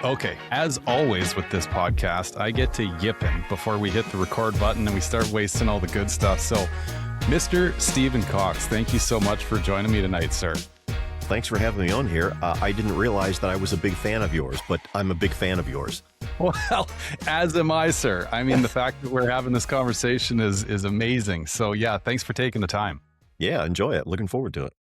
Okay, as always with this podcast, I get to yipping before we hit the record button and we start wasting all the good stuff. So, Mr. Stephen Cox, thank you so much for joining me tonight, sir. Thanks for having me on here. I didn't realize that I was a big fan of yours, but I'm a big fan of yours. Well, as am I, sir. I mean, the fact that we're having this conversation is amazing. So, yeah, thanks for taking the time. Yeah, enjoy it. Looking forward to it.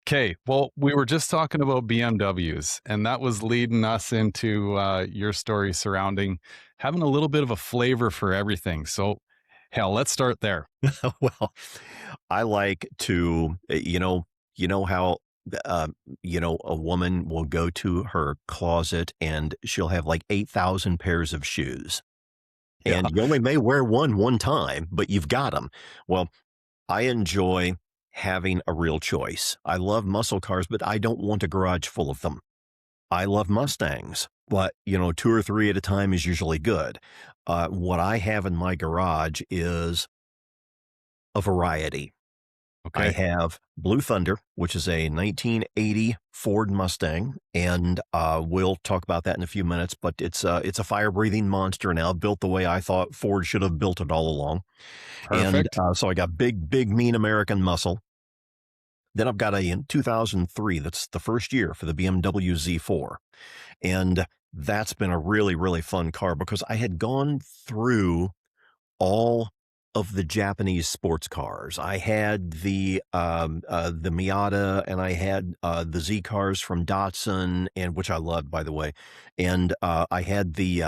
Okay, well, we were just talking about BMWs, and that was leading us into your story surrounding having a little bit of a flavor for everything. So, hell, let's start there. Well, I like to, you know how, a woman will go to her closet and she'll have like 8,000 pairs of shoes. Yeah. And you only may wear one time, but you've got them. Well, I enjoy having a real choice. I love muscle cars, but I don't want a garage full of them. I love Mustangs, but two or three at a time is usually good. What I have in my garage is a variety. I Okay. have Blue Thunder, which is a 1980 Ford Mustang, and we'll talk about that in a few minutes. But it's a fire-breathing monster now, built the way I thought Ford should have built it all along. Perfect. And so I got big, mean American muscle. Then I've got in 2003, that's the first year for the BMW Z4. And that's been a really, really fun car because I had gone through all of the Japanese sports cars. I had the Miata, and I had the Z cars from Datsun, and which I loved, by the way. And I had the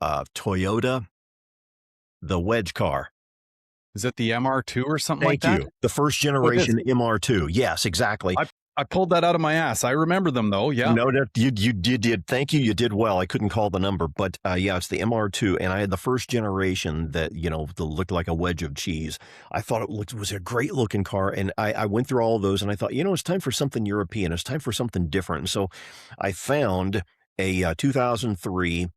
Toyota, the wedge car. Is it the MR2 or something like Thank that? you. The first generation MR2. Yes, exactly. I pulled that out of my ass. I remember them though. Yeah. No, you did. Thank you. You did well. I couldn't call the number, but yeah, it's the MR2, and I had the first generation that that looked like a wedge of cheese. I thought was a great looking car, and I went through all of those, and I thought, it's time for something European. It's time for something different. And so I found a 2003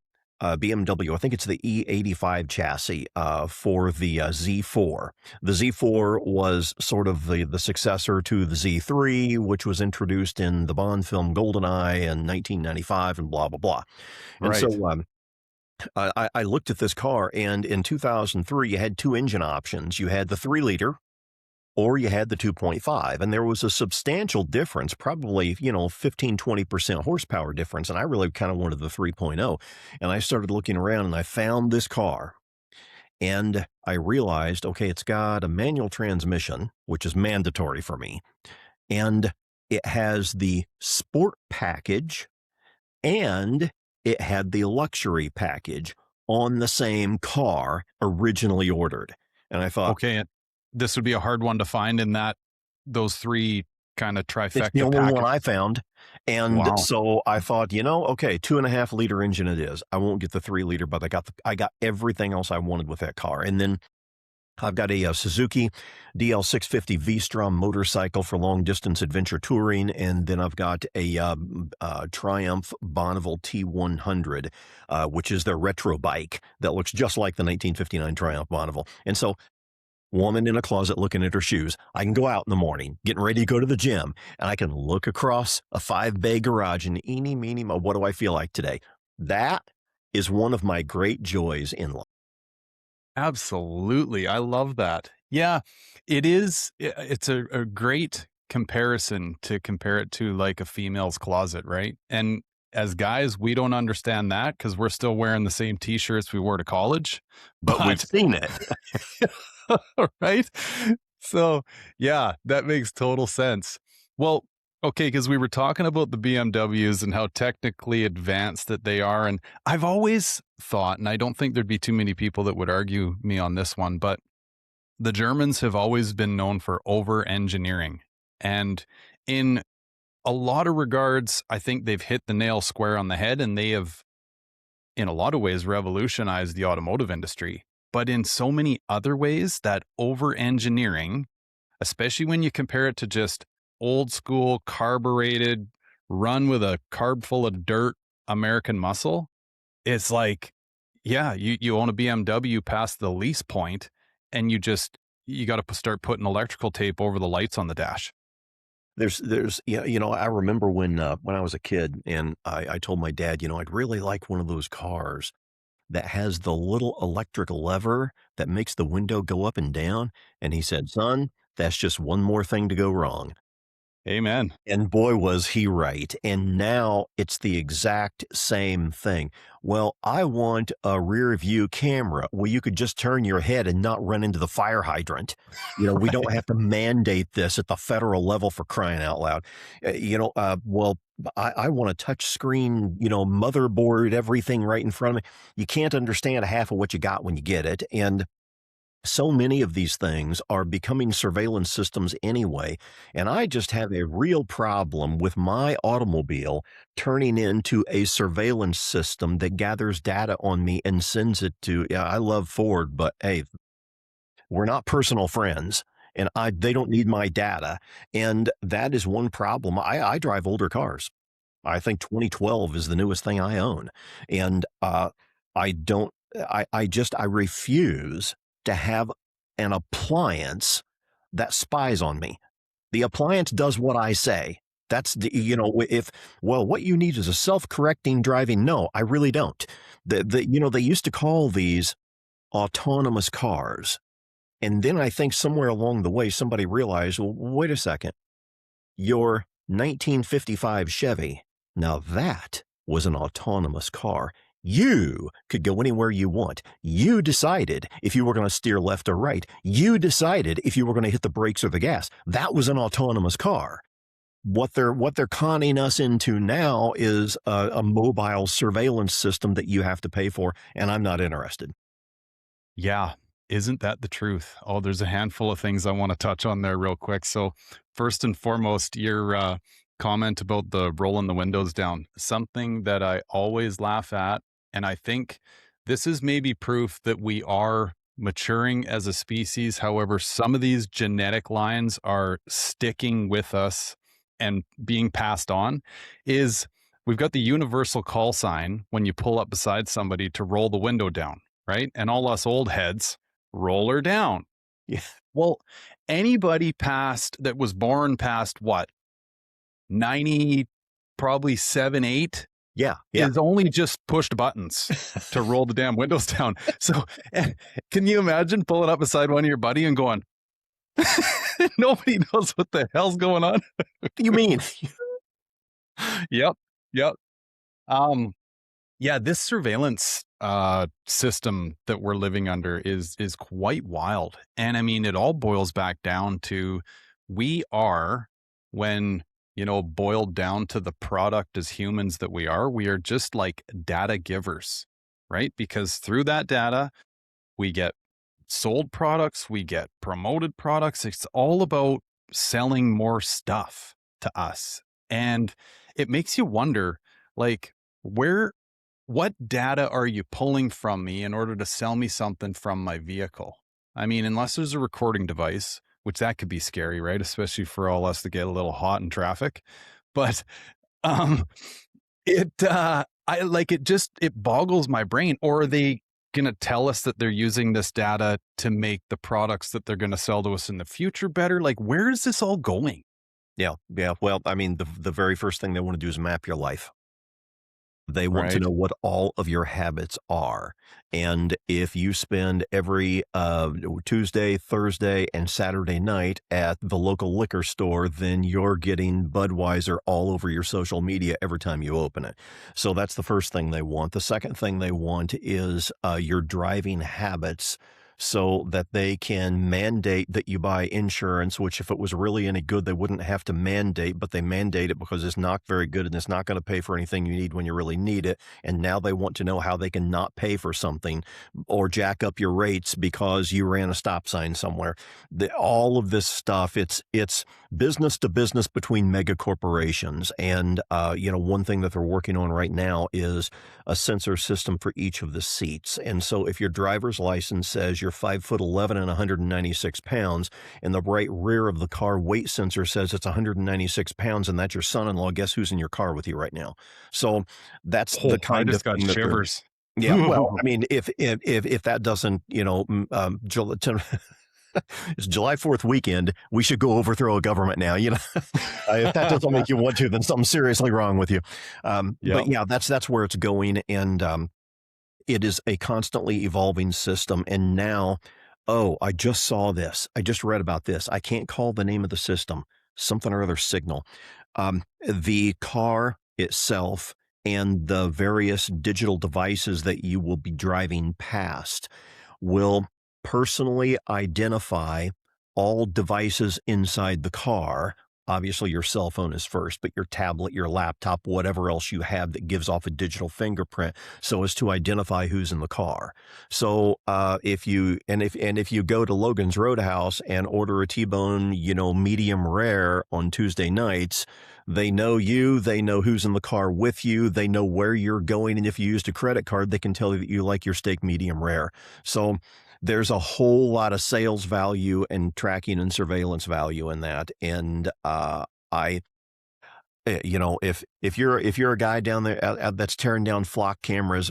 BMW. I think it's the E85 chassis for the Z4. The Z4 was sort of the successor to the Z3, which was introduced in the Bond film GoldenEye in 1995 and blah, blah, blah. And Right. so I looked at this car, and in 2003, you had two engine options. You had the 3-liter, or you had the 2.5, and there was a substantial difference, probably, 15, 20% horsepower difference. And I really kind of wanted the 3.0. And I started looking around, and I found this car, and I realized, okay, it's got a manual transmission, which is mandatory for me. And it has the sport package, and it had the luxury package on the same car originally ordered. And I thought, Okay. And this would be a hard one to find in those three kind of trifecta it's the only package. one I found. And Wow. so I thought, okay, 2.5 liter engine it is. I won't get the 3-liter, but I got everything else I wanted with that car. And then I've got a Suzuki DL650 V-Strom motorcycle for long distance adventure touring. And then I've got a Triumph Bonneville T100, which is their retro bike that looks just like the 1959 Triumph Bonneville. And so, woman in a closet looking at her shoes. I can go out in the morning, getting ready to go to the gym, and I can look across a 5-bay garage and eeny, meeny, mo, what do I feel like today? That is one of my great joys in life. Absolutely. I love that. Yeah, it is. It's a great comparison to compare it to like a female's closet, right? And as guys, we don't understand that because we're still wearing the same t-shirts we wore to college. But we've seen it. Right? So, yeah, that makes total sense. Well, okay, because we were talking about the BMWs and how technically advanced that they are. And I've always thought, and I don't think there'd be too many people that would argue me on this one, but the Germans have always been known for over-engineering. And in a lot of regards, I think they've hit the nail square on the head, and they have, in a lot of ways, revolutionized the automotive industry. But in so many other ways, that over-engineering, especially when you compare it to just old school, carbureted, run with a carb full of dirt American muscle, it's like, yeah, you own a BMW past the lease point, and you got to start putting electrical tape over the lights on the dash. Yeah, I remember when I was a kid and I told my dad, I'd really like one of those cars that has the little electric lever that makes the window go up and down. And he said, son, that's just one more thing to go wrong. Amen. And boy, was he right. And now it's the exact same thing. Well, I want a rear view camera where you could just turn your head and not run into the fire hydrant. We don't Right. have to mandate this at the federal level for crying out loud. Well, I want a touch screen, motherboard, everything right in front of me. You can't understand half of what you got when you get it. And so many of these things are becoming surveillance systems anyway. And I just have a real problem with my automobile turning into a surveillance system that gathers data on me and sends it to, yeah, I love Ford, but hey, we're not personal friends. And they don't need my data. And that is one problem. I drive older cars. I think 2012 is the newest thing I own. And I don't, I refuse to have an appliance that spies on me. The appliance does what I say. That's what you need is a self-correcting driving. No, I really don't. They used to call these autonomous cars. And then I think somewhere along the way, somebody realized, well, wait a second, your 1955 Chevy, now that was an autonomous car. You could go anywhere you want. You decided if you were going to steer left or right. You decided if you were going to hit the brakes or the gas. That was an autonomous car. What they're conning us into now is a mobile surveillance system that you have to pay for, and I'm not interested. Yeah. Isn't that the truth? Oh, there's a handful of things I want to touch on there real quick. So, first and foremost, your comment about the rolling the windows down, something that I always laugh at. And I think this is maybe proof that we are maturing as a species. However, some of these genetic lines are sticking with us and being passed on. Is we've got the universal call sign when you pull up beside somebody to roll the window down, right? And all us old heads roll her down. Yeah, Well, anybody past that was born past what, 90, probably 7, 8 yeah, yeah. is only just pushed buttons to roll the damn windows down. So can you imagine pulling up beside one of your buddy and going, nobody knows what the hell's going on? What do you mean? Yep. Yep. Um, Yeah, this surveillance system that we're living under is quite wild. And I mean, it all boils back down to we are when, boiled down to the product as humans that we are just like data givers, right? Because through that data, we get sold products, we get promoted products. It's all about selling more stuff to us. And it makes you wonder, like, where what data are you pulling from me in order to sell me something from my vehicle? I mean, unless there's a recording device, which that could be scary, right? Especially for all us that get a little hot in traffic. But um it boggles my brain. Or are they gonna tell us that they're using this data to make the products that they're gonna sell to us in the future better? Like, where is this all going? Yeah, yeah. Well, I mean, the very first thing they want to do is map your life. They want to Right. know what all of your habits are. And if you spend every Tuesday, Thursday, and Saturday night at the local liquor store, then you're getting Budweiser all over your social media every time you open it. So that's the first thing they want. The second thing they want is your driving habits, so that they can mandate that you buy insurance, which if it was really any good, they wouldn't have to mandate, but they mandate it because it's not very good and it's not going to pay for anything you need when you really need it. And now they want to know how they can not pay for something or jack up your rates because you ran a stop sign somewhere. All of this stuff, it's business to business between mega corporations. And, one thing that they're working on right now is a sensor system for each of the seats. And so if your driver's license says you're 5'11" and 196 pounds, and the right rear of the car weight sensor says it's 196 pounds, and that's your son-in-law, guess who's in your car with you right now? So that's Oh, the I kind of just got thing that they're shivers. yeah, well, I mean, if that doesn't, It's July 4th weekend. We should go overthrow a government now. If that doesn't make you want to, then something's seriously wrong with you. But Yep. yeah, that's where it's going, and it is a constantly evolving system. And now, oh, I just saw this. I just read about this. I can't call the name of the system. Something or other signal. The car itself and the various digital devices that you will be driving past will personally identify all devices inside the car. Obviously, your cell phone is first, but your tablet, your laptop, whatever else you have that gives off a digital fingerprint, so as to identify who's in the car. So if you go to Logan's Roadhouse and order a T-bone, medium rare on Tuesday nights, they know you, they know who's in the car with you, they know where you're going, and if you used a credit card, they can tell you that you like your steak medium rare. So there's a whole lot of sales value and tracking and surveillance value in that. And if you're a guy down there that's tearing down flock cameras,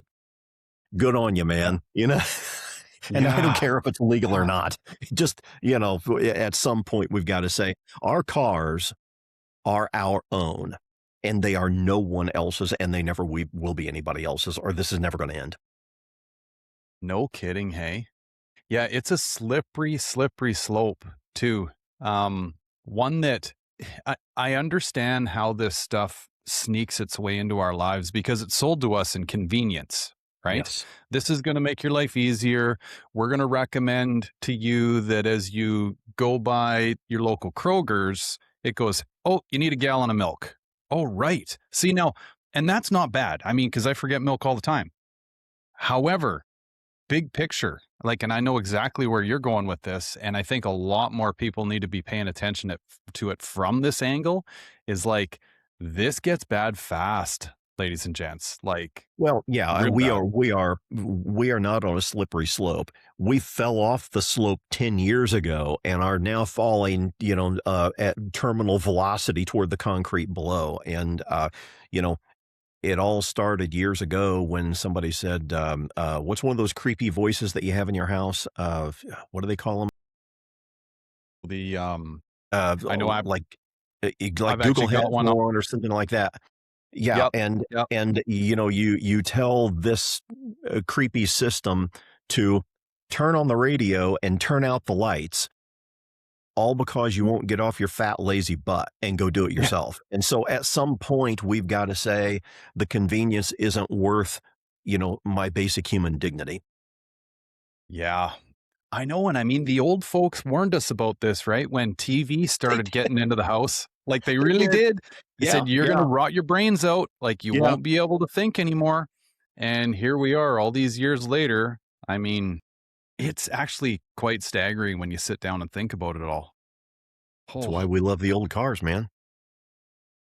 good on you, man. And I don't Yeah. care if it's legal or Yeah. not. Just at some point we've got to say our cars are our own, and they are no one else's, and they never will be anybody else's, or this is never going to end. No kidding, hey? Yeah, it's a slippery, slippery slope too. One that I understand how this stuff sneaks its way into our lives because it's sold to us in convenience, right? Yes. This is going to make your life easier. We're going to recommend to you that as you go by your local Kroger's, it goes, oh, you need a gallon of milk. Oh, right. See now, and that's not bad. I mean, because I forget milk all the time. However, big picture, like, and I know exactly where you're going with this, and I think a lot more people need to be paying attention to it from this angle, is like, this gets bad fast, ladies and gents, like, Well, yeah, real we bad. are we are not on a slippery slope. We fell off the slope 10 years ago and are now falling, at terminal velocity toward the concrete below. And you know, it all started years ago when somebody said, "What's one of those creepy voices that you have in your house? What do they call them? The, I know Like, like I've Google actually got has one up. one or something like that." Yeah, Yep, and yep. you tell this creepy system to turn on the radio and turn out the lights, all because you won't get off your fat lazy butt and go do it Yeah, yourself. And so at some point we've got to say the convenience isn't worth, my basic human dignity. yeah. I know, and I mean, the old folks warned us about this, right? When TV They started getting into the house, like, they they really did. did. They Yeah, said, "You're gonna yeah, rot your brains out, like, you yeah. won't be able to think anymore." And here we are all these years later. I mean, it's actually quite staggering when you sit down and think about it all. That's why Oh, we love the old cars, man.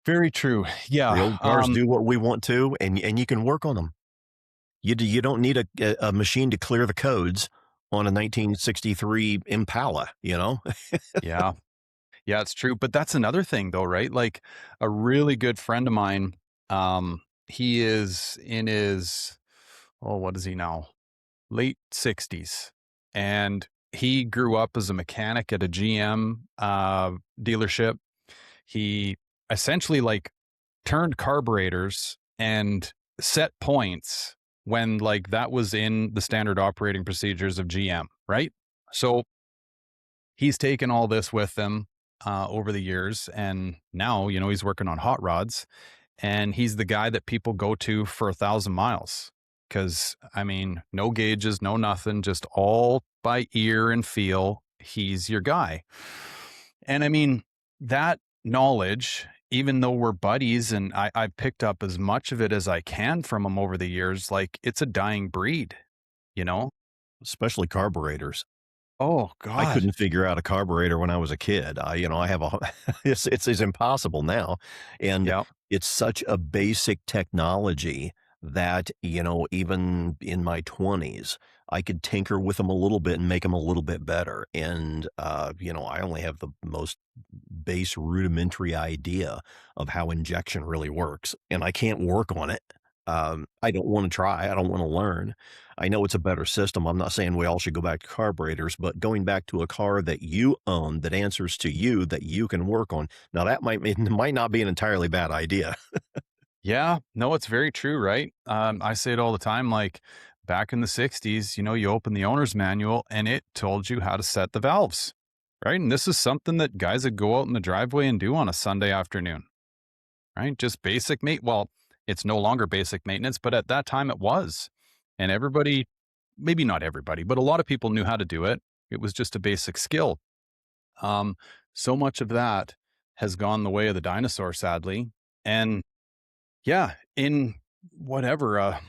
very true. The Yeah, old cars do what we want to, and you can work on them. You don't need a machine to clear the codes on a 1963 Impala, you know? yeah. Yeah, it's true, but that's another thing though, right? Like, a really good friend of mine, he is in his, oh, what is he now? Late 60s, and he grew up as a mechanic at a GM, dealership. He essentially, like, turned carburetors and set points when, like, that was in the standard operating procedures of GM, right? So, he's taken all this with him, over the years, and now, he's working on hot rods, and he's the guy that people go to for 1,000 miles. Because, I mean, no gauges, no nothing, just all by ear and feel. He's your guy. And I mean, that knowledge, even though we're buddies and I've picked up as much of it as I can from him over the years, like, it's a dying breed, you know? Especially carburetors. Oh, I God. couldn't figure out a carburetor when I was a kid. I have a it's impossible now, and Yeah. it's such a basic technology that, even in my 20s, I could tinker with them a little bit and make them a little bit better, and, I only have the most base rudimentary idea of how injection really works, and I can't work on it. I don't want to try. I don't want to learn. I know it's a better system. I'm not saying we all should go back to carburetors, but going back to a car that you own, that answers to you, that you can work on. Now that might not be an entirely bad idea. Yeah, no, it's very true, right? I say it all the time. Like back in the 60s, you open the owner's manual and it told you how to set the valves, right? And this is something that guys would go out in the driveway and do on a Sunday afternoon, right? Just basic mate. Well, it's no longer basic maintenance, but at that time it was. And everybody, maybe not everybody, but a lot of people knew how to do it. It was just a basic skill. Um, so much of that has gone the way of the dinosaur, sadly. And yeah, in whatever,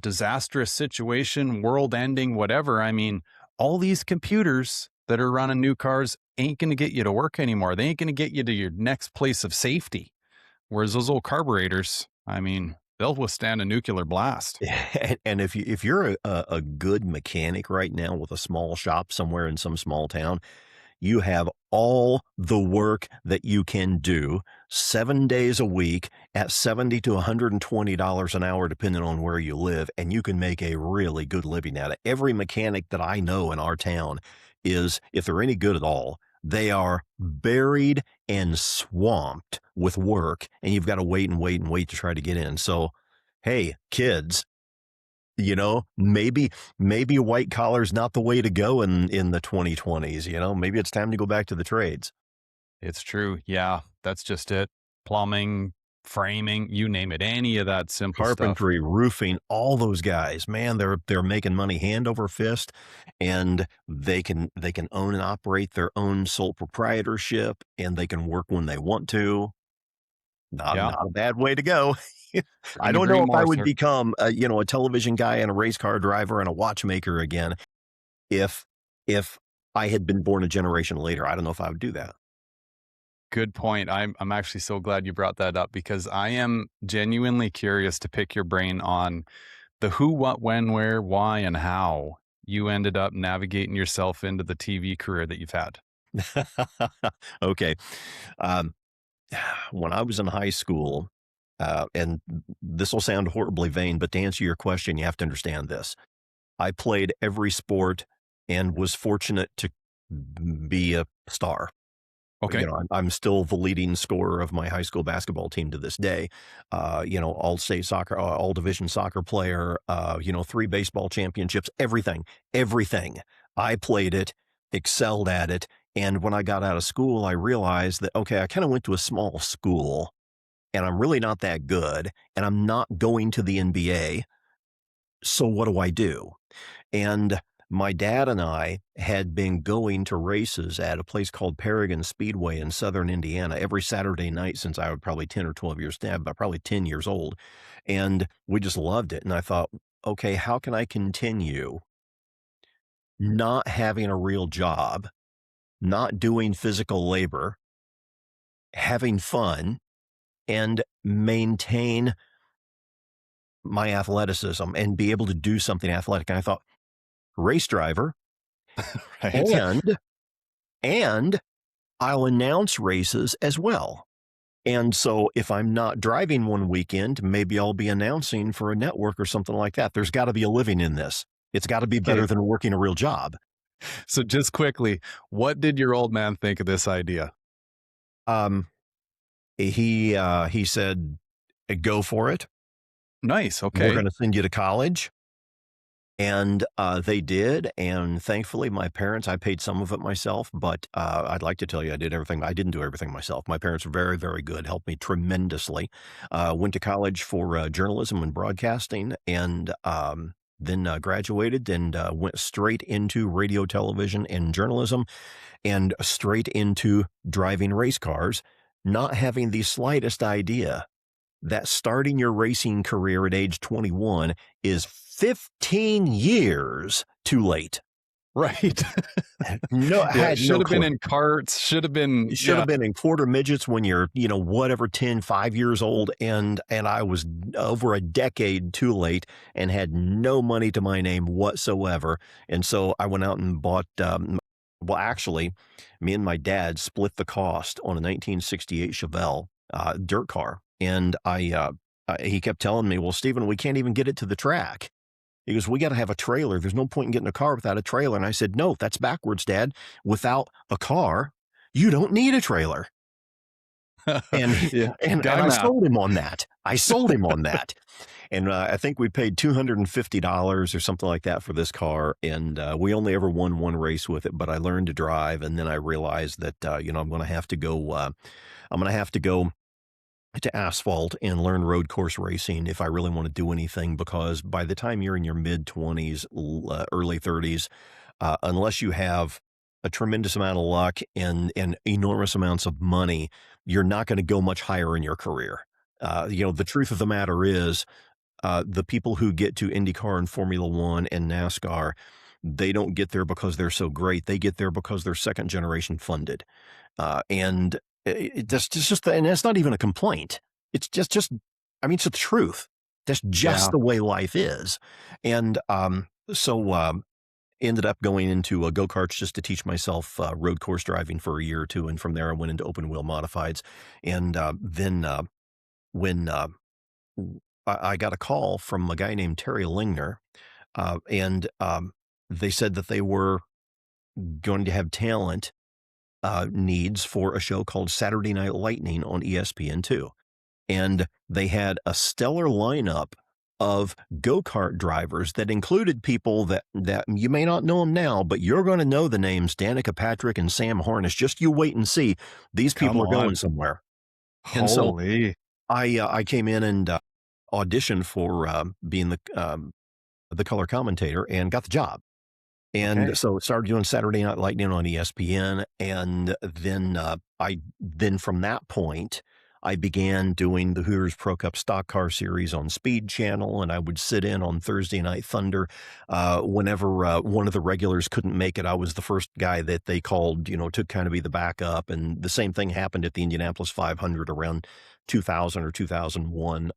disastrous situation, world ending, whatever. I mean, all these computers that are running new cars ain't going to get you to work anymore. They ain't going to get you to your next place of safety. Whereas those old carburetors, I mean, they'll withstand a nuclear blast. And if you're a good mechanic right now with a small shop somewhere in some small town, you have all the work that you can do 7 days a week at 70 to $120 an hour, depending on where you live, and you can make a really good living at it. Every mechanic that I know in our town is, if they're any good at all, they are buried and swamped with work, and you've got to wait and wait and wait to try to get in. So, hey, kids, maybe white collar's not the way to go in the 2020s. Maybe it's time to go back to the trades. It's true. Yeah, that's just it. Plumbing, framing, you name it, any of that simple stuff. Carpentry, roofing, all those guys, man, they're making money hand over fist, and they can own and operate their own sole proprietorship, and they can work when they want to. Not Yeah, not a bad way to go. I couldn't don't agree know if I more, would sir. become a television guy and a race car driver and a watchmaker again if if I had been born a generation later. I don't know if I would do that. Good point. I'm actually so glad you brought that up because I am genuinely curious to pick your brain on the who, what, when, where, why, and how you ended up navigating yourself into the TV career that you've had. Okay. Um, when I was in high school, and this will sound horribly vain, but to answer your question, you have to understand this. I played every sport and was fortunate to be a star. Okay. I'm still the leading scorer of my high school basketball team to this day. All state soccer, all division soccer player, 3 baseball championships, everything. I played it, excelled at it. And when I got out of school, I realized that, okay, I kind of went to a small school and I'm really not that good and I'm not going to the NBA. So what do I do? And my dad and I had been going to races at a place called Paragon Speedway in southern Indiana every Saturday night since I was probably 10 or 12 years, but probably 10 years old. And we just loved it. And I thought, okay, how can I continue not having a real job, not doing physical labor, having fun, and maintain my athleticism and be able to do something athletic? And I thought, race driver, Right. and I'll announce races as well. And so if I'm not driving one weekend, maybe I'll be announcing for a network or something like that. There's got to be a living in this. It's got to be better Okay. than working a real job. So just quickly, what did your old man think of this idea? Um, he said, "Go for it. Nice. We're going Okay. to send you to college." And they did. And thankfully, my parents, I paid some of it myself, but I'd like to tell you I did everything. I didn't do everything myself. My parents were very, very good, helped me tremendously. Went to college for journalism and broadcasting, and then graduated and went straight into radio, television, and journalism, and straight into driving race cars, not having the slightest idea that starting your racing career at age 21 is 15 years too late. Right. No, I Yeah. had Should no have been clue. in carts. Should have been. You should Yeah. have been in quarter midgets when you're, whatever, 10, 5 years old. And I was over a decade too late and had no money to my name whatsoever. And so I went out and bought, well, actually, me and my dad split the cost on a 1968 Chevelle dirt car. And he kept telling me, "Well, Stephen, we can't even get it to the track." He goes, "We got to have a trailer. There's no point in getting a car without a trailer." And I said, "No, that's backwards, Dad. Without a car, you don't need a trailer." And Yeah, and guy I math. sold him on that. I sold him on that. And I think we paid $250 or something like that for this car. And we only ever won one race with it, but I learned to drive. And then I realized that, I'm going to have to go, I'm going to have to go to asphalt and learn road course racing if I really want to do anything, because by the time you're in your mid 20s, early 30s, unless you have a tremendous amount of luck and enormous amounts of money, you're not going to go much higher in your career. The truth of the matter is, the people who get to IndyCar and Formula One and NASCAR, they don't get there because they're so great. They get there because they're second generation funded. And and that's not even a complaint. It's I mean, it's the truth. That's just Yeah. the way life is. And ended up going into go-karts just to teach myself road course driving for a year or two. And from there, I went into open wheel modifieds. And then when I got a call from a guy named Terry Lingner, and they said that they were going to have talent needs for a show called Saturday Night Lightning on ESPN2. And they had a stellar lineup of go-kart drivers that included people that you may not know them now, but you're going to know the names Danica Patrick and Sam Harness. Just you wait and see. These Come people are going on. somewhere. And so Holy. I came in and auditioned for being the color commentator and got the job. And Okay. so started doing Saturday Night Lightning on ESPN, and then from that point, I began doing the Hooters Pro Cup Stock Car Series on Speed Channel, and I would sit in on Thursday Night Thunder. Whenever one of the regulars couldn't make it, I was the first guy that they called, to kind of be the backup. And the same thing happened at the Indianapolis 500 around 2000 or 2001.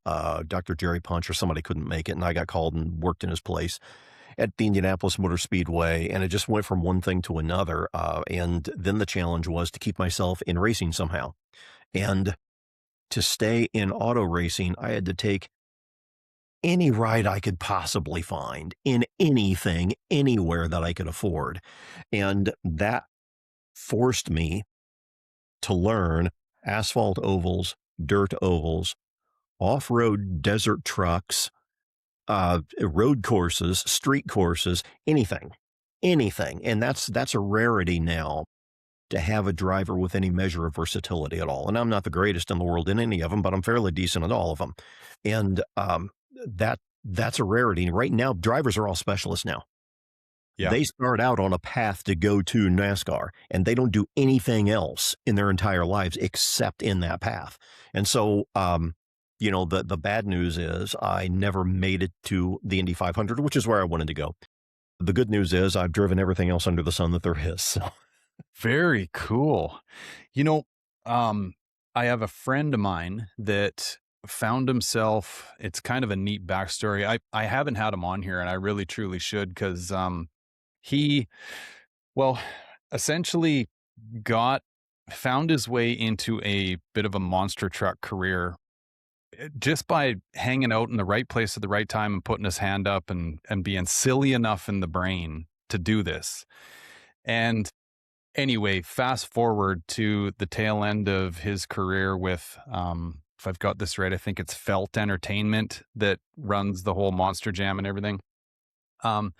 Dr. Jerry Punch or somebody couldn't make it, and I got called and worked in his place at the Indianapolis Motor Speedway, and it just went from one thing to another. And then the challenge was to keep myself in racing somehow. And to stay in auto racing, I had to take any ride I could possibly find in anything, anywhere that I could afford. And that forced me to learn asphalt ovals, dirt ovals, off road desert trucks, road courses, street courses, anything. And that's a rarity now to have a driver with any measure of versatility at all. And I'm not the greatest in the world in any of them, but I'm fairly decent at all of them. And that's a rarity. Right now, drivers are all specialists now. Yeah. They start out on a path to go to NASCAR, and they don't do anything else in their entire lives except in that path. And so, the bad news is I never made it to the Indy 500, which is where I wanted to go. The good news is I've driven everything else under the sun that there is. So, Very cool. You know, um, I have a friend of mine that found himself, it's kind of a neat backstory. I haven't had him on here and I really truly should because he well, essentially got found his way into a bit of a monster truck career just by hanging out in the right place at the right time and putting his hand up and being silly enough in the brain to do this. And anyway, fast forward to the tail end of his career with, if I've got this right, I think it's Felt Entertainment that runs the whole Monster Jam and everything. Um,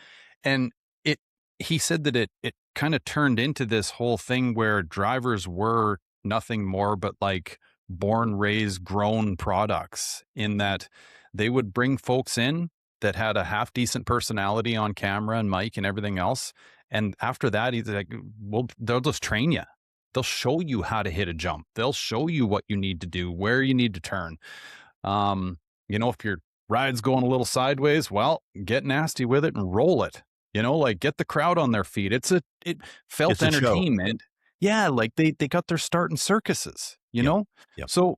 and it, he said that it kind of turned into this whole thing where drivers were nothing more but like born, raised, grown products in that they would bring folks in that had a half decent personality on camera and mic and everything else. And after that, he's like, well, they'll just train you. They'll show you how to hit a jump. They'll show you what you need to do, where you need to turn. Um, if your ride's going a little sideways, well, get nasty with it and roll it. Like get the crowd on their feet. It felt it's a show. entertainment. Yeah, like they got their start in circuses, you Yep. know? Yep. So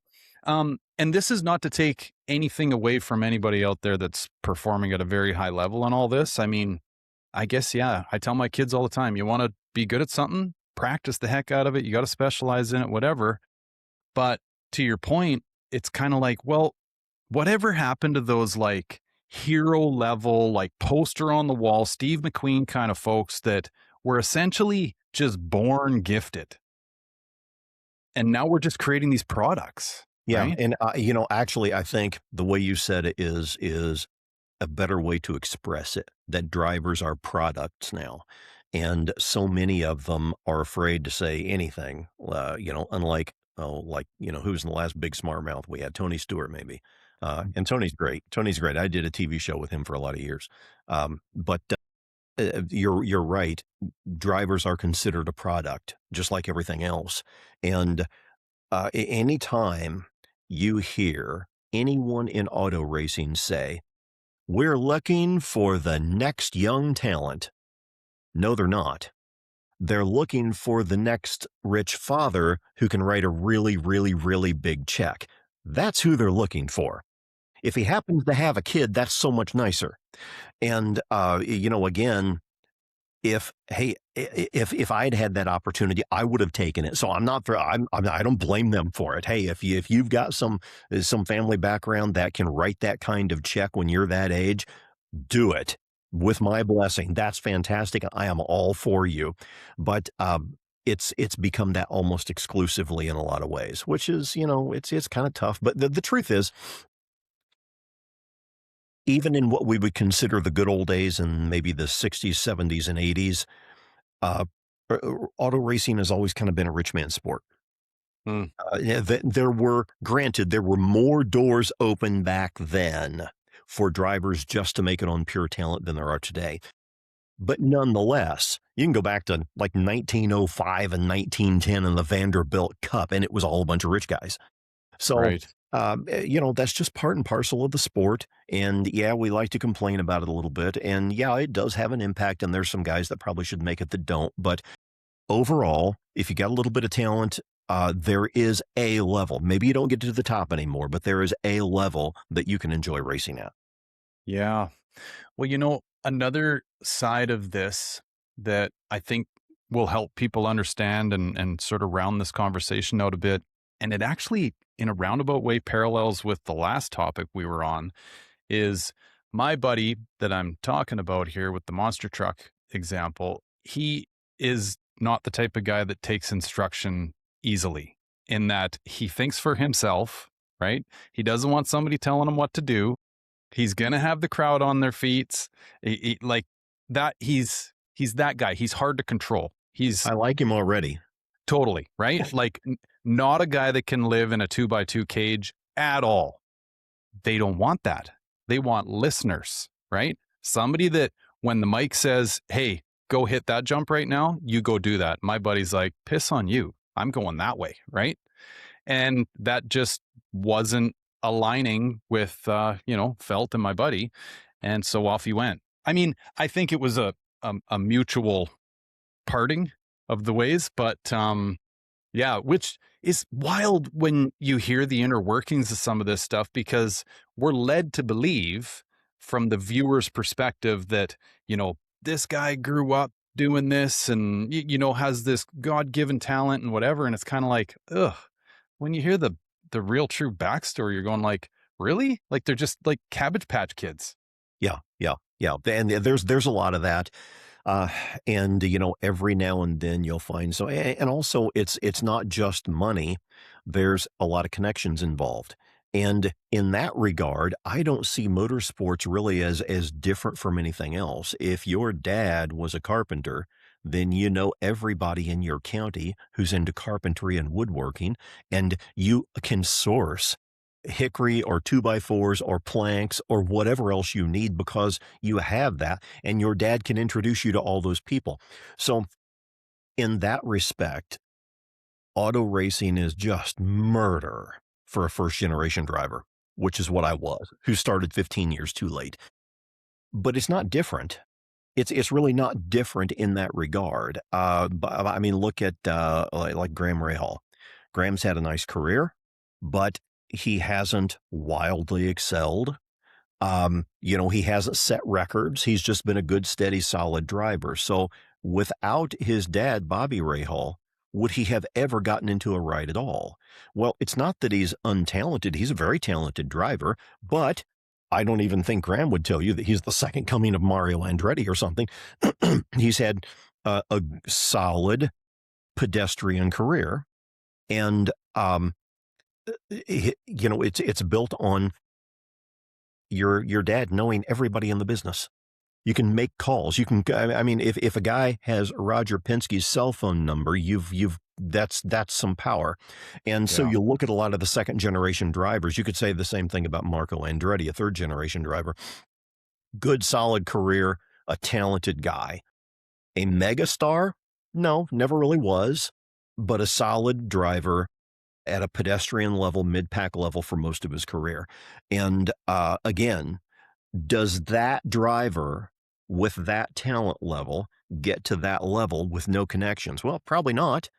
and this is not to take anything away from anybody out there that's performing at a very high level and all this. I mean, I guess, yeah, I tell my kids all the time, you want to be good at something, practice the heck out of it. You got to specialize in it, whatever. But to your point, it's kind of like, well, whatever happened to those like hero level, like poster on the wall, Steve McQueen kind of folks that were essentially just born gifted? And now we're just creating these products, Yeah, right? and, actually, I think the way you said it is a better way to express it, that drivers are products now, and so many of them are afraid to say anything, unlike, who's in the last big smart mouth we had? Tony Stewart, maybe, and Tony's great. Tony's great. I did a TV show with him for a lot of years, but, you're right. Drivers are considered a product, just like everything else, and anytime you hear anyone in auto racing say, "We're looking for the next young talent," no, they're not. They're looking for the next rich father who can write a really, really, really big check. That's who they're looking for. If he happens to have a kid, that's so much nicer. And, again, if I'd had that opportunity, I would have taken it. So I don't blame them for it. Hey, if you've got some family background that can write that kind of check when you're that age, do it with my blessing. That's fantastic. I am all for you. But it's become that almost exclusively in a lot of ways, which is, it's kind of tough. But the truth is, even in what we would consider the good old days in maybe the 60s, 70s, and 80s, uh, auto racing has always kind of been a rich man's sport. Mm, Yeah, there were more doors open back then for drivers just to make it on pure talent than there are today. But nonetheless, you can go back to like 1905 and 1910 in the Vanderbilt Cup, and it was all a bunch of rich guys. So, right. that's just part and parcel of the sport. And yeah, we like to complain about it a little bit. And yeah, it does have an impact. And there's some guys that probably should make it that don't. But overall, if you got a little bit of talent, there is a level. Maybe you don't get to the top anymore, but there is a level that you can enjoy racing at. Yeah. Well, another side of this that I think will help people understand and sort of round this conversation out a bit, and it actually, in a roundabout way, parallels with the last topic we were on, is my buddy that I'm talking about here with the monster truck example. He is not the type of guy that takes instruction easily, in that he thinks for himself, right? He doesn't want somebody telling him what to do. He's gonna have the crowd on their feet. Like that. He's that guy. He's hard to control. He's I like him already. totally right. Like not a guy that can live in a 2x2 cage at all. They don't want that. They want listeners, right? Somebody that when the mic says, "Hey, go hit that jump right now," you go do that. My buddy's like, "Piss on you. I'm going that way," right? And that just wasn't aligning with Felt and my buddy, and so off he went. I mean, I think it was a mutual parting of the ways, but yeah, which is wild when you hear the inner workings of some of this stuff, because we're led to believe from the viewer's perspective that, this guy grew up doing this and, has this God given talent and whatever. And it's kind of like, ugh, when you hear the real true backstory, you're going like, really? Like they're just like Cabbage Patch Kids. Yeah, yeah, yeah. And there's a lot of that. Uh, and every now and then you'll find and also it's not just money. There's a lot of connections involved. And in that regard, I don't see motorsports really as different from anything else. If your dad was a carpenter, then you know everybody in your county who's into carpentry and woodworking, and you can source hickory or two by fours or planks or whatever else you need because you have that and your dad can introduce you to all those people. So in that respect, auto racing is just murder for a first generation driver, which is what I was, who started 15 years too late. But it's not different. It's really not different in that regard. But I mean, look at like Graham Rahal. Graham's had a nice career, but he hasn't wildly excelled. He hasn't set records. He's just been a good, steady, solid driver. So without his dad, Bobby Rahal, would he have ever gotten into a ride at all? Well, it's not that he's untalented. He's a very talented driver, but I don't even think Graham would tell you that he's the second coming of Mario Andretti or something. He's had a solid pedestrian career, and it's built on your dad knowing everybody in the business. You can make calls. You can. I mean, if a guy has Roger Penske's cell phone number, you've that's some power. And so Yeah. you look at a lot of the second generation drivers. You could say the same thing about Marco Andretti, a third generation driver. Good, solid career, a talented guy, a megastar. No, never really was, but a solid driver at a pedestrian level, mid pack level for most of his career. And again, does that driver with that talent level get to that level with no connections? Well, probably not.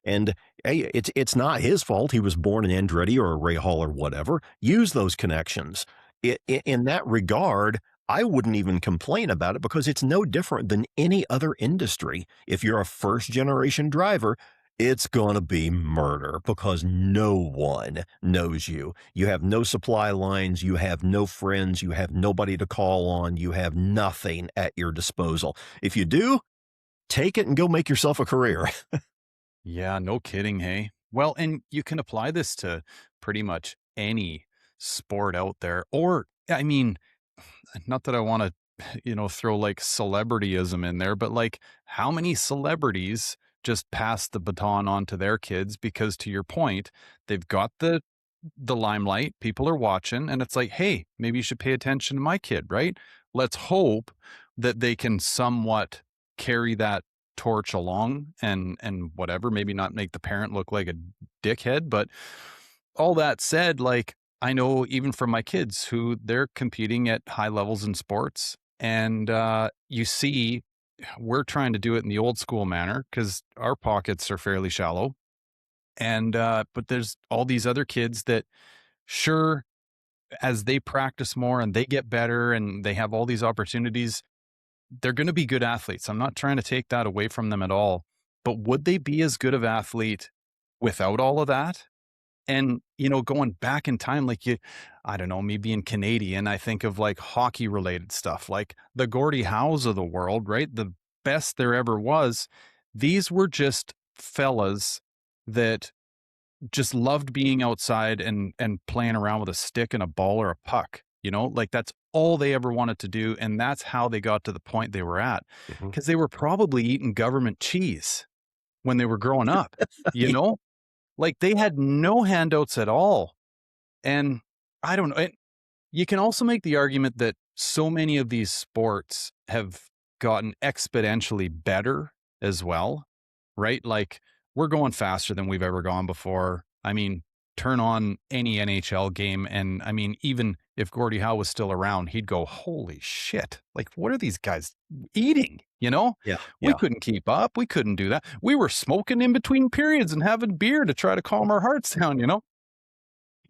And hey, it's not his fault. He was born in Andretti or a Ray Hall or whatever. Use those connections. In that regard, I wouldn't even complain about it because it's no different than any other industry. If you're a first generation driver, it's going to be murder because no one knows you. You have no supply lines. You have no friends. You have nobody to call on. You have nothing at your disposal. If you do, take it and go make yourself a career. Yeah, no kidding, hey? Well, and you can apply this to pretty much any sport out there. Or, I mean, not that I want to, throw like celebrityism in there, but like how many celebrities just pass the baton on to their kids because to your point, they've got the limelight, people are watching, and it's like, hey, maybe you should pay attention to my kid, right? Let's hope that they can somewhat carry that torch along and whatever, maybe not make the parent look like a dickhead, but all that said, like I know even from my kids who they're competing at high levels in sports, and you see we're trying to do it in the old school manner because our pockets are fairly shallow. And but there's all these other kids that sure, as they practice more and they get better and they have all these opportunities, they're going to be good athletes. I'm not trying to take that away from them at all. But would they be as good of athlete without all of that? And, going back in time, like I don't know, me being Canadian, I think of like hockey related stuff, like the Gordie Howes of the world, right? The best there ever was. These were just fellas that just loved being outside and playing around with a stick and a ball or a puck, like that's all they ever wanted to do. And that's how they got to the point they were at Mhm. because they were probably eating government cheese when they were growing up, you know, like they had no handouts at all. And I don't know. You can also make the argument that so many of these sports have gotten exponentially better as well, right? Like we're going faster than we've ever gone before. I mean, turn on any NHL game, and I mean, even if Gordie Howe was still around, he'd go, "Holy shit! Like, what are these guys eating?" Yeah, We yeah. couldn't keep up. We couldn't do that. We were smoking in between periods and having beer to try to calm our hearts down.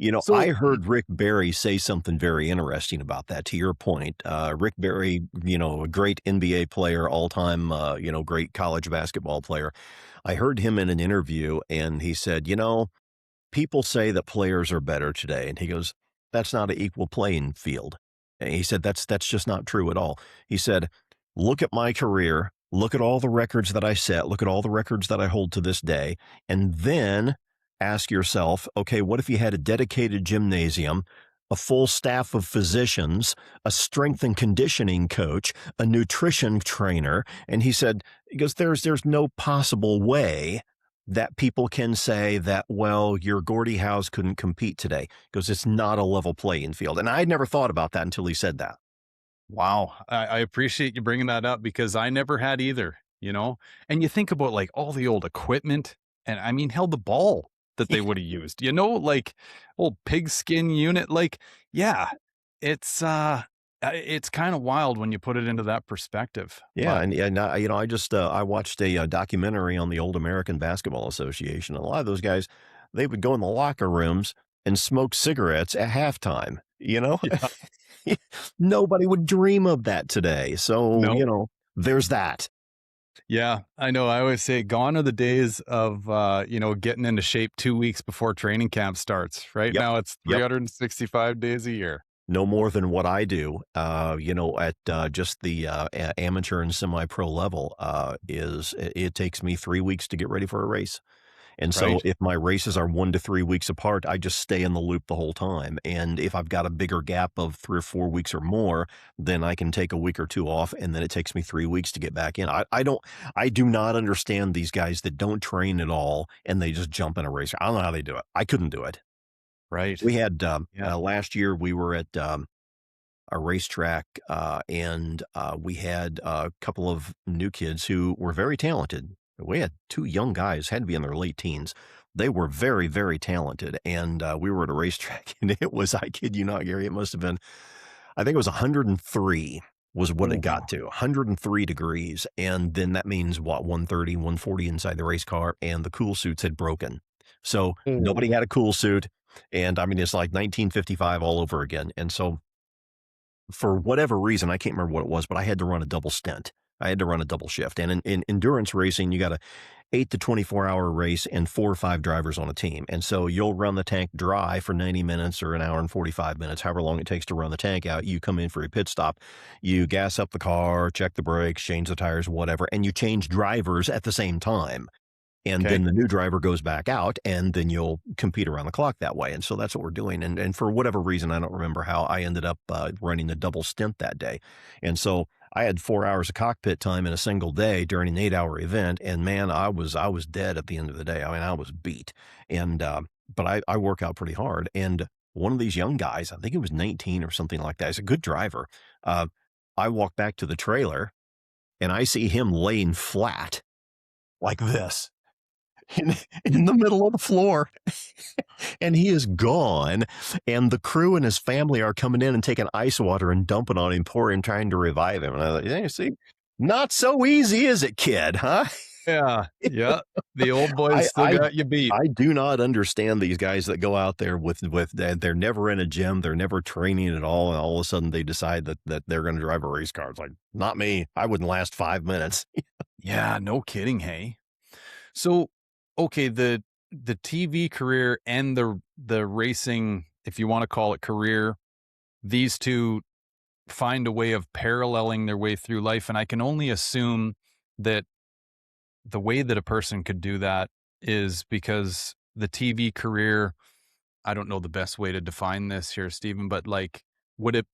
I So, heard Rick Barry say something very interesting about that. To your point, Rick Barry, a great NBA player, all time, great college basketball player. I heard him in an interview, and he said, people say that players are better today, and he goes, "That's not an equal playing field." And he said, "That's just not true at all." He said, "Look at my career, look at all the records that I set, look at all the records that I hold to this day, and then ask yourself, okay, what if you had a dedicated gymnasium, a full staff of physicians, a strength and conditioning coach, a nutrition trainer?" And he goes, there's no possible way that people can say that, well, your Gordie Howes couldn't compete today because it's not a level playing field. And I'd never thought about that until he said that. wow, I appreciate you bringing that up because I never had either. And you think about like all the old equipment, and I mean, hell, the ball that they would have used, like old pigskin unit. Like, yeah, it's kind of wild when you put it into that perspective. Yeah, But and I just I watched a, documentary on the old American Basketball Association. A lot of those guys, they would go in the locker rooms and smoke cigarettes at halftime. yeah, Nobody would dream of that today. So no, there's that. Yeah, I know. I always say gone are the days of, getting into shape 2 weeks before training camp starts. Right Yep. now, it's Yep. 365 days a year. No more than what I do, at just the amateur and semi-pro level. It takes me 3 weeks to get ready for a race. And so Right? if my races are 1 to 3 weeks apart, I just stay in the loop the whole time, and if I've got a bigger gap of 3 or 4 weeks or more, then I can take a week or 2 off, and then it takes me 3 weeks to get back in. I do not understand these guys that don't train at all, and they just jump in a race. I don't know how they do it. I couldn't do it. Right. We had, Yeah. last year, we were at, a racetrack, and we had a couple of new kids who were very talented. We had 2 young guys, had to be in their late teens. They were very, very talented, and we were at a racetrack, and it was, I kid you not, Gary, it must have been, I think it was 103 was what Oh, it got wow. to, 103 degrees, and then that means, what, 130, 140 inside the race car, and the cool suits had broken. So, nobody Oh. had a cool suit, and, I mean, it's like 1955 all over again, and so for whatever reason, I can't remember what it was, but I had to run a double stint. I had to run a double shift. And in endurance racing, you got a 8 to 24-hour race and 4 or 5 drivers on a team. And so you'll run the tank dry for 90 minutes or an hour and 45 minutes, however long it takes to run the tank out. You come in for a pit stop, you gas up the car, check the brakes, change the tires, whatever, and you change drivers at the same time. And then Okay. the new driver goes back out, and then you'll compete around the clock that way, and so that's what we're doing, and for whatever reason, I don't remember how I ended up, running the double stint that day, and so I had 4 hours of cockpit time in a single day during an 8-hour event, and man, I was dead at the end of the day. I mean, I was beat, and, but I work out pretty hard, and one of these young guys, I think he was 19 or something like that, he's a good driver, uh, I walk back to the trailer, and I see him laying flat like this in in the middle of the floor, and he is gone, and the crew and his family are coming in and taking ice water and dumping on him, pouring, trying to revive him, and I was like, "Yeah, see, not so easy, is it, kid, huh?" Yeah. Yeah. The old boys I still I got you beat. I do not understand these guys that go out there with they're never in a gym, they're never training at all, and all of a sudden they decide that they're gonna drive a race car. It's like, not me. I wouldn't last 5 minutes. Yeah, no kidding, hey? So, okay, the TV career and the racing, if you wanna call it career, these 2 find a way of paralleling their way through life, and I can only assume that the way that a person could do that is because the TV career, I don't know the best way to define this here, Stephen, but, like, would it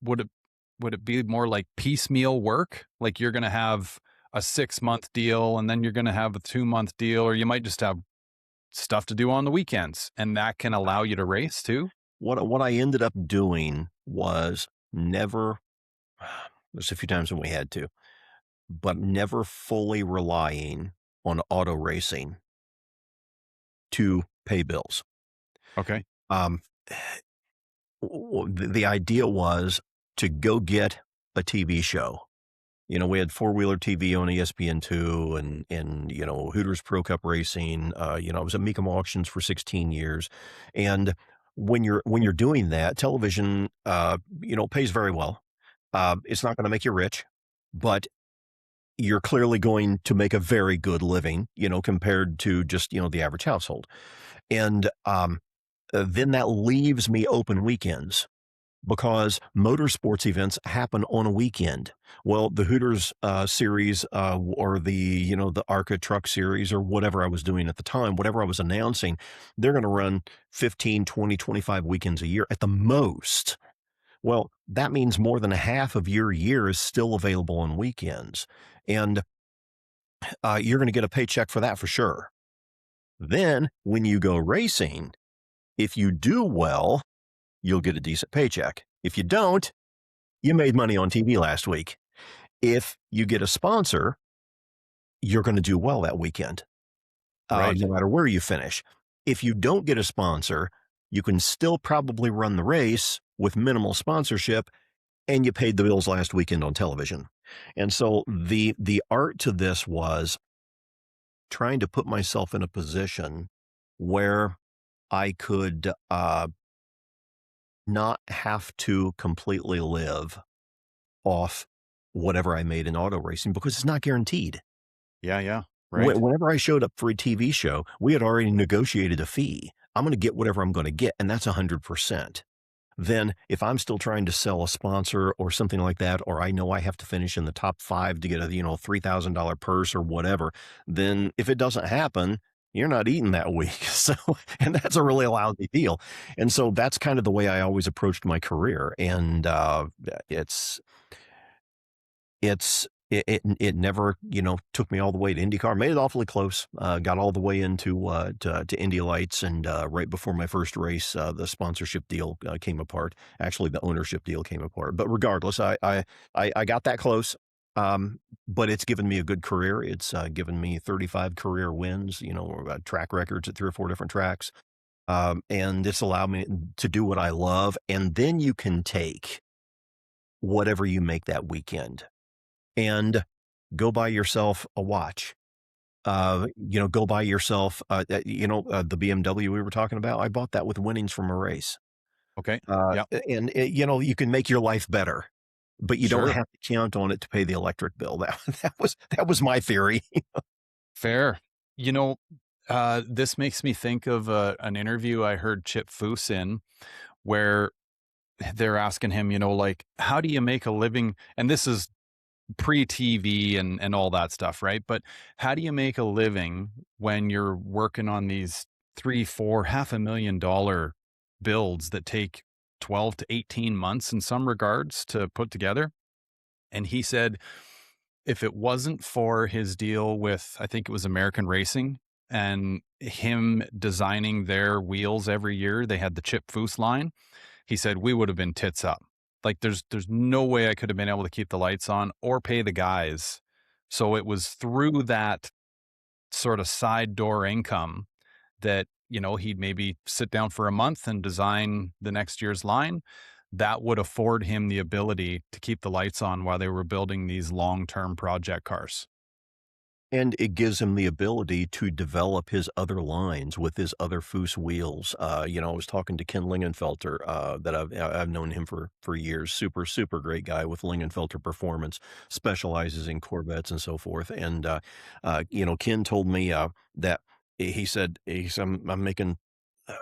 be more like piecemeal work? Like, you're gonna have a 6-month deal, and then you're gonna have a 2-month deal, or you might just have stuff to do on the weekends, and that can allow you to race too? What I ended up doing was never there's a few times when we had to, but never fully relying on auto racing to pay bills. Okay. Um, the idea was to go get a TV show. You know, we had four-wheeler TV on ESPN2 and Hooters Pro Cup Racing. I was at Mecum Auctions for 16 years. And when you're doing that, television, pays very well. It's not going to make you rich, but you're clearly going to make a very good living, compared to just, the average household. And then that leaves me open weekends because motorsports events happen on a weekend. Well, the Hooters series or the ARCA truck series or whatever I was doing at the time, whatever I was announcing, they're going to run 15, 20, 25 weekends a year at the most. Well, that means more than half of your year is still available on weekends. And you're going to get a paycheck for that for sure. Then when you go racing, if you do well, you'll get a decent paycheck. If you don't, you made money on TV last week. If you get a sponsor, you're going to do well that weekend, Right. no matter where you finish. If you don't get a sponsor, you can still probably run the race with minimal sponsorship, and you paid the bills last weekend on television. And so the art to this was trying to put myself in a position where I could not have to completely live off whatever I made in auto racing because it's not guaranteed. Yeah, yeah. Right. Whenever I showed up for a TV show, we had already negotiated a fee. I'm gonna get whatever I'm gonna get, and that's 100%. Then if I'm still trying to sell a sponsor or something like that, or I know I have to finish in the top 5 to get a, $3,000 purse or whatever, then if it doesn't happen, you're not eating that week. So, and that's a really lousy deal. And so that's kind of the way I always approached my career. And, it's it never, took me all the way to IndyCar. Made it awfully close. Got all the way into to Indy Lights, and right before my first race, the sponsorship deal came apart. Actually, the ownership deal came apart. But regardless, I got that close. Um, but it's given me a good career. It's given me 35 career wins. Track records at 3 or 4 different tracks, and it's allowed me to do what I love. And then you can take whatever you make that weekend and go buy yourself a watch. Go buy yourself, the BMW we were talking about. I bought that with winnings from a race. Okay. Uh, Yeah. you can make your life better, but you don't Sure. have to count on it to pay the electric bill. That was my theory. Fair. You know, this makes me think of an interview I heard Chip Foose in, where they're asking him, like, how do you make a living? And this is pre-TV and all that stuff, right? But how do you make a living when you're working on these 3, 4, $500,000 builds that take 12 to 18 months in some regards to put together? And he said if it wasn't for his deal with, I think it was American Racing, and him designing their wheels every year, they had the Chip Foose line. He said we would have been tits up. Like there's no way I could have been able to keep the lights on or pay the guys. So it was through that sort of side door income that, he'd maybe sit down for a month and design the next year's line. That would afford him the ability to keep the lights on while they were building these long-term project cars. And it gives him the ability to develop his other lines with his other Foose wheels. I was talking to Ken Lingenfelter, that I've known him for years. Super, super great guy with Lingenfelter Performance, specializes in Corvettes and so forth. And Ken told me that he said I'm making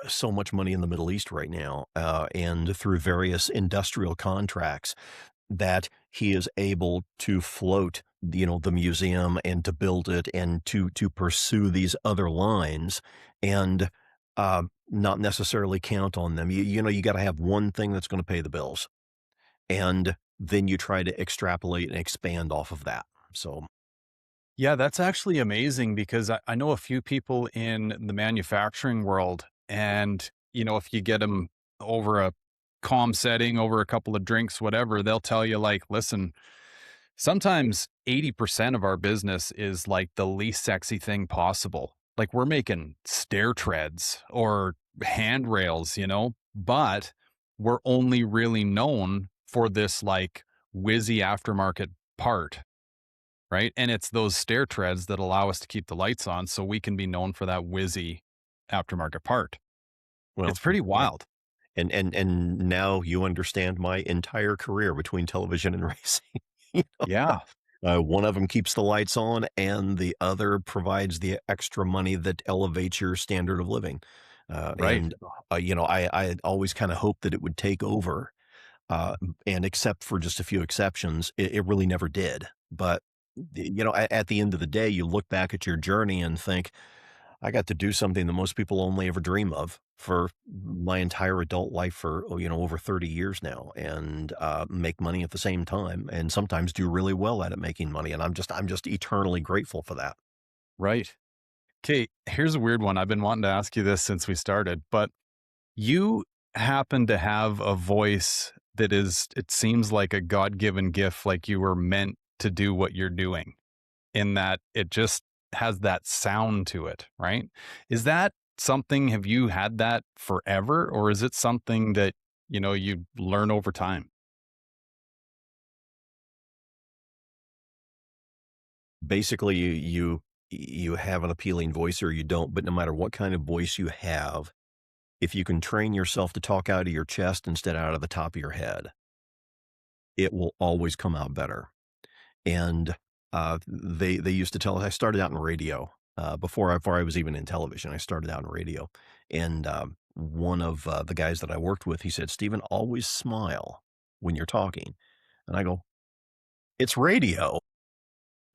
so much money in the Middle East right now, and through various industrial contracts that he is able to float, the museum and to build it and to pursue these other lines and, not necessarily count on them. You gotta have one thing that's gonna pay the bills, and then you try to extrapolate and expand off of that. So, Yeah, that's actually amazing because I know a few people in the manufacturing world, and if you get them over a calm setting, over a couple of drinks, whatever, they'll tell you like, listen, sometimes 80% of our business is like the least sexy thing possible. Like we're making stair treads or handrails, but we're only really known for this like whizzy aftermarket part, right? And it's those stair treads that allow us to keep the lights on so we can be known for that whizzy aftermarket part. well, It's pretty yeah. wild. And now you understand my entire career between television and racing. You Yeah, One of them keeps the lights on, and the other provides the extra money that elevates your standard of living. right, And I always kind of hoped that it would take over, and except for just a few exceptions, it really never did. But at the end of the day, you look back at your journey and think, I got to do something that most people only ever dream of for my entire adult life for, over 30 years now, and make money at the same time, and sometimes do really well at it making money. And I'm just eternally grateful for that. right. Okay, here's a weird one. I've been wanting to ask you this since we started, but you happen to have a voice that is, it seems like a God given gift, like you were meant to do what you're doing, in that it just has that sound to it, right? Is that something, have you had that forever, or is it something that, you learn over time? Basically, you have an appealing voice or you don't, but no matter what kind of voice you have, if you can train yourself to talk out of your chest instead of out of the top of your head, it will always come out better. And They used to tell us I started out in radio, before I was even in television. I started out in radio, and, one of, the guys that I worked with, he said, "Stephen, always smile when you're talking." And I go, "It's radio.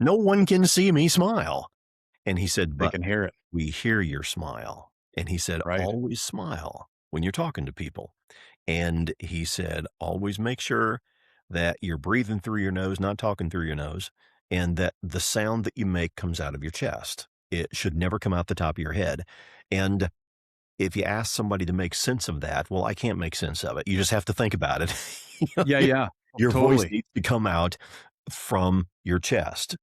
No one can see me smile." And he said, They "But can hear it, we hear your smile." And he said, right? "Always smile when you're talking to people." And he said, "Always make sure that you're breathing through your nose, not talking through your nose, and that the sound that you make comes out of your chest. It should never come out the top of your head." And if you ask somebody to make sense of that, well, I can't make sense of it. You just have to think about it. You know, Yeah, yeah, your voice totally. needs to come out from your chest.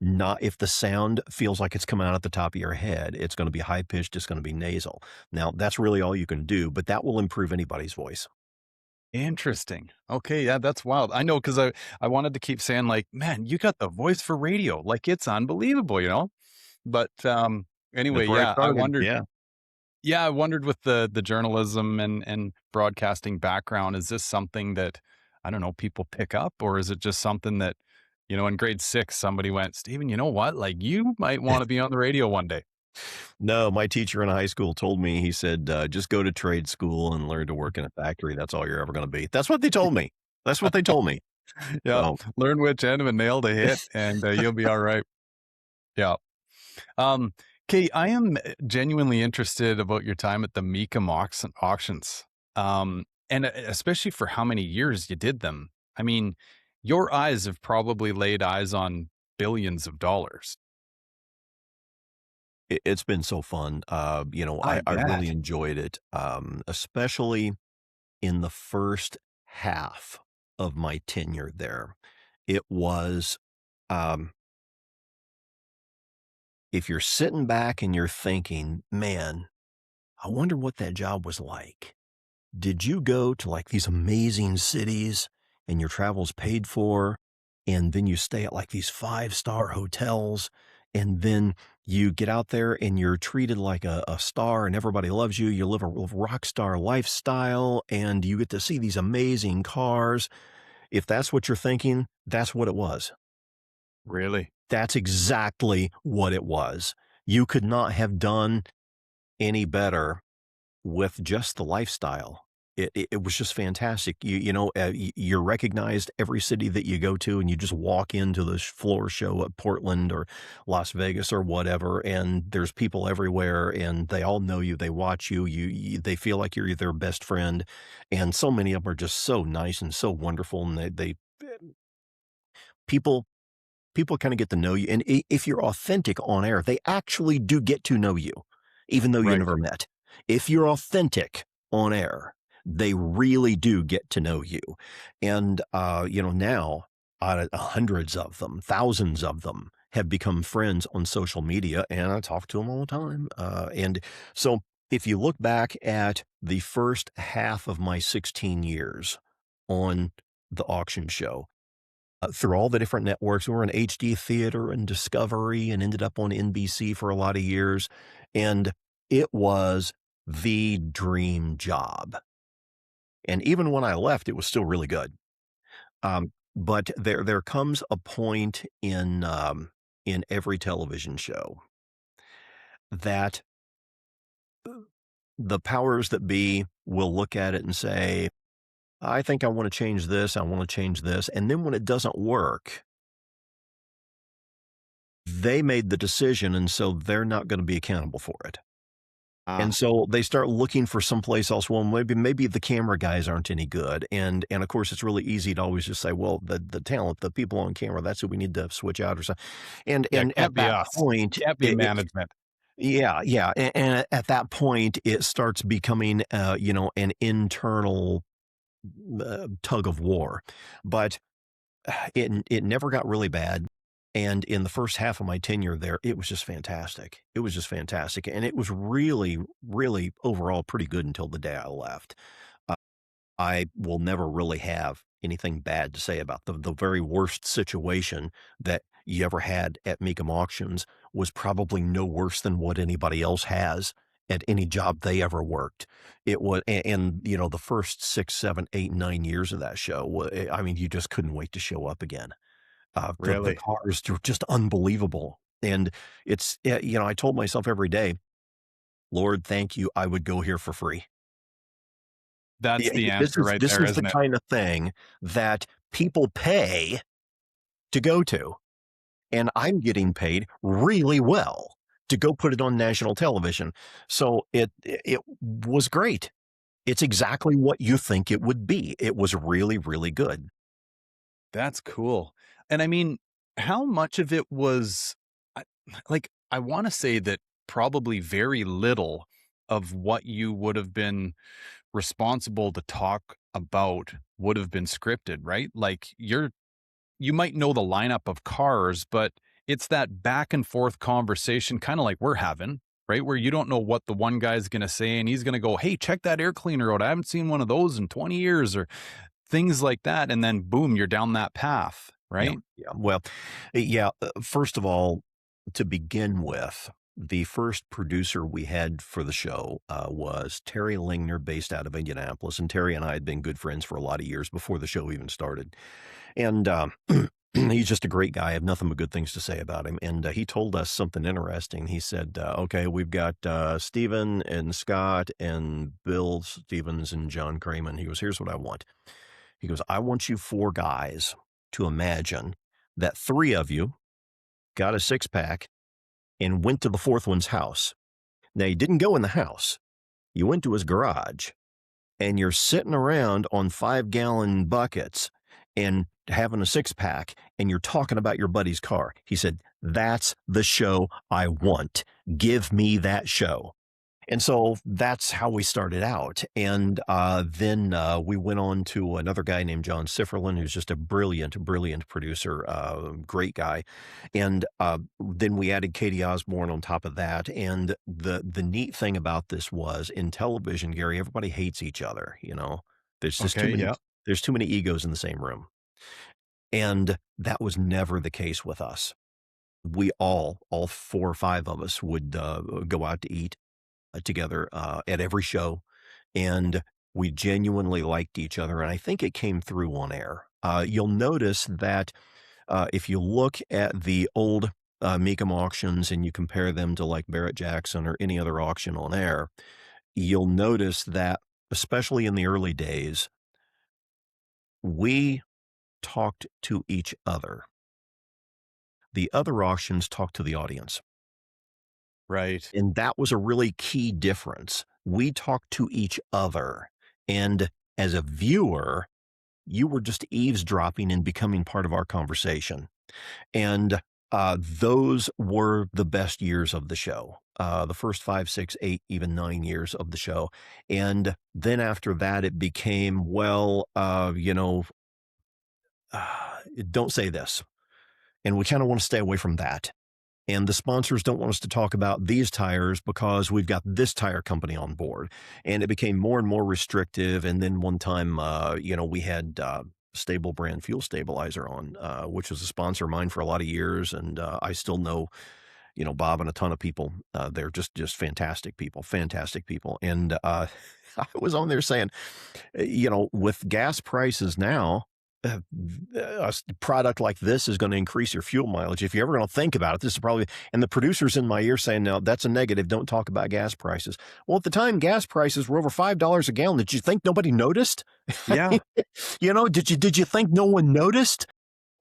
Not if the sound feels like it's coming out at the top of your head, it's gonna be high pitched, it's gonna be nasal. Now, that's really all you can do, but that will improve anybody's voice. Interesting. Okay, yeah, that's wild. I know because I wanted to keep saying like, "Man, you got the voice for radio, like, it's unbelievable," you know? But, anyway, That's where I yeah, I started, wondered yeah. yeah, I wondered with the journalism and broadcasting background, is this something that, I don't know, people pick up, or is it just something that, in grade 6, somebody went, "Steven, you know what? Like, you might wanna be on the radio one day." No, my teacher in high school told me, he said, "Just go to trade school and learn to work in a factory. That's all you're ever gonna be." That's what they told me. That's what they told me. Yeah, So, learn which end of a nail to hit, and, you'll be alright. Yeah. Um, Kate, I am genuinely interested about your time at the Mecum auctions, and especially for how many years you did them. I mean, your eyes have probably laid eyes on billions of dollars. it's been so fun. I I really bet. enjoyed it, especially in the first half of my tenure there. It was, um if you're sitting back and you're thinking, "Man, I wonder what that job was like." Did you go to, like, these amazing cities and your travel's paid for, and then you stay at, like, these five-star hotels, and then you get out there and you're treated like a star and everybody loves you, you live a rock star lifestyle, and you get to see these amazing cars. If that's what you're thinking, that's what it was. Really? That's exactly what it was. You could not have done any better with just the lifestyle. It was just fantastic. You're recognized every city that you go to, and you just walk into this floor show at Portland or Las Vegas or whatever, and there's people everywhere, and they all know you. They watch you. They feel like you're their best friend, and so many of them are just so nice and so wonderful, and they people people kinda get to know you, and I if you're authentic on air, they actually do get to know you, even though you Right. never met. If you're authentic on air, they really do get to know you, and, now, hundreds of them, thousands of them have become friends on social media, and I talk to them all the time, and so if you look back at the first half of my 16 years on the auction show, through all the different networks. We were on HD Theater and Discovery and ended up on NBC for a lot of years. And it was the dream job. And even when I left, it was still really good. But there comes a point in every television show that the powers that be will look at it and say, "I think I want to change this. I want to change this." And then when it doesn't work, they made the decision, and so they're not gonna be accountable for it. And Ah, so they start looking for someplace else. Well, maybe the camera guys aren't any good. And of course, it's really easy to always just say, "Well, the talent, the people on camera, that's who we need to switch out or something." And yeah, and can't at be that us. point, Can't be management. yeah, yeah, and at that point, it starts becoming, an internal, tug of war. But it never got really bad, and in the first half of my tenure there, it was just fantastic. It was just fantastic, and it was really, really overall pretty good until the day I left. Uh, I will never really have anything bad to say about the very worst situation that you ever had at Mecum Auctions was probably no worse than what anybody else has at any job they ever worked. It was and the first 6, 7, 8, 9 years of that show, I mean, you just couldn't wait to show up again. The Really? cars are just unbelievable. And I told myself every day, Lord, thank you. I would go here for free. That's Yeah, the this answer is right this there, is the isn't it? kind of thing that people pay to go to, and I'm getting paid really well to go put it on national television. So it was great. It's exactly what you think it would be. It was really, really good. That's cool. And I mean, how much of it was I I wanna say that probably very little of what you would have been responsible to talk about would have been scripted, right? Like, you might know the lineup of cars, but it's that back and forth conversation, kinda like we're having, right? Where you don't know what the one guy's gonna say, and he's gonna go, "Hey, check that air cleaner out. I haven't seen one of those in 20 years," or things like that, and then boom, you're down that path, Yeah, right? yeah. Well, yeah. First of all, to begin with, the first producer we had for the show was Terry Lingner, based out of Indianapolis, and Terry and I had been good friends for a lot of years before the show even started. And he's just a great guy. I have nothing but good things to say about him. And he told us something interesting. He said, "Okay, we've got Stephen and Scott and Bill Stevens and John Kraman." He goes, "Here's what I want." He goes, "I want you four guys to imagine that three of you got a six pack and went to the fourth one's house. Now, you didn't go in the house, you went to his garage, and you're sitting around on 5-gallon buckets and having a six pack, and you're talking about your buddy's car." He said, "That's the show I want. Give me that show." And so that's how we started out. And then we went on to another guy named John Sifferlin, who's just a brilliant, brilliant producer, great guy. And then we added Katie Osborne on top of that. And the neat thing about this was in television, Gary, everybody hates each other. There's just too Okay, many. yeah. There's too many egos in the same room. And that was never the case with us. We all four or five of us would go out to eat together at every show, and we genuinely liked each other. And I think it came through on air. You'll notice that if you look at the old Mecum auctions and you compare them to like Barrett Jackson or any other auction on air, you'll notice that, especially in the early days, we talked to each other. The other auctions talked to the audience. Right. And that was a really key difference. We talked to each other. And as a viewer, you were just eavesdropping and becoming part of our conversation. And those were the best years of the show. The first 5, 6, 8, even 9 years of the show. And then after that, it became, well, don't say this. And we kind of want to stay away from that. And the sponsors don't want us to talk about these tires because we've got this tire company on board. And it became more and more restrictive. And then one time, we had Stable brand fuel stabilizer on, which was a sponsor of mine for a lot of years. And I still know, Bob and a ton of people. They're just fantastic people, fantastic people. And I was on there saying, with gas prices now, uh, a product like this is going to increase your fuel mileage. If you're ever going to think about it, this is probably, and the producer's in my ear saying, "No, that's a negative. Don't talk about gas prices." Well, at the time, gas prices were over $5 a gallon. Did you think nobody noticed? I Yeah. mean, did you think no one noticed?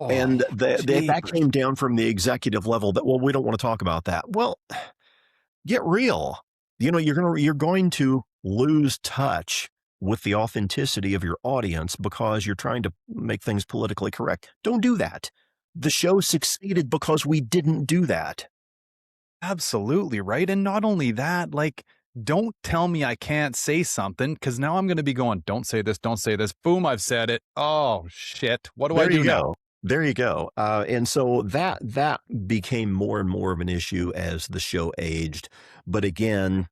Oh, And that jeepers. came down from the executive level that, well, we don't want to talk about that. Well, get real. You're going to lose touch with the authenticity of your audience because you're trying to make things politically correct. Don't do that. The show succeeded because we didn't do that. Absolutely, right? And not only that, like, don't tell me I can't say something because now I'm gonna be going, "Don't say this, don't say this." Boom, I've said it. Oh, shit. What do I There you do now? go. There you go. And so that became more and more of an issue as the show aged. But again,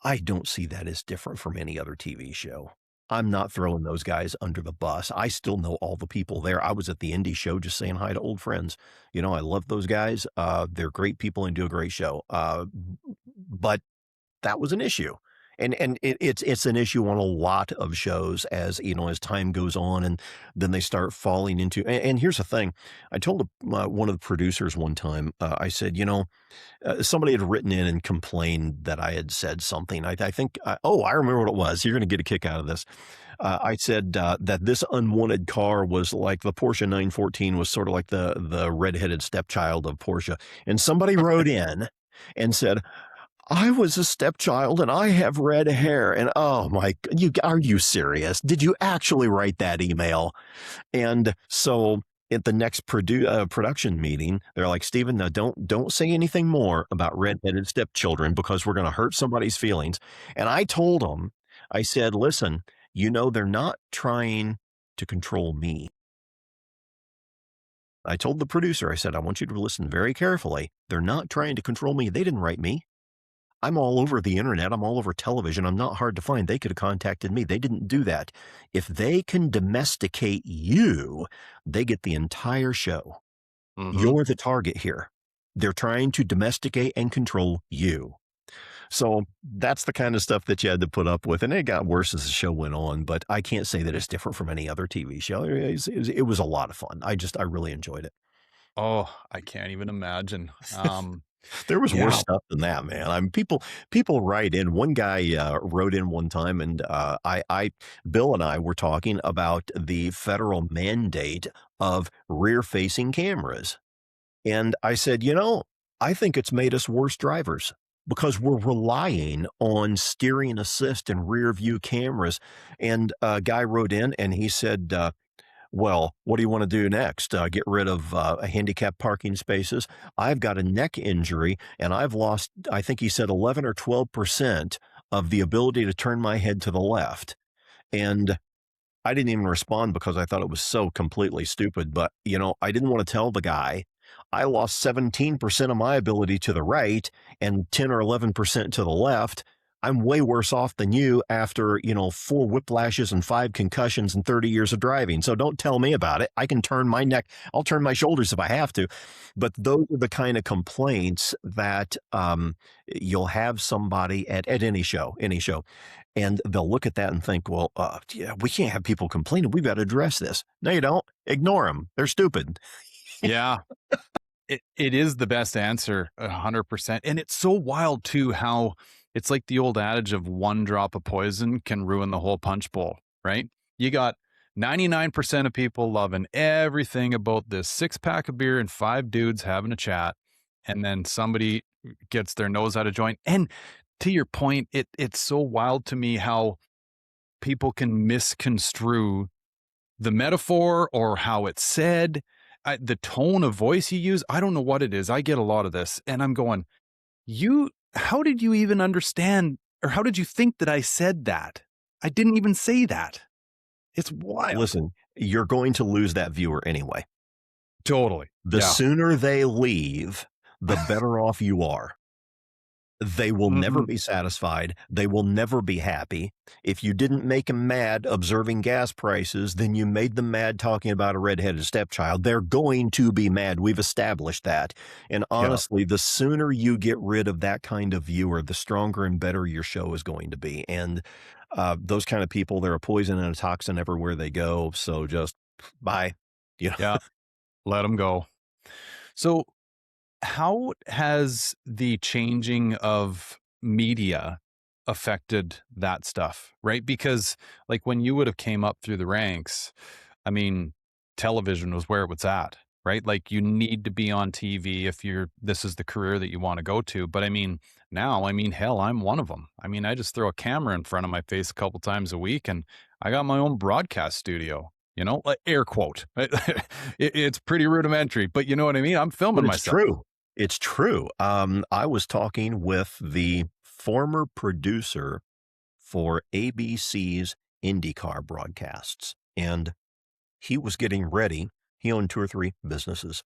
I don't see that as different from any other TV show. I'm not throwing those guys under the bus. I still know all the people there. I was at the indie show just saying hi to old friends. I love those guys. They're great people and do a great show. But that was an issue. And it's an issue on a lot of shows as, as time goes on, and then they start falling into and here's the thing. I told, one of the producers one time, I said, somebody had written in and complained that I had said something. I think, oh, I remember what it was. You're gonna get a kick out of this. I said, that this unwanted car was like the Porsche 914 was sort of like the redheaded stepchild of Porsche, and somebody wrote in and said, I was a stepchild and I have red hair. And oh my, are you serious? Did you actually write that email? And so at the next production meeting, they're like, Stephen, no, don't say anything more about redheaded stepchildren because we're going to hurt somebody's feelings. And I told them, I said, listen, they're not trying to control me. I told the producer, I said, I want you to listen very carefully. They're not trying to control me. They didn't write me. I'm all over the internet. I'm all over television. I'm not hard to find. They could have contacted me. They didn't do that. If they can domesticate you, they get the entire show. Mhm. You're the target here. They're trying to domesticate and control you. So that's the kind of stuff that you had to put up with. And it got worse as the show went on, but I can't say that it's different from any other TV show. It was a lot of fun. I really enjoyed it. Oh, I can't even imagine. There was worse Yeah. stuff than that, man. I mean, people write in. One guy wrote in one time, and Bill and I were talking about the federal mandate of rear-facing cameras, and I said, I think it's made us worse drivers because we're relying on steering assist and rear view cameras. And a guy wrote in, and he said, well, what do you want to do next? Get rid of handicap parking spaces? I've got a neck injury and I've lost, I think he said 11 or 12% of the ability to turn my head to the left. And I didn't even respond because I thought it was so completely stupid. But, I didn't want to tell the guy I lost 17% of my ability to the right and 10 or 11% to the left. I'm way worse off than you after, 4 whiplashes and 5 concussions and 30 years of driving. So don't tell me about it. I can turn my neck. I'll turn my shoulders if I have to. But those are the kind of complaints that you'll have somebody at any show, and they'll look at that and think, well, yeah, we can't have people complaining. We've got to address this. No, you don't. Ignore them. They're stupid. Yeah. It is the best answer, 100%. And it's so wild too how it's like the old adage of one drop of poison can ruin the whole punch bowl, right? You got 99% of people loving everything about this six-pack of beer and 5 dudes having a chat, and then somebody gets their nose out of joint. And to your point, it's so wild to me how people can misconstrue the metaphor or how it's said, the tone of voice you use. I don't know what it is. I get a lot of this, and I'm going, how did you even understand, or how did you think that I said that? I didn't even say that. It's wild. Listen, you're going to lose that viewer anyway. Totally. The Yeah. sooner they leave, the better off you are. They will never Mhm. be satisfied. They will never be happy. If you didn't make them mad observing gas prices, then you made them mad talking about a redheaded stepchild. They're going to be mad. We've established that. And Yeah. honestly, the sooner you get rid of that kind of viewer, the stronger and better your show is going to be. And those kind of people, they're a poison and a toxin everywhere they go. So just bye. You know, Yeah. Let them go. So, how has the changing of media affected that stuff, right? Because like when you would have came up through the ranks, I mean, television was where it was at, right? Like you need to be on TV if this is the career that you want to go to. But I mean, now, I mean, hell, I'm one of them. I mean, I just throw a camera in front of my face a couple times a week and I got my own broadcast studio. Like air quote. It's pretty rudimentary, but you know what I mean? I'm but filming it's myself. true. It's true. I was talking with the former producer for ABC's IndyCar broadcasts, and he was getting ready. He owned 2 or 3 businesses.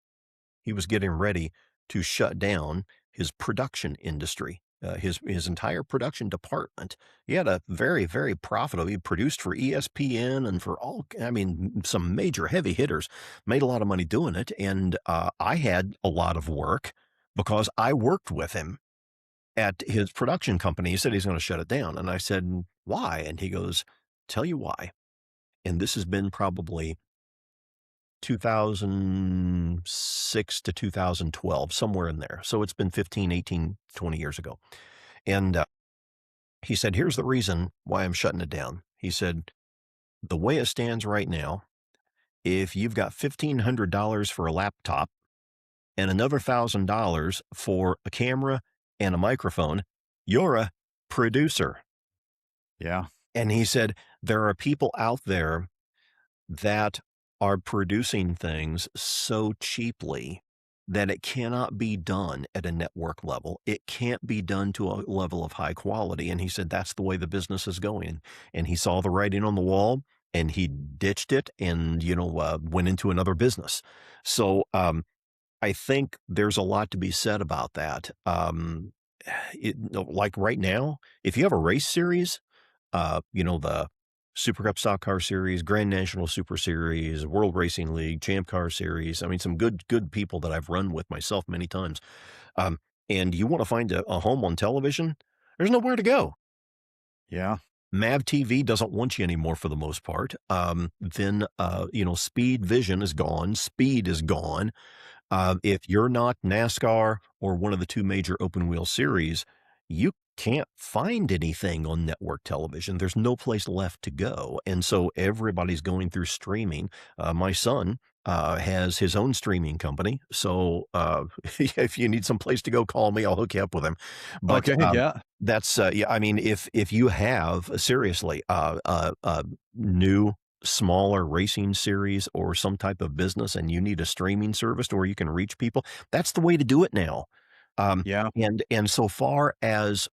He was getting ready to shut down his production industry, his entire production department. He had a very, very profitable. He produced for ESPN and for I mean, some major heavy hitters. Made a lot of money doing it, and I had a lot of work because I worked with him. at his production company. He said he's going to shut it down. And I said, why? And he goes, tell you why. And this has been probably 2006 to 2012, somewhere in there. So it's been 15, 18, 20 years ago. And he said, here's the reason why I'm shutting it down. He said, the way it stands right now, if you've got $1,500 for a laptop and another $1,000 for a camera and a microphone, you're a producer. Yeah. And he said, there are people out there that are producing things so cheaply that it cannot be done at a network level. It can't be done to a level of high quality. And he said, that's the way the business is going. And he saw the writing on the wall and he ditched it and, went into another business. So, I think there's a lot to be said about that. Like right now, if you have a race series, the Super Cup Stock Car Series, Grand National Super Series, World Racing League, Champ Car Series. I mean, some good people that I've run with myself many times. Um, and you want to find a home on television? There's nowhere to go. Yeah. Mav TV doesn't want you anymore for the most part. Then, Speed Vision is gone. Speed is gone. If you're not NASCAR or one of the two major open wheel series, you can't find anything on network television. There's no place left to go. And so everybody's going through streaming. My son has his own streaming company. So if you need some place to go, call me. I'll hook you up with him. But Okay. Yeah. that's, yeah, I mean, if you have seriously a new smaller racing series or some type of business and you need a streaming service where you can reach people, that's the way to do it now. Um, Yeah. and so far as,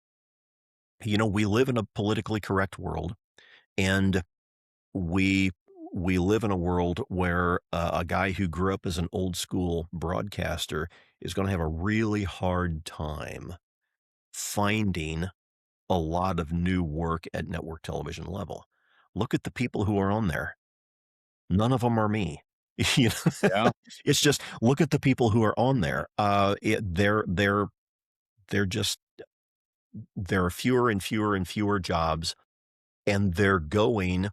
we live in a politically correct world and we we live in a world where a guy who grew up as an old school broadcaster is going to have a really hard time finding a lot of new work at network television level. Look at the people who are on there. None of them are me. You know, Yeah. it's just look at the people who are on there. They're just there are fewer and fewer and fewer jobs, and they're going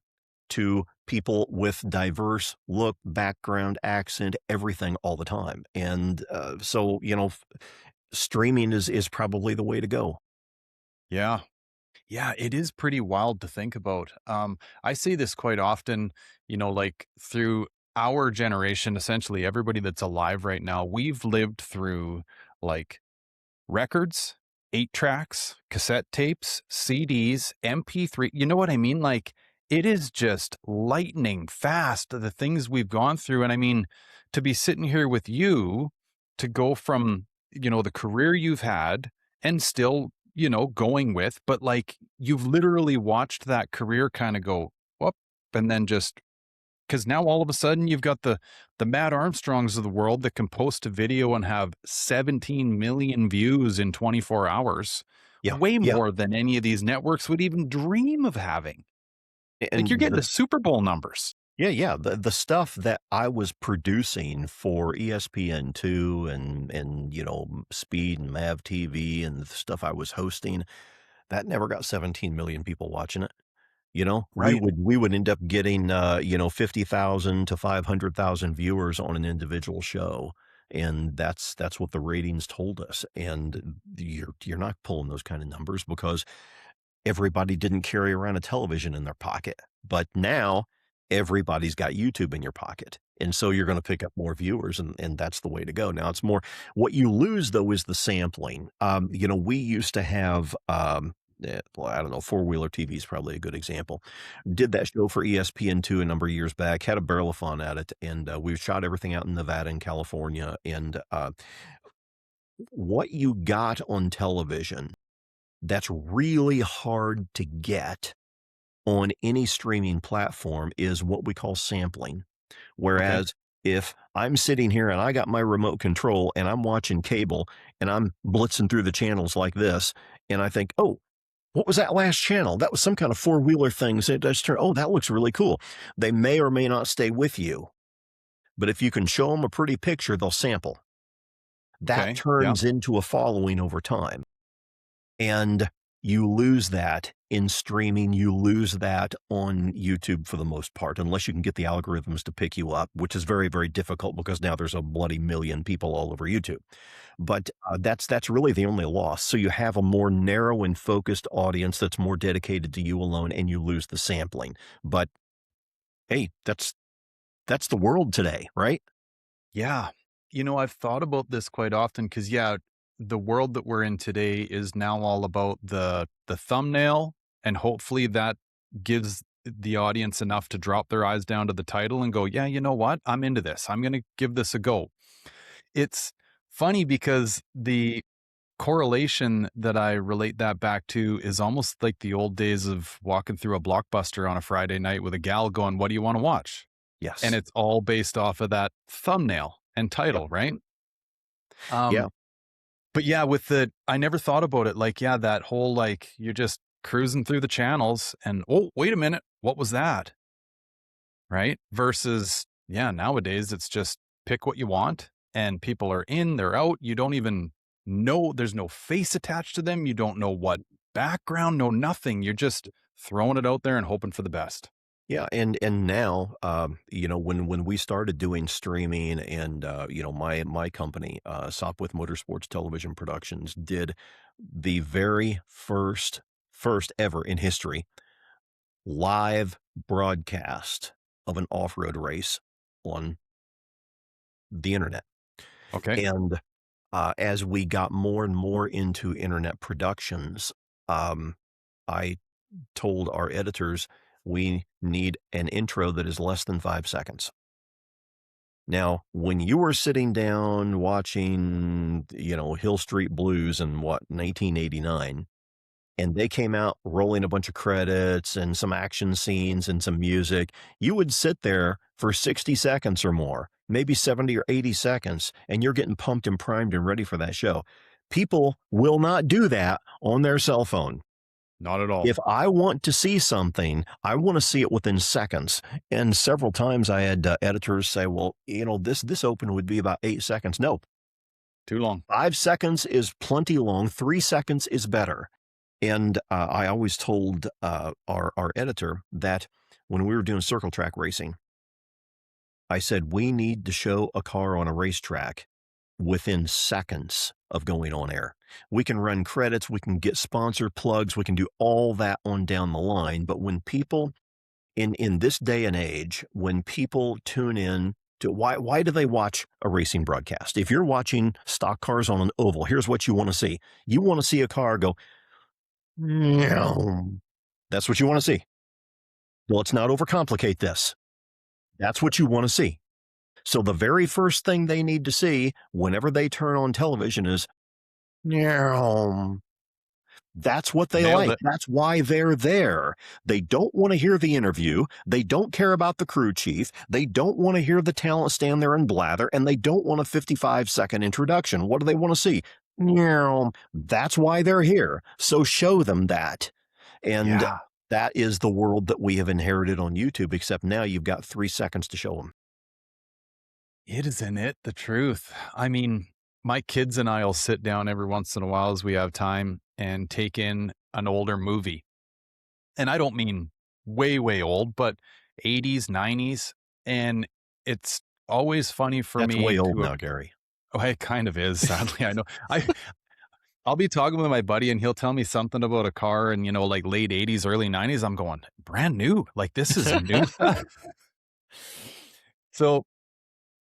to people with diverse look, background, accent, everything all the time. And so streaming is probably the way to go. Yeah. Yeah, it is pretty wild to think about. I see this quite often, like through our generation, essentially everybody that's alive right now, we've lived through like records, 8 tracks, cassette tapes, CDs, MP3. You know what I mean? Like it is just lightning fast the things we've gone through. And I mean, to be sitting here with you to go from, the career you've had and still, going with, but like you've literally watched that career kind of go up and then just because now all of a sudden you've got the Matt Armstrongs of the world that can post a video and have 17 million views in 24 hours, Yeah, way yeah, more than any of these networks would even dream of having. Like you're and getting the Super Bowl numbers. yeah. The stuff that I was producing for ESPN2 and Speed and Mav TV and the stuff I was hosting, that never got 17 million people watching it. We Right. would end up getting 50,000 to 500,000 viewers on an individual show. And that's what the ratings told us. And you're not pulling those kind of numbers because everybody didn't carry around a television in their pocket. But now everybody's got YouTube in your pocket. And so you're going to pick up more viewers and that's the way to go. Now it's more what you lose though is the sampling. We used to have well, I don't know, four wheeler TV is probably a good example. Did that show for ESPN2 a number of years back, had a barrel of fun at it, and we shot everything out in Nevada and California. And what you got on television that's really hard to get on any streaming platform is what we call sampling. Okay. Whereas if I'm sitting here and I got my remote control and I'm watching cable and I'm blitzing through the channels like this, and I think, oh, what was that last channel? That was some kind of four wheeler thing. So it just turn, oh, that looks really cool. They may or may not stay with you, but if you can show them a pretty picture, they'll sample. That Okay. Yeah. turns into a following over time. And you lose that in streaming, you lose that on YouTube for the most part, unless you can get the algorithms to pick you up, which is very, very difficult because now there's a bloody million people all over YouTube. But, that's really the only loss. So you have a more narrow and focused audience that's more dedicated to you alone, and you lose the sampling. But, hey, that's the world today, right? Yeah. I've thought about this quite often because, yeah, the world that we're in today is now all about the thumbnail, and hopefully that gives the audience enough to drop their eyes down to the title and go, yeah, you know what? I'm into this. I'm going to give this a go. It's funny because the correlation that I relate that back to is almost like the old days of walking through a Blockbuster on a Friday night with a gal going, "What do you wanna watch?" And Yes. it's all based off of that thumbnail and Yep. title, right? Um, Yeah. but yeah, with the I never thought about it like, yeah, that whole, like, you're just cruising through the channels and, "Oh, wait a minute, what was that?" Right? Versus, yeah, nowadays it's just pick what you want and people are in, they're out. You don't even know there's no face attached to them. You don't know what background, no nothing. You're just throwing it out there and hoping for the best. Yeah, and now, when we started doing streaming and, my company, Sopwith Motorsports Television Productions, did the very first ever in history live broadcast of an off-road race on the internet. Okay. And, as we got more and more into internet productions, I told our editors, "We need an intro that is less than 5 seconds." Now, when you were sitting down watching, Hill Street Blues in 1989, and they came out rolling a bunch of credits and some action scenes and some music, you would sit there for 60 seconds or more, maybe 70 or 80 seconds, and you're getting pumped and primed and ready for that show. People will not do that on their cell phone. Not at all. If I want to see something, I want to see it within seconds. And several times I had editors say, "Well, this open would be about 8 seconds." No, Too long. 5 seconds is plenty long. 3 seconds is better. And I always told our editor that when we were doing circle track racing, I said, we need to show a car on a racetrack within seconds of going on air. We can run credits, we can get sponsor plugs, we can do all that on down the line. But when people in this day and age, when people tune in to why do they watch a racing broadcast? If you're watching stock cars on an oval, here's what you want to see. You want to see a car go, meow. That's what you want to see. Well, let's not overcomplicate this. That's what you want to see. So the very first thing they need to see whenever they turn on television is meow. That's what they Nailed like. it. That's why they're there. They don't want to hear the interview. They don't care about the crew chief. They don't want to hear the talent stand there and blather, and they don't want a 55-second introduction. What do they want to see? Meow. That's why they're here. So show them that. And Yeah. that is the world that we have inherited on YouTube, except now you've got 3 seconds to show them. Isn't it the truth? I mean, my kids and I will sit down every once in a while as we have time and take in an older movie. And I don't mean way, way old, but 80s, 90s. And it's always funny for That's me way old to, now, Gary. oh, it kind of is, sadly. I know. I'll be talking with my buddy and he'll tell me something about a car and, like late 80s, early 90s. I'm going, brand new. Like this is new stuff. So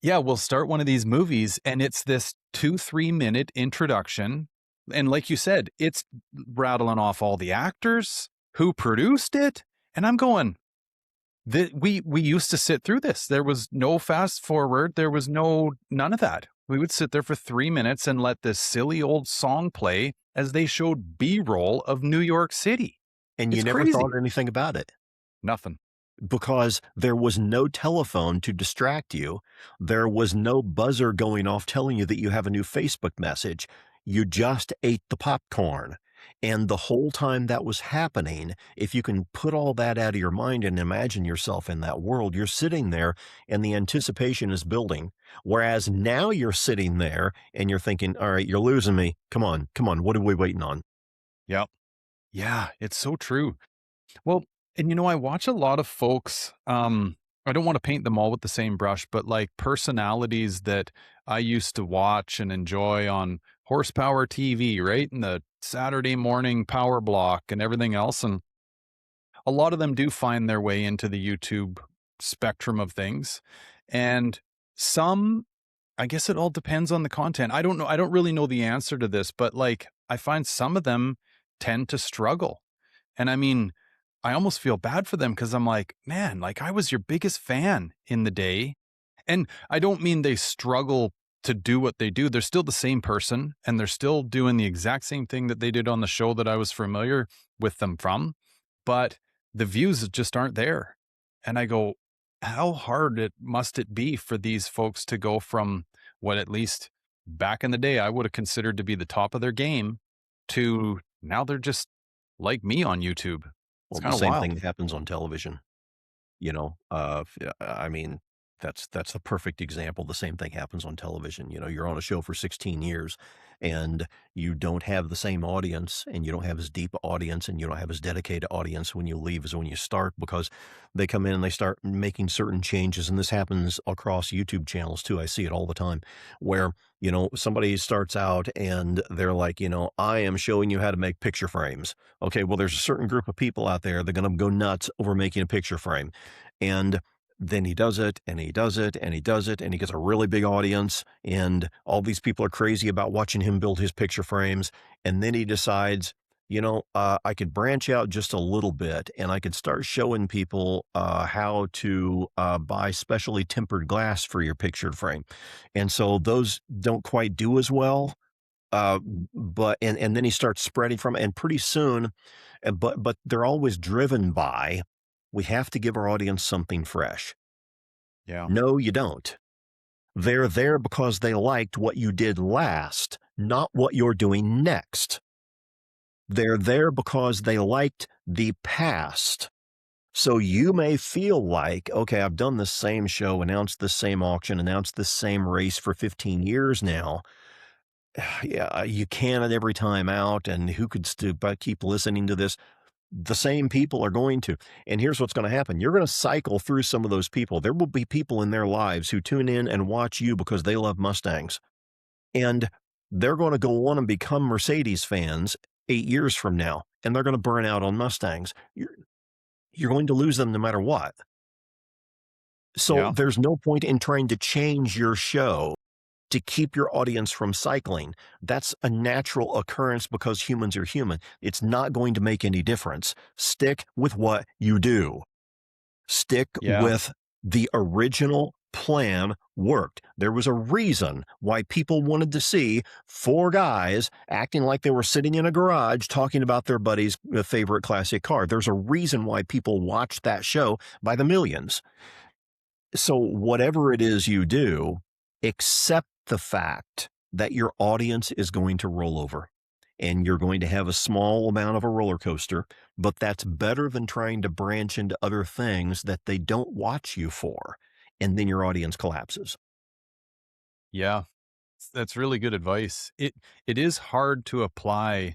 yeah, we'll start one of these movies and it's this 2, 3 minute introduction. And like you said, it's rattling off all the actors who produced it. And I'm going, we used to sit through this. There was no fast forward. There was none of that. We would sit there for 3 minutes and let this silly old song play as they showed B-roll of New York City. And you It's never crazy. thought anything about it. Nothing. Because there was no telephone to distract you. There was no buzzer going off telling you that you have a new Facebook message. You just ate the popcorn. And the whole time that was happening, if you can put all that out of your mind and imagine yourself in that world, you're sitting there and the anticipation is building. Whereas now you're sitting there and you're thinking, all right, you're losing me. Come on, come on. What are we waiting on? Yep. Yeah, it's so true. Well, and I watch a lot of folks, I don't want to paint them all with the same brush, but like personalities that I used to watch and enjoy on horsepower TV, right? And the Saturday morning power block and everything else. And a lot of them do find their way into the YouTube spectrum of things. And some, I guess it all depends on the content. I don't know. I don't really know the answer to this, but like I find some of them tend to struggle. And I mean, I almost feel bad for them because I'm like, man, like I was your biggest fan in the day. And I don't mean they struggle to do what they do. They're still the same person and they're still doing the exact same thing that they did on the show that I was familiar with them from. But the views just aren't there. And I go, how hard must it be for these folks to go from what at least back in the day I would have considered to be the top of their game to now they're just like me on YouTube. It's Well, the kind of same wild. thing happens on television. I mean, that's the perfect example. The same thing happens on television. You're on a show for 16 years and you don't have the same audience and you don't have as deep audience and you don't have as dedicated audience when you leave as when you start because they come in and they start making certain changes. And this happens across YouTube channels too. I see it all the time where, somebody starts out and they're like, I am showing you how to make picture frames. Okay, well, there's a certain group of people out there that are going to go nuts over making a picture frame. And then he does it and he does it and he does it and he gets a really big audience and all these people are crazy about watching him build his picture frames. And then he decides, I could branch out just a little bit and I could start showing people how to buy specially tempered glass for your picture frame. And so those don't quite do as well. Uh, but then he starts spreading from it, and pretty soon, but they're always driven by, we have to give our audience something fresh. Yeah. No, you don't. They're there because they liked what you did last, not what you're doing next. They're there because they liked the past. So you may feel like, okay, I've done the same show, announced the same auction, announced the same race for 15 years now. Yeah, you can it every time out, and who could but keep listening to this? The same people are going to. And here's what's going to happen. You're going to cycle through some of those people. There will be people in their lives who tune in and watch you because they love Mustangs. And they're going to go on and become Mercedes fans 8 years from now, and they're going to burn out on Mustangs. You're going to lose them no matter what. So Yeah. there's no point in trying to change your show to keep your audience from cycling. That's a natural occurrence because humans are human. It's not going to make any difference. Stick with what you do. Stick Yeah. with the original plan worked. There was a reason why people wanted to see four guys acting like they were sitting in a garage talking about their buddy's favorite classic car. There's a reason why people watched that show by the millions. So, whatever it is you do, accept the fact that your audience is going to roll over and you're going to have a small amount of a roller coaster, but that's better than trying to branch into other things that they don't watch you for. And then your audience collapses. Yeah. That's really good advice. It is hard to apply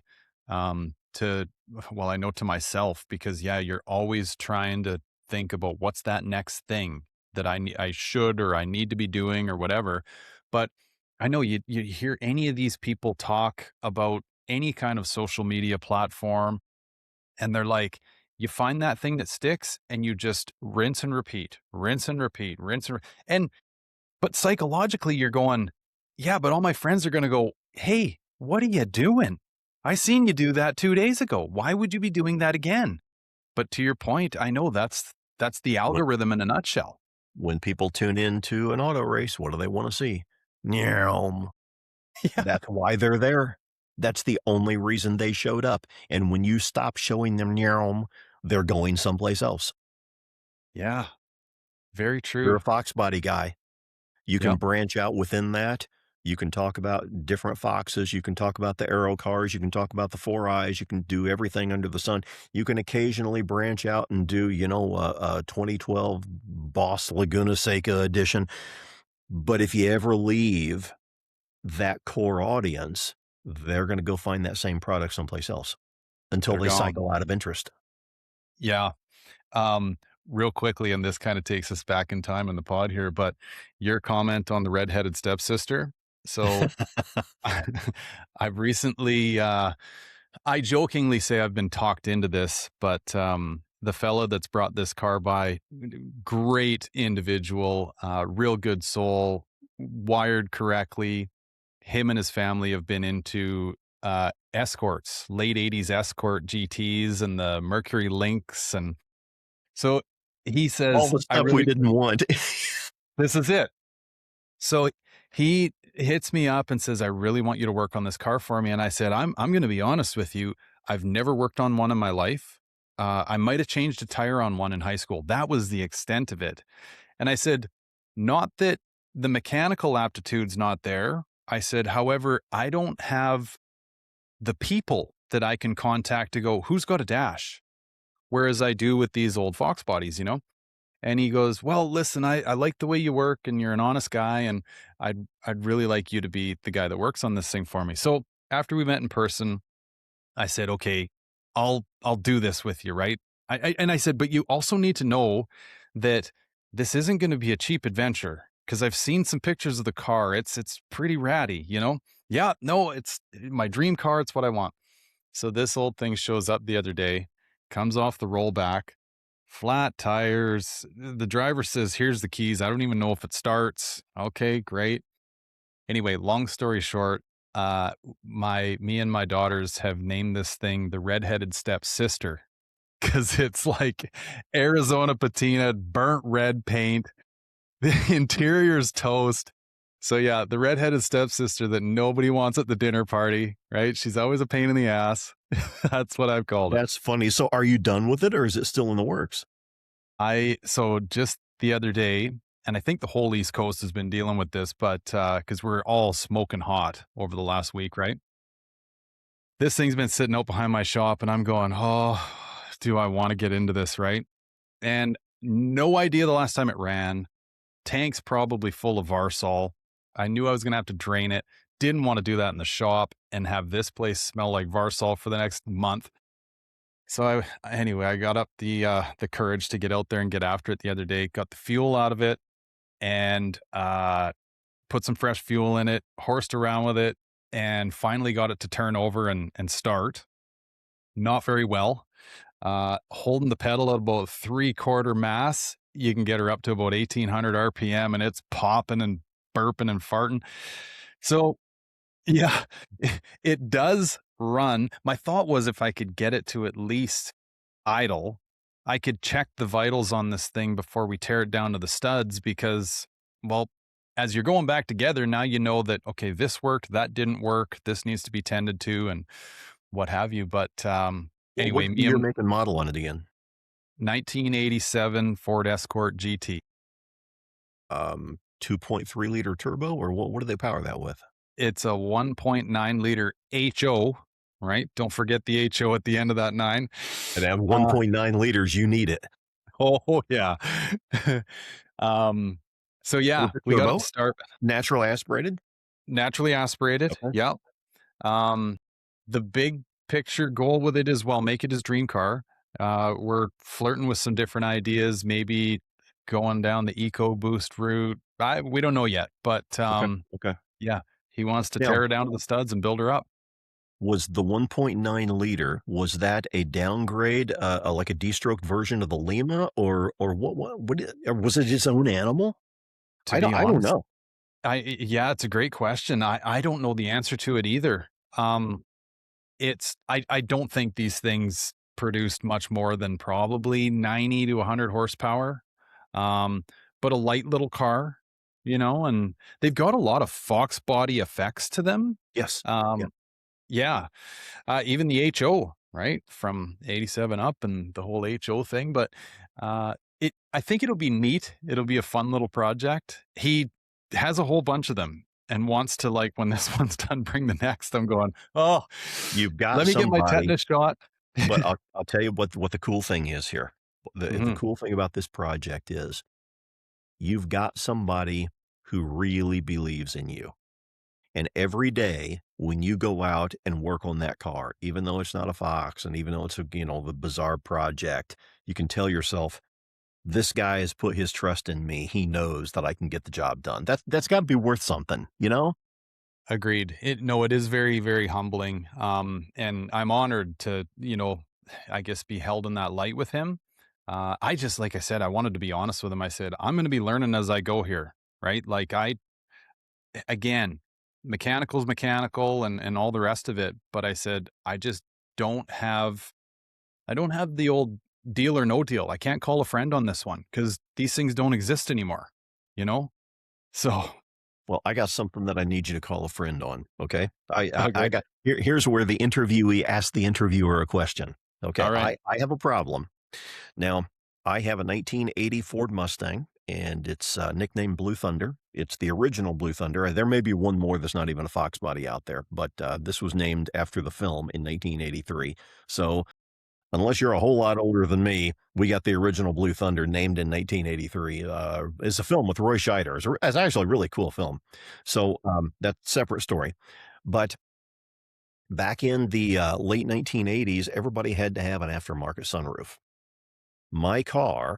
to well, I know to myself because yeah, you're always trying to think about what's that next thing that I should or I need to be doing or whatever. But I know you hear any of these people talk about any kind of social media platform and they're like you find that thing that sticks and you just rinse and repeat, rinse and repeat, and but psychologically, you're going, yeah, but all my friends are going to go, hey, what are you doing? I seen you do that 2 days ago. Why would you be doing that again? But to your point, I know that's the When, algorithm in a nutshell. when people tune into an auto race, what do they want to see? Meow. Yeah. That's why they're there. That's the only reason they showed up. And when you stop showing them meow, they're going someplace else. Yeah. Very You're true. a Fox body guy. You can Yep. branch out within that. You can talk about different Foxes. You can talk about the Aero cars. You can talk about the Four Eyes. You can do everything under the sun. You can occasionally branch out and do, a 2012 Boss Laguna Seca edition. But if you ever leave that core audience, they're going to go find that same product someplace else. until they're they gone. cycle out of interest. Yeah. Um, Real quickly, and this kind of takes us back in time in the pod here, but your comment on the redheaded stepsister. So I've recently, I jokingly say I've been talked into this, but the fella that's brought this car by, great individual, real good soul, wired correctly. Him and his family have been into escorts, late 80s escort GTs and the Mercury Lynx. And so he All says, the I stuff we really, didn't want. this is it. So he hits me up and says, I really want you to work on this car for me. And I said, I'm going to be honest with you. I've never worked on one in my life. I might have changed a tire on one in high school. That was the extent of it. And I said, not that the mechanical aptitude's not there. I said, however, I don't have the people that I can contact to go, who's got a dash? Whereas I do with these old Fox bodies, you know? And he goes, well, listen, I like the way you work and you're an honest guy. And I'd really like you to be the guy that works on this thing for me. So after we met in person, I said, okay, I'll do this with you. Right. And I said, but you also need to know that this isn't going to be a cheap adventure because I've seen some pictures of the car. It's pretty ratty, you know? Yeah, no, it's my dream car. It's what I want. So this old thing shows up the other day, comes off the rollback, flat tires. The driver says, here's the keys. I don't even know if it starts. Okay, great. Anyway, long story short, me and my daughters have named this thing the redheaded stepsister because it's like Arizona patina, burnt red paint. The interior's toast. So yeah, the redheaded stepsister that nobody wants at the dinner party, right? She's always a pain in the ass. That's what I've called it. That's funny. So are you done with it or is it still in the works? So just the other day, and I think the whole East Coast has been dealing with this, but because we're all smoking hot over the last week, right? This thing's been sitting out behind my shop, and I'm going, oh, do I want to get into this, right? And no idea the last time it ran. Tank's probably full of Varsol. I knew I was going to have to drain it. Didn't want to do that in the shop and have this place smell like Varsol for the next month. So anyway, I got up the courage to get out there and get after it the other day. Got the fuel out of it and put some fresh fuel in it. Horsed around with it and finally got it to turn over and start. Not very well. Holding the pedal at about 3/4 mass, you can get her up to about 1,800 RPM, and it's popping and burping and farting. So yeah, it does run. My thought was if I could get it to at least idle, I could check the vitals on this thing before we tear it down to the studs because, well, as you're going back together, now you know that, okay, this worked, that didn't work, this needs to be tended to, and what have you. But anyway, What's the year, make, and model on it again? 1987 Ford Escort GT. 2.3 liter turbo, or what do they power that with? It's a 1.9 liter HO, right? Don't forget the HO at the end of that nine. And at Uh, 1.9 liters, you need it. oh yeah. um, so With yeah, the we got it turbo, to start natural aspirated. naturally aspirated. Okay. Yeah. Um, the big picture goal with it is, well, make it his dream car. We're flirting with some different ideas, maybe going down the EcoBoost route. We don't know yet, but Okay. Okay. yeah, he wants to Now, tear her down to the studs and build her up. was the 1.9 liter, was that a downgrade, like a de-stroked version of the Lima, or or was it its own animal? To be I don't honest, know. yeah, it's a great question. I don't know the answer to it either. I don't think these things produced much more than probably 90 to 100 horsepower. Um, but a light little car, you know, and they've got a lot of Fox body effects to them. Yes. Yeah. Um, yeah, even the HO, right, from 87 up and the whole HO thing. But I think it'll be neat. It'll be a fun little project. He has a whole bunch of them and wants to, like, when this one's done, bring the next. I'm going, oh, You've got let me get my somebody, tetanus shot. but I'll tell you what the cool thing is here. The Mhm. cool thing about this project is you've got somebody who really believes in you. And every day when you go out and work on that car, even though it's not a Fox and even though it's a, the bizarre project, you can tell yourself, this guy has put his trust in me. He knows that I can get the job done. That's got to be worth something, you know? Agreed. It is very, very humbling. And I'm honored to, I guess be held in that light with him. I just, like I said, I wanted to be honest with him. I said, I'm going to be learning as I go here. Right. Again, mechanical's mechanical and all the rest of it. But I said, don't have, I don't have the old deal or no deal. I can't call a friend on this one because these things don't exist anymore, you know? So, Well, I got something that I need you to call a friend on. Okay. I okay. got here's where the interviewee asks the interviewer a question. Okay. All right. I have a problem. Now, I have a 1980 Ford Mustang, and it's nicknamed Blue Thunder. It's the original Blue Thunder. There may be one more that's not even a Fox body out there, but this was named after the film in 1983. So, unless you're a whole lot older than me, we got the original Blue Thunder named in 1983. It's a film with Roy Scheider. It's actually a really cool film. So that's a separate story. But back in the late 1980s, everybody had to have an aftermarket sunroof. My car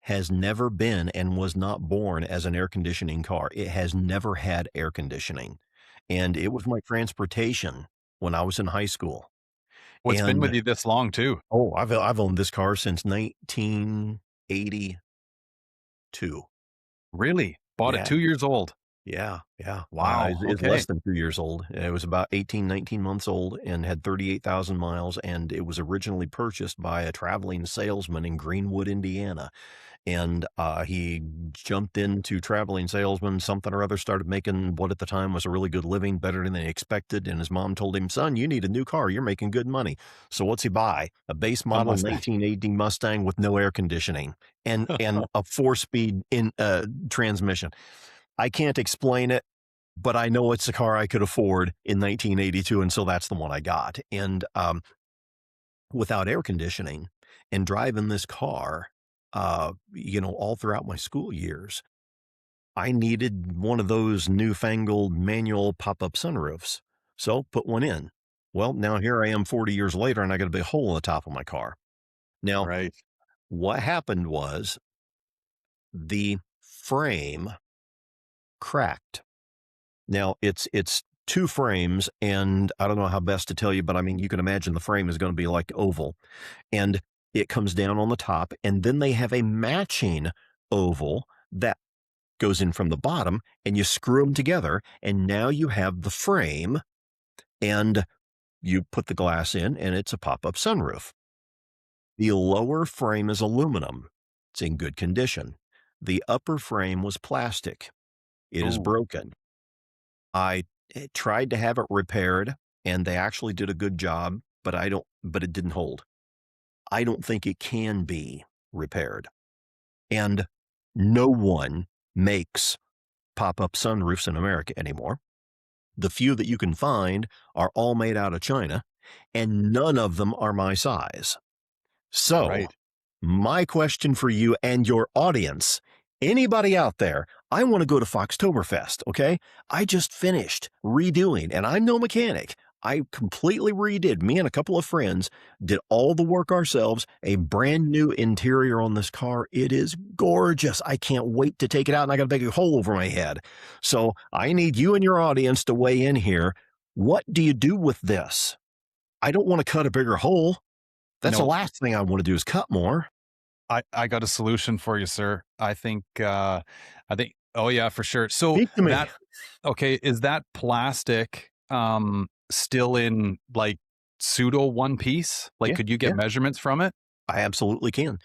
has never been and was not born as an air conditioning car. It has never had air conditioning. And it was my transportation when I was in high school. What's been And with you this long too? oh, I've owned this car since 1982. Really? Bought it Yeah, 2 years old? yeah, yeah. Wow, It's okay. less than 2 years old. It was about 18, 19 months old and had 38,000 miles, and it was originally purchased by a traveling salesman in Greenwood, Indiana. And he jumped into traveling salesman, something or other, started making what at the time was a really good living, better than they expected. And his mom told him, son, you need a new car. You're making good money. So what's he buy? A base A model Mustang. 1980 Mustang with no air conditioning and a 4-speed in transmission. I can't explain it, but I know it's a car I could afford in 1982. And so that's the one I got. And without air conditioning and driving this car, all throughout my school years, I needed one of those newfangled manual pop-up sunroofs. So put one in. Well, now here I am 40 years later and I got a big hole in the top of my car. Now, Right. what happened was the frame cracked. Now it's two frames, and I don't know how best to tell you, but I mean, you can imagine the frame is going to be like oval, and it comes down on the top, and then they have a matching oval that goes in from the bottom, and you screw them together, and now you have the frame, and you put the glass in, and it's a pop-up sunroof. The lower frame is aluminum. It's in good condition. The upper frame was plastic. It is Ooh, broken. I tried to have it repaired, and they actually did a good job, but it didn't hold. I don't think it can be repaired. And no one makes pop-up sunroofs in America anymore. The few that you can find are all made out of China, and none of them are my size. So, right. my question for you and your audience, anybody out there, I want to go to Foxtoberfest, okay? I just finished redoing, and I'm no mechanic. I completely redid, me and a couple of friends did all the work ourselves, a brand new interior on this car. It is gorgeous. I can't wait to take it out, and I got a big hole over my head. So I need you and your audience to weigh in here. What do you do with this? I don't want to cut a bigger hole. That's the No, last thing I want to do is cut more. I got a solution for you, sir. I think oh yeah, for sure. So Speak to me. that okay, is that plastic still in like pseudo one piece? Like Yeah, could you get yeah, measurements from it? I absolutely can.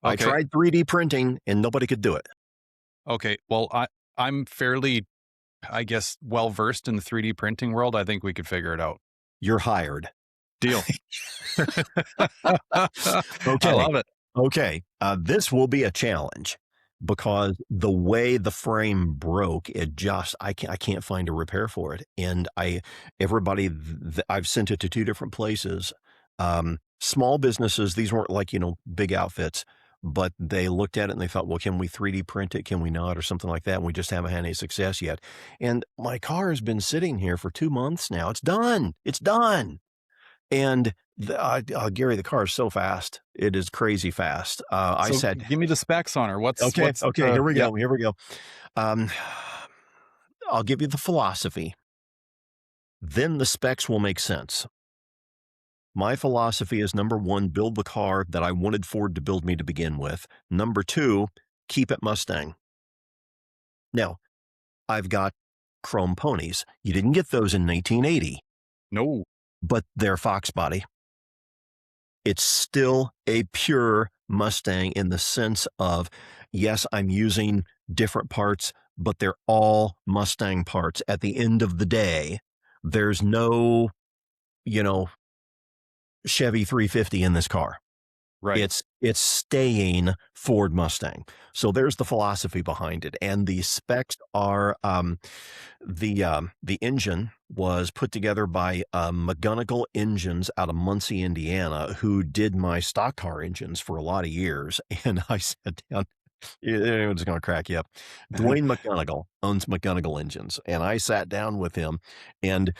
I Okay. tried 3D printing and nobody could do it. Okay. Well, I'm fairly I guess well versed in the 3D printing world. I think we could figure it out. You're hired. Deal. I Okay. love it. Okay. This will be a challenge because the way the frame broke, I can't find a repair for it. And I've sent it to two different places. Small businesses, these weren't like, big outfits. but they looked at it and they thought, well, can we 3D print it? Can we not? Or something like that. And we just haven't had any success yet. And my car has been sitting here for 2 months now. It's done. It's done. And Gary, the car is so fast. It is crazy fast. I So said, give me the specs on her. okay, What's okay, the here we yeah. go. Here we go. Um, I'll give you the philosophy. Then the specs will make sense. My philosophy is number one, build the car that I wanted Ford to build me to begin with. Number two, keep it Mustang. Now, I've got chrome ponies. You didn't get those in 1980, No. but they're Fox body. It's still a pure Mustang in the sense of, yes, I'm using different parts, but they're all Mustang parts. At the end of the day, there's no, you know, Chevy 350 in this car. Right. It's staying Ford Mustang. So there's the philosophy behind it, and the specs are the engine was put together by McGonigal Engines out of Muncie, Indiana, who did my stock car engines for a lot of years. And I sat down. It's going to crack you up. Dwayne McGonigal owns McGonigal Engines, and I sat down with him, and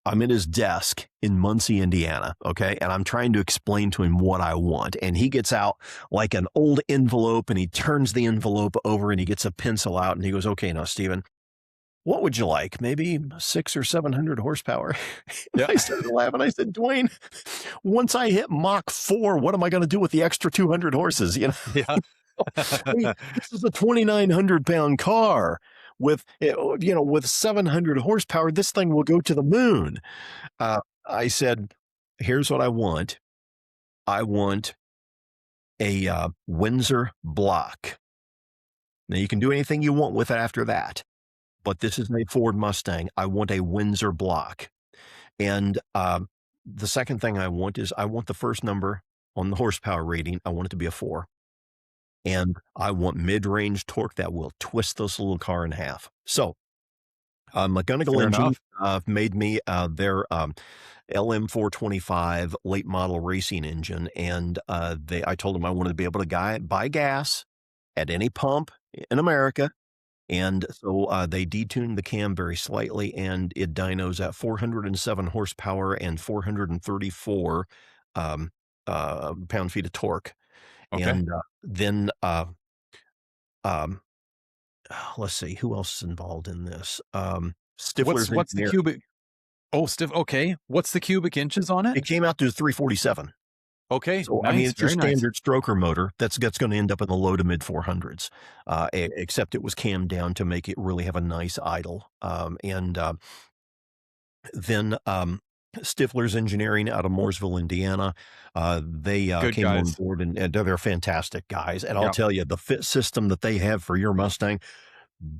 I'm in his desk in Muncie, Indiana, okay? And I'm trying to explain to him what I want. And he gets out like an old envelope and he turns the envelope over and he gets a pencil out and he goes, okay, now, Stephen, what would you like? Maybe 600 or 700 horsepower? And Yeah. I started laughing. I said, Dwayne, once I hit Mach 4, what am I going to do with the extra 200 horses? You know, Yeah. I mean, this is a 2,900-pound car with, with 700 horsepower. This thing will go to the moon. I said, here's what I want. I want a Windsor block. Now, you can do anything you want with it after that, but this is a Ford Mustang. I want a Windsor block. And the second thing I want is I want the first number on the horsepower rating. I want it to be a 4. And I want mid-range torque that will twist this little car in half. So McGonigal Fair Engine enough. made me their LM425 late model racing engine, and I told them I wanted to be able to buy gas at any pump in America, and so they detuned the cam very slightly, and it dynos at 407 horsepower and 434 pound-feet of torque, Okay. and then um, let's see who else is involved in this. Stifler's What's the engineer. cubic? Oh, stiff. Okay. What's the cubic inches on it? It came out to 347. Okay. So, I mean, Nice. it's your Very nice. standard stroker motor that's gonna end up in the low to mid 400s, except it was cammed down to make it really have a nice idle. And then Stifler's Engineering out of Mooresville, Indiana, they Good came on guys. board, and they're fantastic guys. And I'll Yeah. tell you, the fit system that they have for your Mustang,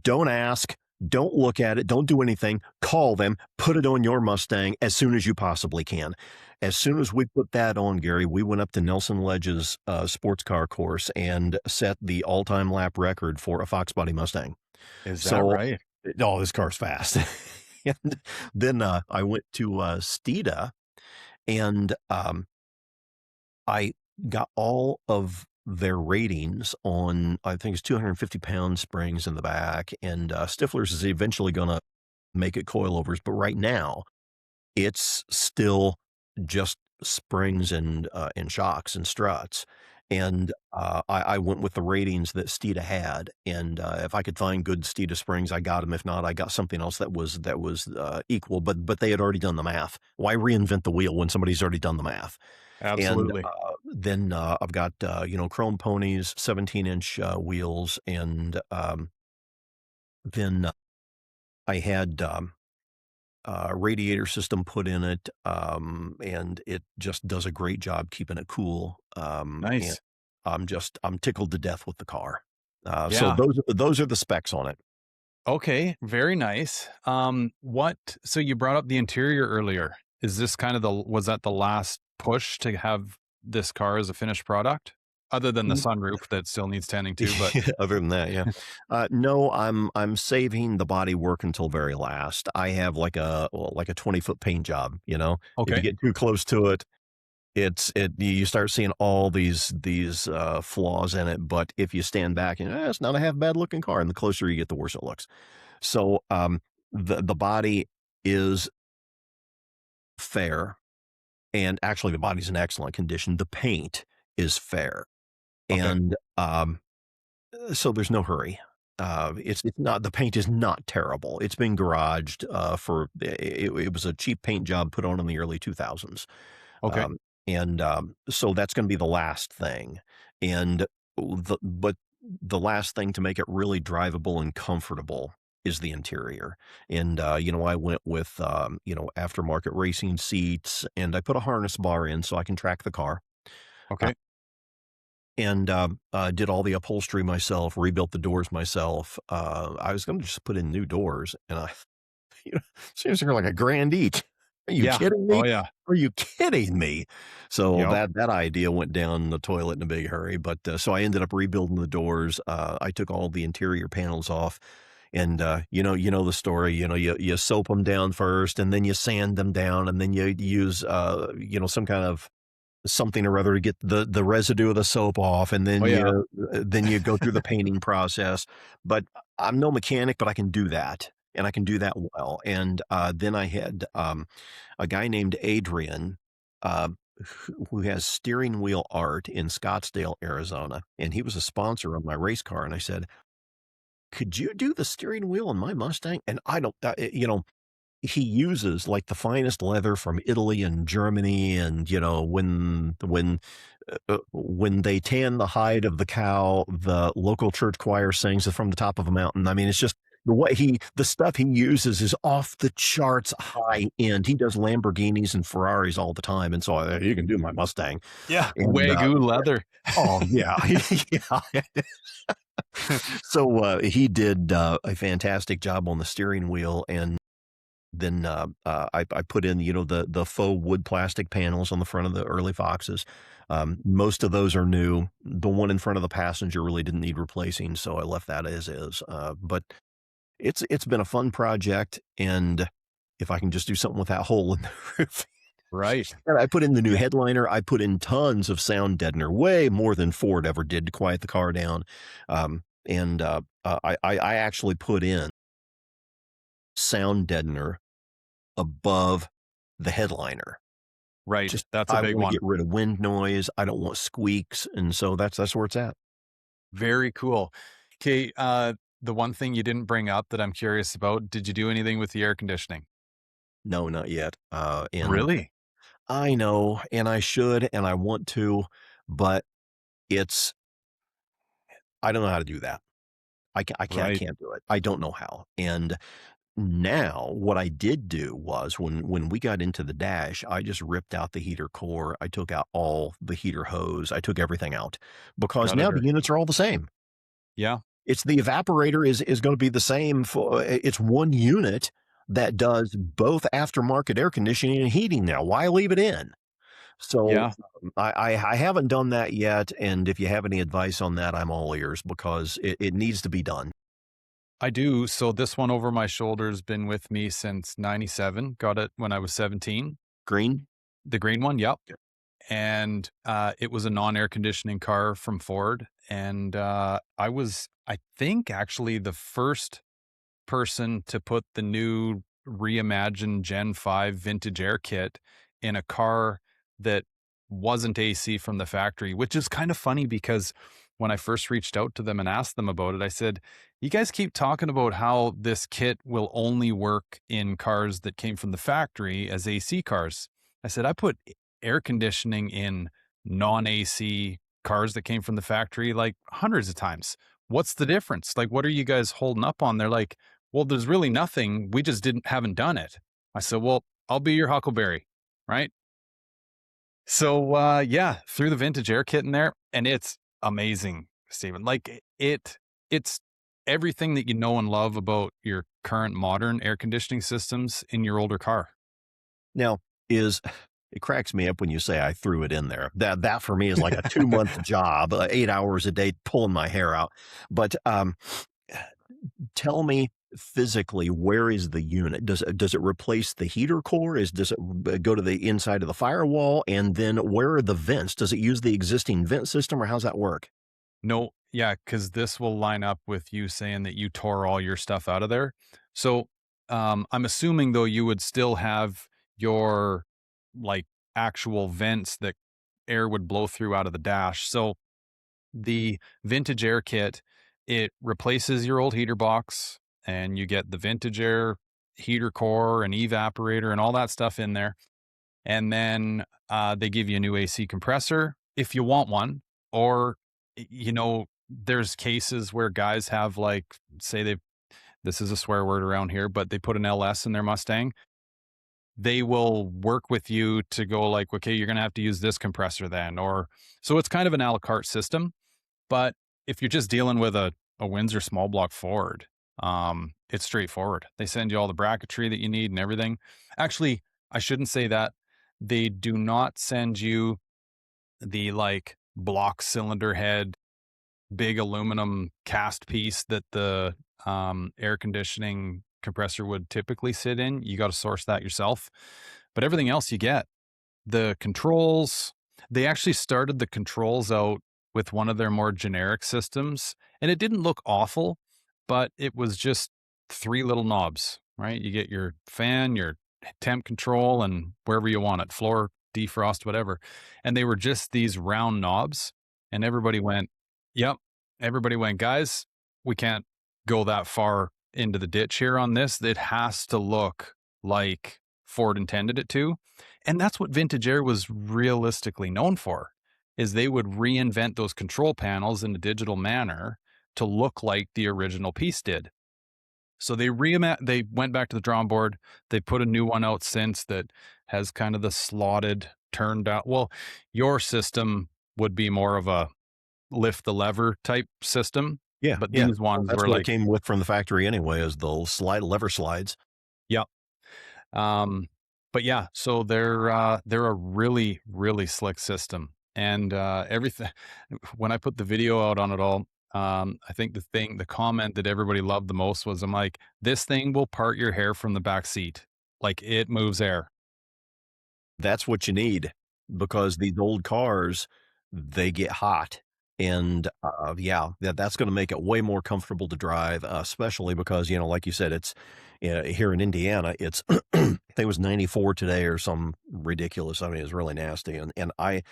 don't ask, don't look at it, don't do anything. Call them, put it on your Mustang as soon as you possibly can. As soon as we put that on, Gary, we went up to Nelson Ledge's sports car course and set the all-time lap record for a Fox body Mustang. Is that So, right? oh, this car's fast. And then I went to Stida, and I got all of their ratings on, I think it's 250-pound springs in the back, and Stifler's is eventually going to make it coilovers, but right now it's still just springs and shocks and struts. And I went with the ratings that Stida had, and if I could find good Stida springs, I got them. If not, I got something else that was equal. But they had already done the math. Why reinvent the wheel when somebody's already done the math? And Absolutely. then I've got chrome ponies, 17-inch wheels, and then I had radiator system put in it, and it just does a great job keeping it cool. And Nice. I'm tickled to death with the car. So Yeah. those are the specs on it. Okay. Very nice. So you brought up the interior earlier. Is this kind of was that the last push to have this car as a finished product? Other than the sunroof that still needs tending to, but Other than that, yeah. No, I'm saving the body work until very last. I have like a 20-foot paint job. If you okay. get too close to it, You start seeing all these flaws in it, but if you stand back and, it's not a half bad looking car, and the closer you get, the worse it looks. So, the body is fair, and actually the body's in excellent condition. The paint is fair, Okay. and, so there's no hurry. It's not the paint is not terrible. It's been garaged, for it was a cheap paint job put on in the early 2000s. Okay. Um, so that's gonna be the last thing, and but the last thing to make it really drivable and comfortable is the interior, and, I went with, aftermarket racing seats, and I put a harness bar in so I can track the car, uh, Okay. and, did all the upholstery myself, rebuilt the doors myself. I was gonna just put in new doors, and you know, seriously, like a grand each. Are you Yeah. kidding Oh me? yeah. Are you kidding me? So Yep. that idea went down the toilet in a big hurry. But so I ended up rebuilding the doors. I took all the interior panels off, and you know the story. You soap them down first, and then you sand them down, and then you use some kind of something or other to get the residue of the soap off, and Oh then yeah. you go through the painting process. But I'm no mechanic, but I can do that, and I can do that well. And then I had a guy named Adrian, uh, who has steering wheel art in Scottsdale, Arizona, and he was a sponsor of my race car. And I said, "Could you do the steering wheel on my Mustang?" And I don't, he uses like the finest leather from Italy and Germany, and when they tan the hide of the cow, the local church choir sings it from the top of a mountain. I mean, it's just the stuff he uses is off the charts high end. He does Lamborghinis and Ferraris all the time, and so you can do my Mustang. Yeah. And Wagyu leather. oh yeah, yeah. So he did a fantastic job on the steering wheel, and then, I put in, the faux wood plastic panels on the front of the early Foxes. Most of those are new. The one in front of the passenger really didn't need replacing, so I left that as is. But it's been a fun project, and if I can just do something with that hole in the roof. Right. And I put in the new headliner. I put in tons of sound deadener, way more than Ford ever did to quiet the car down. I actually put in sound deadener above the headliner. Right. Just That's a I big wanna one. get rid of wind noise, I don't want squeaks, and so that's where it's at. Very cool. Okay. The one thing you didn't bring up that I'm curious about, did you do anything with the air conditioning? No, not yet, and Really? I know, and I should, and I want to, but it's I don't know how to do that. I Right. can't do it. I don't know how, and now what I did do was when we got into the dash, I just ripped out the heater core, I took out all the heater hose, I took everything out, because Got it. now the units are all the same. Yeah. It's the evaporator is gonna be the same for it's one unit that does both aftermarket air conditioning and heating now. Why leave it in? So, Yeah. I haven't done that yet, and if you have any advice on that, I'm all ears because it needs to be done. I do. So this one over my shoulder's been with me since 97. Got it when I was 17. Green? The green one. Yep. Yeah. And it was a non-air conditioning car from Ford. And I was, I think, actually the first person to put the new reimagined Gen 5 vintage air kit in a car that wasn't AC from the factory, which is kind of funny because when I first reached out to them and asked them about it, I said, "You guys keep talking about how this kit will only work in cars that came from the factory as AC cars." I said, "I put air conditioning in non AC cars that came from the factory like hundreds of times. What's the difference? Like, what are you guys holding up on?" They're like, "Well, there's really nothing. We just haven't done it." I said, "Well, I'll be your huckleberry." Right. So, yeah, threw the vintage air kit in there, and it's amazing, Stephen. Like it's everything that you know and love about your current modern air conditioning systems in your older car. Now, is it cracks me up when you say I threw it in there. That for me is like a 2-month job, 8 hours a day pulling my hair out. But, tell me, physically, where is the unit? Does it replace the heater core? Does it go to the inside of the firewall? And then where are the vents? Does it use the existing vent system, or how's that work? No, yeah, because this will line up with you saying that you tore all your stuff out of there. So, I'm assuming though you would still have your like actual vents that air would blow through out of the dash. So the vintage air kit, it replaces your old heater box and you get the vintage air heater core and evaporator and all that stuff in there. And then they give you a new AC compressor if you want one. Or, there's cases where guys have like, say this is a swear word around here, but they put an LS in their Mustang. They will work with you to go like, okay, you're going to have to use this compressor then. Or so it's kind of an a la carte system. But if you're just dealing with a Windsor small block Ford, it's straightforward. They send you all the bracketry that you need and everything. Actually, I shouldn't say that. They do not send you the like block cylinder head, big aluminum cast piece that the air conditioning compressor would typically sit in. You got to source that yourself. But everything else you get. The controls, they actually started the controls out with one of their more generic systems, and it didn't look awful, but it was just 3 little knobs, right? You get your fan, your temp control, and wherever you want it, floor, defrost, whatever, and they were just these round knobs, and everybody went, "Yep." Everybody went, "Guys, we can't go that far into the ditch here on this. It has to look like Ford intended it to." And that's what vintage air was realistically known for, is they would reinvent those control panels in a digital manner to look like the original piece did. So they went back to the drawing board. They put a new one out since that has kind of the slotted turned out. Well, your system would be more of a lift the lever type system, Yeah, but yeah. these Well, ones that's were what it like, came with from the factory anyway, is the lever slides. yeah. Um, but yeah, so they're a really, really slick system. And everything when I put the video out on it all, I think the comment that everybody loved the most was I'm like, this thing will part your hair from the back seat. Like it moves air. That's what you need, because these old cars, they get hot, and, yeah, that's gonna make it way more comfortable to drive, especially because, like you said, it's, here in Indiana, it's I think it was 94 today or some ridiculous. I mean, it's really nasty, and I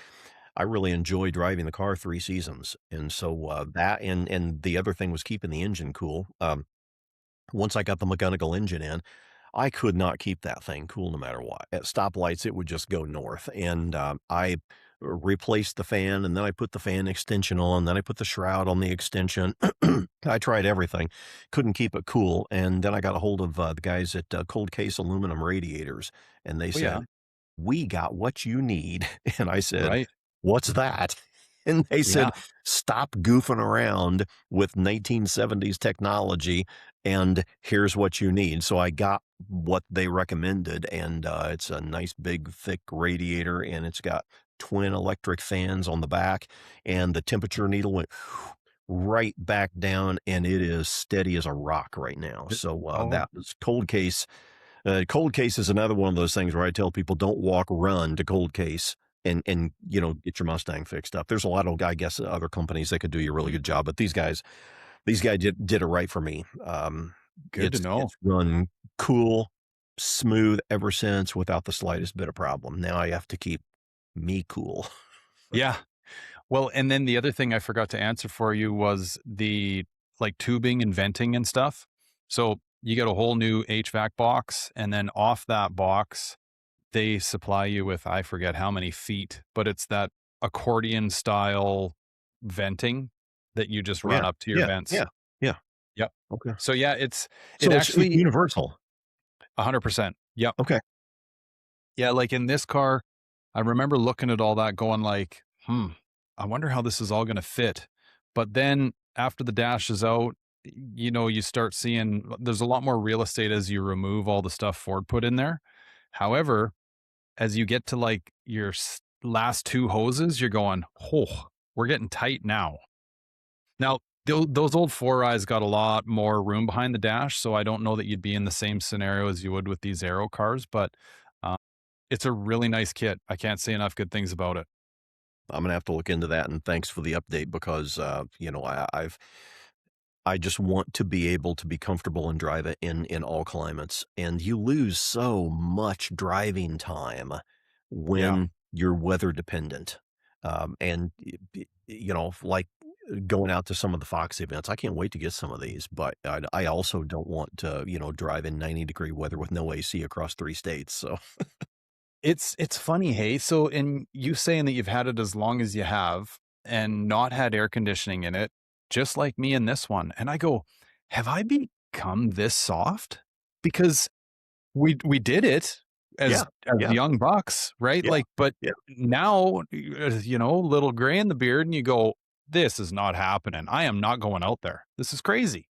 really enjoy driving the car 3 seasons, and so, that and the other thing was keeping the engine cool. Once I got the mechanical engine in, I could not keep that thing cool no matter what. At stoplights, it would just go north, and, I replaced the fan, and then I put the fan extension on, then I put the shroud on the extension. I tried everything, couldn't keep it cool, and then I got a hold of, the guys at, Cold Case Aluminum Radiators, and they Oh yeah, said, "We got what you need." And I said, right. "What's that?" And they Yeah. said, "Stop goofing around with 1970s technology, and here's what you need." So I got what they recommended, and, it's a nice big thick radiator, and it's got twin electric fans on the back, and the temperature needle went right back down, and it is steady as a rock right now. So, Oh that was Cold Case. Cold Case is another one of those things where I tell people, "Don't walk, run to Cold Case and, get your Mustang fixed up." There's a lot of, I guess, other companies that could do you a really good job, but these guys did it right for me. good to It's know. run cool, smooth ever since without the slightest bit of problem. Now I have to keep me cool. Yeah. Well, and then the other thing I forgot to answer for you was the like tubing and venting and stuff. So you get a whole new HVAC box, and then off that box, they supply you with I forget how many feet, but it's that accordion style venting that you just run Yeah, up to your yeah, vents. yeah, yeah. Yep. Okay. So yeah, it So it's actually universal. 100%. Yep. Okay. Yeah, like in this car, I remember looking at all that going like, I wonder how this is all going to fit. But then after the dash is out, you start seeing there's a lot more real estate as you remove all the stuff Ford put in there. However, as you get to like your last two hoses, you're going, oh, we're getting tight now. Now, those old four eyes got a lot more room behind the dash, so I don't know that you'd be in the same scenario as you would with these Aero cars, but uh, it's a really nice kit. I can't say enough good things about it. I'm gonna have to look into that, and thanks for the update because, I just want to be able to be comfortable and drive it in all climates, and you lose so much driving time Yeah. when you're weather dependent, and, like, going out to some of the Fox events. I can't wait to get some of these, but I also don't want to, drive in 90-degree weather with no AC across 3 states, so It's funny, hey? So in you saying that you've had it as long as you have and not had air conditioning in it, just like me in this one. And I go, have I become this soft? Because we did it yeah, as yeah, young bucks, right? yeah, Like, but yeah. now, little gray in the beard, and you go, this is not happening. I am not going out there. This is crazy.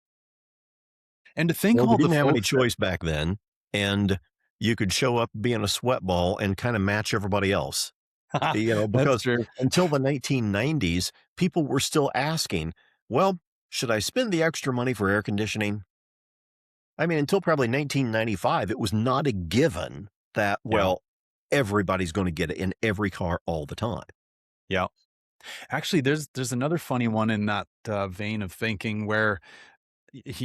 And to think Well, we all the didn't have any folks that choice back then, and you could show up being a sweat ball and kinda match everybody else, that's because true. until the 1990s, people were still asking, "Well, should I spend the extra money for air conditioning?" I mean, until probably 1995, it was not a given that, Yeah. well, everybody's gonna get it in every car all the time. Yeah. Actually, there's another funny one in that vein of thinking where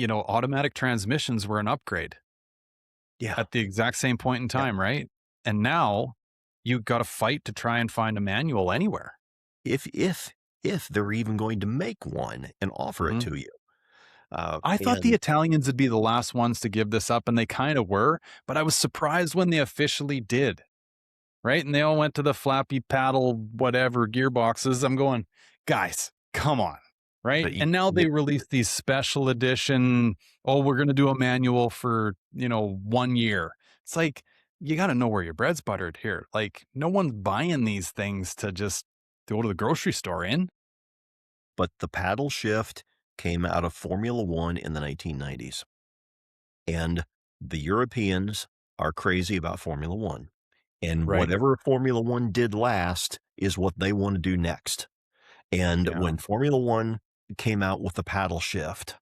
automatic transmissions were an upgrade Yeah. at the exact same point in Yeah. time, right? And now you got to fight to try and find a manual anywhere. If they're even going to make one and offer it Mhm. to you, I thought the and Italians would be the last ones to give this up, and they kind of were, but I was surprised when they officially did. Right? And they all went to the flappy paddle, whatever gearboxes. I'm going, guys, come on. Right. but you And now you they release these special edition. Oh, we're going to do a manual for, 1 year. It's like, you got to know where your bread's buttered here. Like, no one's buying these things to just go to the grocery store in. but the paddle shift came out of Formula 1 in the 1990s, and the Europeans are crazy about Formula 1, and Right. whatever Formula 1 did last is what they wanna do next, and Yeah. when Formula 1 came out with the paddle shift,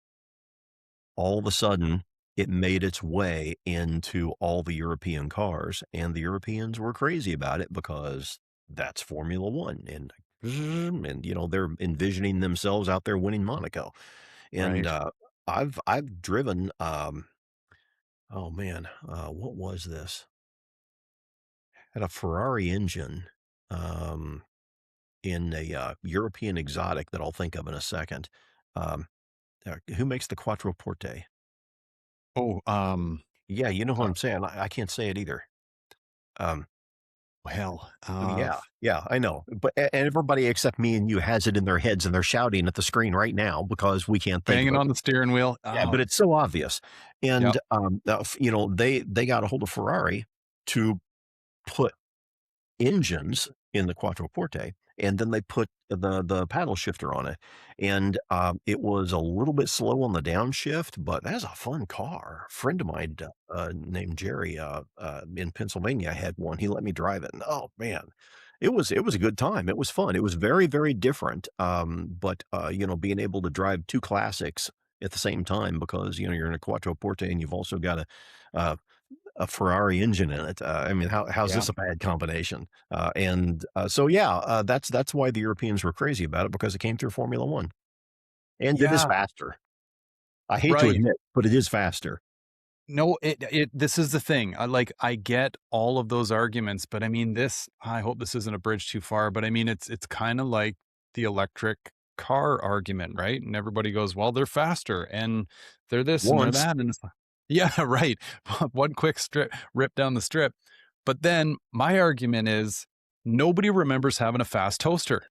all of a sudden, it made its way into all the European cars, and the Europeans were crazy about it because that's Formula 1, and, they're envisioning themselves out there winning Monaco, and, Right. I've driven, oh man, what was this? Had a Ferrari engine, um, in a, European exotic that I'll think of in a second. Um, who makes the Quattroporte? Oh, Yeah, you know who uh, I'm saying. I can't say it either. Um, well, yeah, yeah, I know. But and everybody except me and you has it in their heads and they're shouting at the screen right now because we can't think of banging it. on the steering wheel. Yeah, Oh, but it's so obvious. yep. And they got a hold of Ferrari to put engines in the Quattroporte, and then they put the paddle shifter on it, and, it was a little bit slow on the downshift, but that's a fun car. A friend of mine, named Jerry, in Pennsylvania had one. He let me drive it, and oh, man, it was a good time. It was fun. It was very, very different, but, being able to drive 2 classics at the same time because, you're in a Quattroporte and you've also got a Ferrari engine in it. I mean, how's Yeah. this a bad combination? So yeah, that's why the Europeans were crazy about it because it came through Formula One, and it is Yeah. faster. I hate to Right. admit, but it is faster. No, this is the thing. I get all of those arguments, but I mean I hope this isn't a bridge too far, but I mean it's kind of like the electric car argument, right? And everybody goes, "Well, they're faster and they're this and they're Once, that." And it's like, yeah, right. One quick rip down the strip. But then my argument is nobody remembers having a fast toaster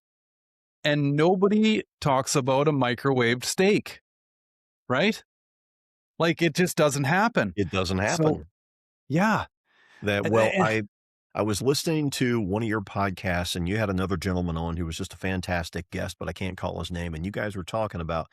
and nobody talks about a microwaved steak, right? Like it just doesn't happen. it doesn't So, happen. yeah. That And well, and I was listening to one of your podcasts, and you had another gentleman on who was just a fantastic guest, but I can't call his name, and you guys were talking about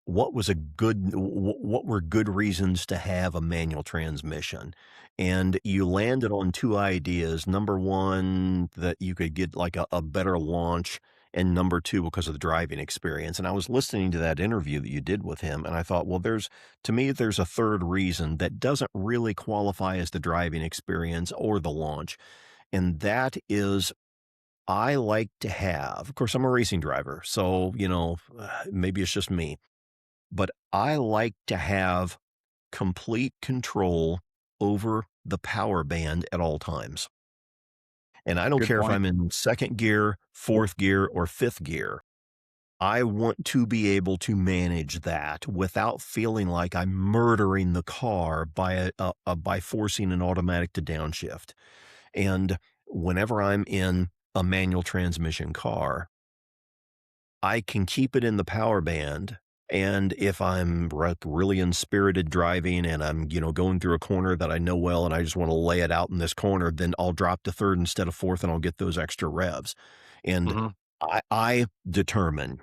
what was a good what were good reasons to have a manual transmission, and you landed on 2 ideas. Number 1, that you could get, like, a better launch, and number two, because of the driving experience. And I was listening to that interview that you did with him, and I thought, well, to me, there's a third reason that doesn't really qualify as the driving experience or the launch. And that is, I like to have, of course, I'm a racing driver, so, maybe it's just me, but I like to have complete control over the power band at all times. And I don't Good care if point. I'm in second gear, fourth gear, or fifth gear. I want to be able to manage that without feeling like I'm murdering the car by forcing an automatic to downshift. And whenever I'm in a manual transmission car, I can keep it in the power band. And if I'm really inspirited driving and I'm, going through a corner that I know well and I just want to lay it out in this corner, then I'll drop to third instead of fourth and I'll get those extra revs. And Hmm. I determine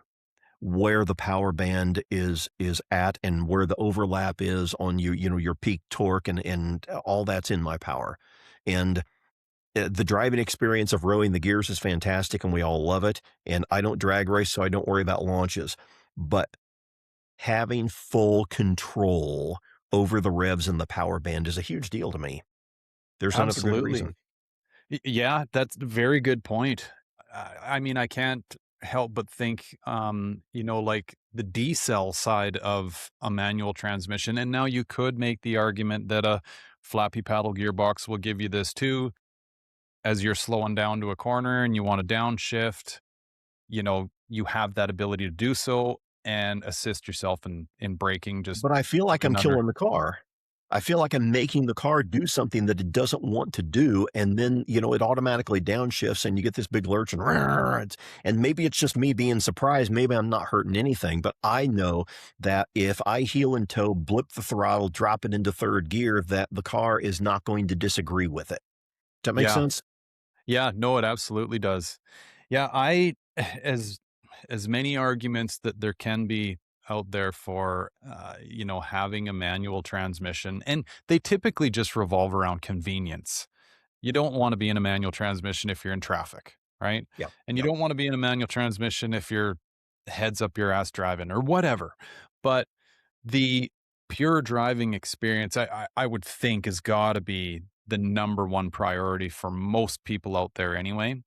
where the power band is at and where the overlap is on your peak torque and all that's in my power. And the driving experience of rowing the gears is fantastic and we all love it. And I don't drag race, so I don't worry about launches. But having full control over the revs and the power band is a huge deal to me. There's none other good Absolutely. reason. Yeah, that's a very good point. I mean, I can't help but think, like the D cell side of a manual transmission. And now you could make the argument that a flappy paddle gearbox will give you this too, as you're slowing down to a corner and you want to downshift. You have that ability to do so and assist yourself in braking. Just But I feel like I'm another, killing the car. I feel like I'm making the car do something that it doesn't want to do, and then, it automatically downshifts and you get this big lurch and and maybe it's just me being surprised, maybe I'm not hurting anything, but I know that if I heel and toe, blip the throttle, drop it into third gear, that the car is not going to disagree with it. Does that make yeah. sense? Yeah, no, it absolutely does. Yeah, I as as many arguments that there can be out there for having a manual transmission, and they typically just revolve around convenience. You don't want to be in a manual transmission if you're in traffic, right? Yeah. And you Yep. don't want to be in a manual transmission if you're heads up your ass driving or whatever. But the pure driving experience, I would think, has got to be the number one priority for most people out there anyway.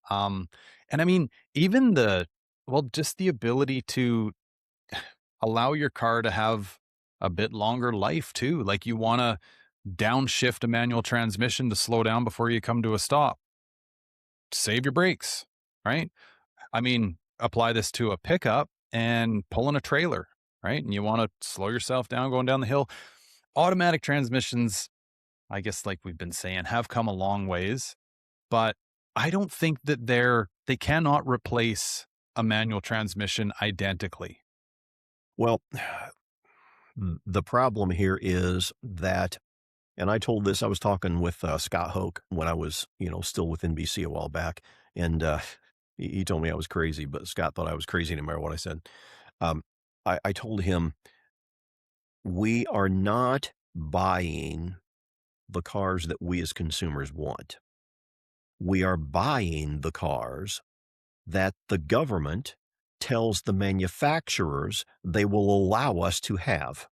Um, and I mean, even just the ability to allow your car to have a bit longer life too. Like you want to downshift a manual transmission to slow down before you come to a stop. Save your brakes, right? I mean, apply this to a pickup and pulling a trailer, right? And you want to slow yourself down going down the hill. Automatic transmissions, I guess, like we've been saying, have come a long ways, but I don't think that they cannot replace a manual transmission identically. Well, the problem here is that, and I told this, I was talking with Scott Hoke when I was, still with NBC a while back. And he told me I was crazy, but Scott thought I was crazy no matter what I said. Um, I told him, we are not buying the cars that we as consumers want. We are buying the cars that the government tells the manufacturers they will allow us to have.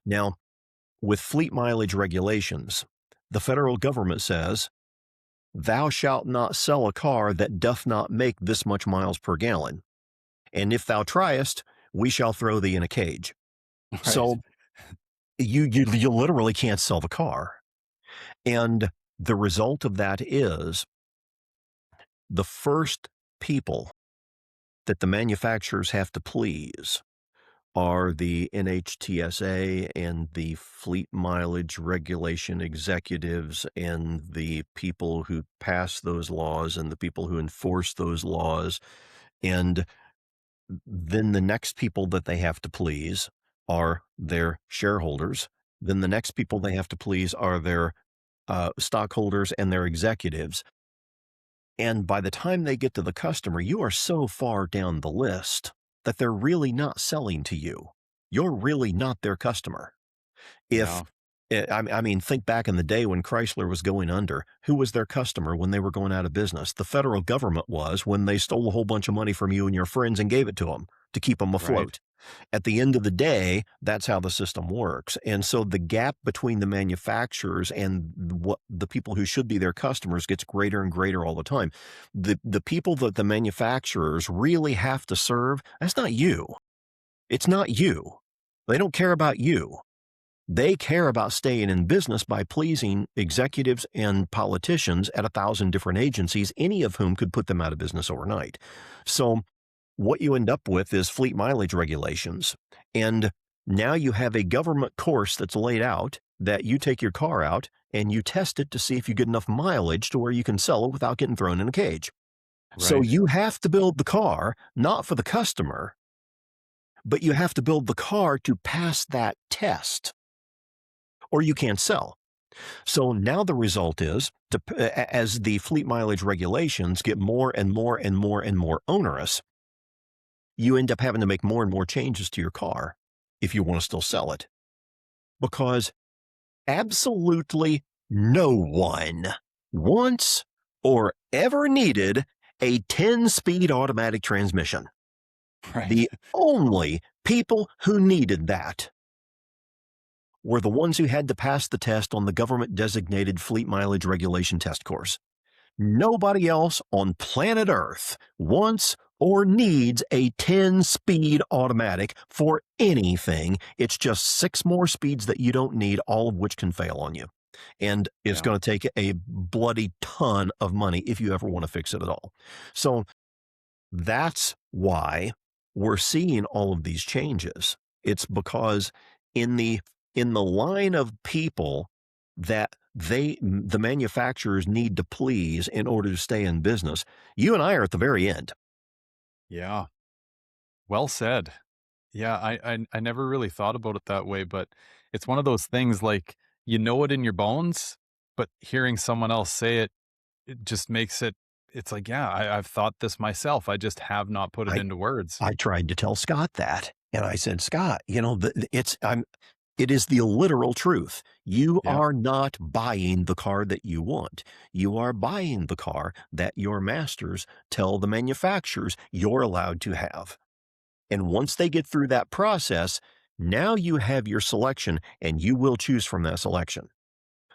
Now, with fleet mileage regulations, the federal government says, thou shalt not sell a car that doth not make this much miles per gallon. And if thou triest, we shall throw thee in a cage. Right. So you literally can't sell the car. And the result of that is the first people that the manufacturers have to please are the NHTSA and the fleet mileage regulation executives and the people who pass those laws and the people who enforce those laws. And then the next people that they have to please are their shareholders. Then the next people they have to please are their stockholders and their executives. And by the time they get to the customer, you are so far down the list that they're really not selling to you. You're really not their customer. If Yeah. I mean, think back in the day when Chrysler was going under. Who was their customer when they were going out of business? The federal government was, when they stole a whole bunch of money from you and your friends and gave it to them to keep them Right. afloat. At the end of the day, that's how the system works. And so the gap between the manufacturers and what the people who should be their customers gets greater and greater all the time. The people that the manufacturers really have to serve, that's not you. It's not you. They don't care about you. They care about staying in business by pleasing executives and politicians at 1,000 different agencies, any of whom could put them out of business overnight. So, what you end up with is fleet mileage regulations. And now you have a government course that's laid out that you take your car out and you test it to see if you get enough mileage to where you can sell it without getting thrown in a cage. So, Right. you have to build the car not for the customer, but you have to build the car to pass that test or you can't sell. So now the result is, as the fleet mileage regulations get more and more and more and more onerous, you end up having to make more and more changes to your car if you want to still sell it. Because absolutely no one wants or ever needed a 10-speed automatic transmission. Right. The only people who needed that were the ones who had to pass the test on the government designated fleet mileage regulation test course. Nobody else on planet Earth wants or needs a 10-speed automatic for anything. It's just 6 more speeds that you don't need, all of which can fail on you. And it's Yeah. going to take a bloody ton of money if you ever want to fix it at all. So that's why we're seeing all of these changes. It's because in the line of people that the manufacturers need to please in order to stay in business, you and I are at the very end. Yeah. Well said. Yeah, I never really thought about it that way, but it's one of those things like you know it in your bones, but hearing someone else say it, it just makes it. It's like, yeah, I've thought this myself. I just have not put it I into words. I tried to tell Scott that, and I said, "Scott, it is the literal truth. You Yeah, are not buying the car that you want. You are buying the car that your masters tell the manufacturers you're allowed to have. And once they get through that process, now you have your selection and you will choose from that selection."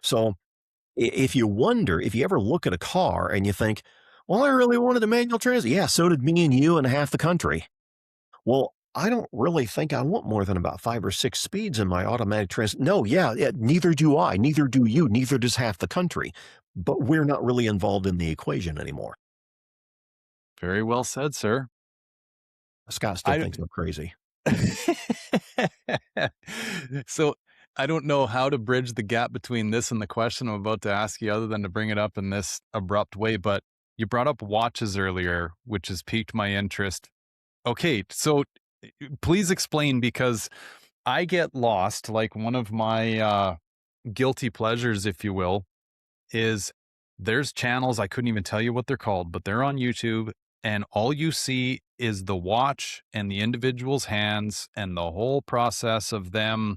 So if you wonder, if you ever look at a car and you think, well, I really wanted a manual transmission. Yeah, so did me and you and half the country. Well, I don't really think I want more than about 5 or 6 speeds in my automatic trans. No, yeah, yeah, neither do I, neither do you, neither does half the country. But we're not really involved in the equation anymore. very well said, sir. Scott still I thinks I'm crazy. so I don't know how to bridge the gap between this and the question I'm about to ask you, other than to bring it up in this abrupt way. But you brought up watches earlier, which has piqued my interest. Okay, so please explain because I get lost. Like one of my guilty pleasures, if you will, is there's channels I couldn't even tell you what they're called, but they're on YouTube, and all you see is the watch and the individual's hands and the whole process of them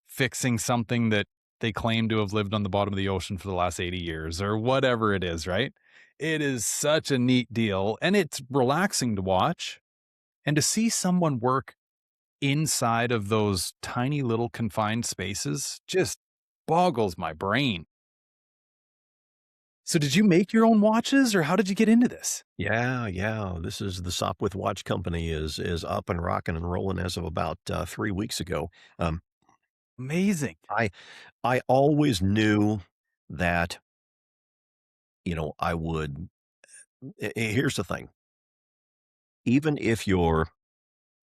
fixing something that they claim to have lived on the bottom of the ocean for the last 80 years or whatever it is, right? It is such a neat deal and it's relaxing to watch and to see someone work inside of those tiny little confined spaces just boggles my brain. So did you make your own watches or how did you get into this? Yeah, yeah. This is the Sopwith Watch Company is up and rocking and rolling as of about 3 weeks ago. Um, Amazing. I I always knew that I would. Here's the thing: even if you're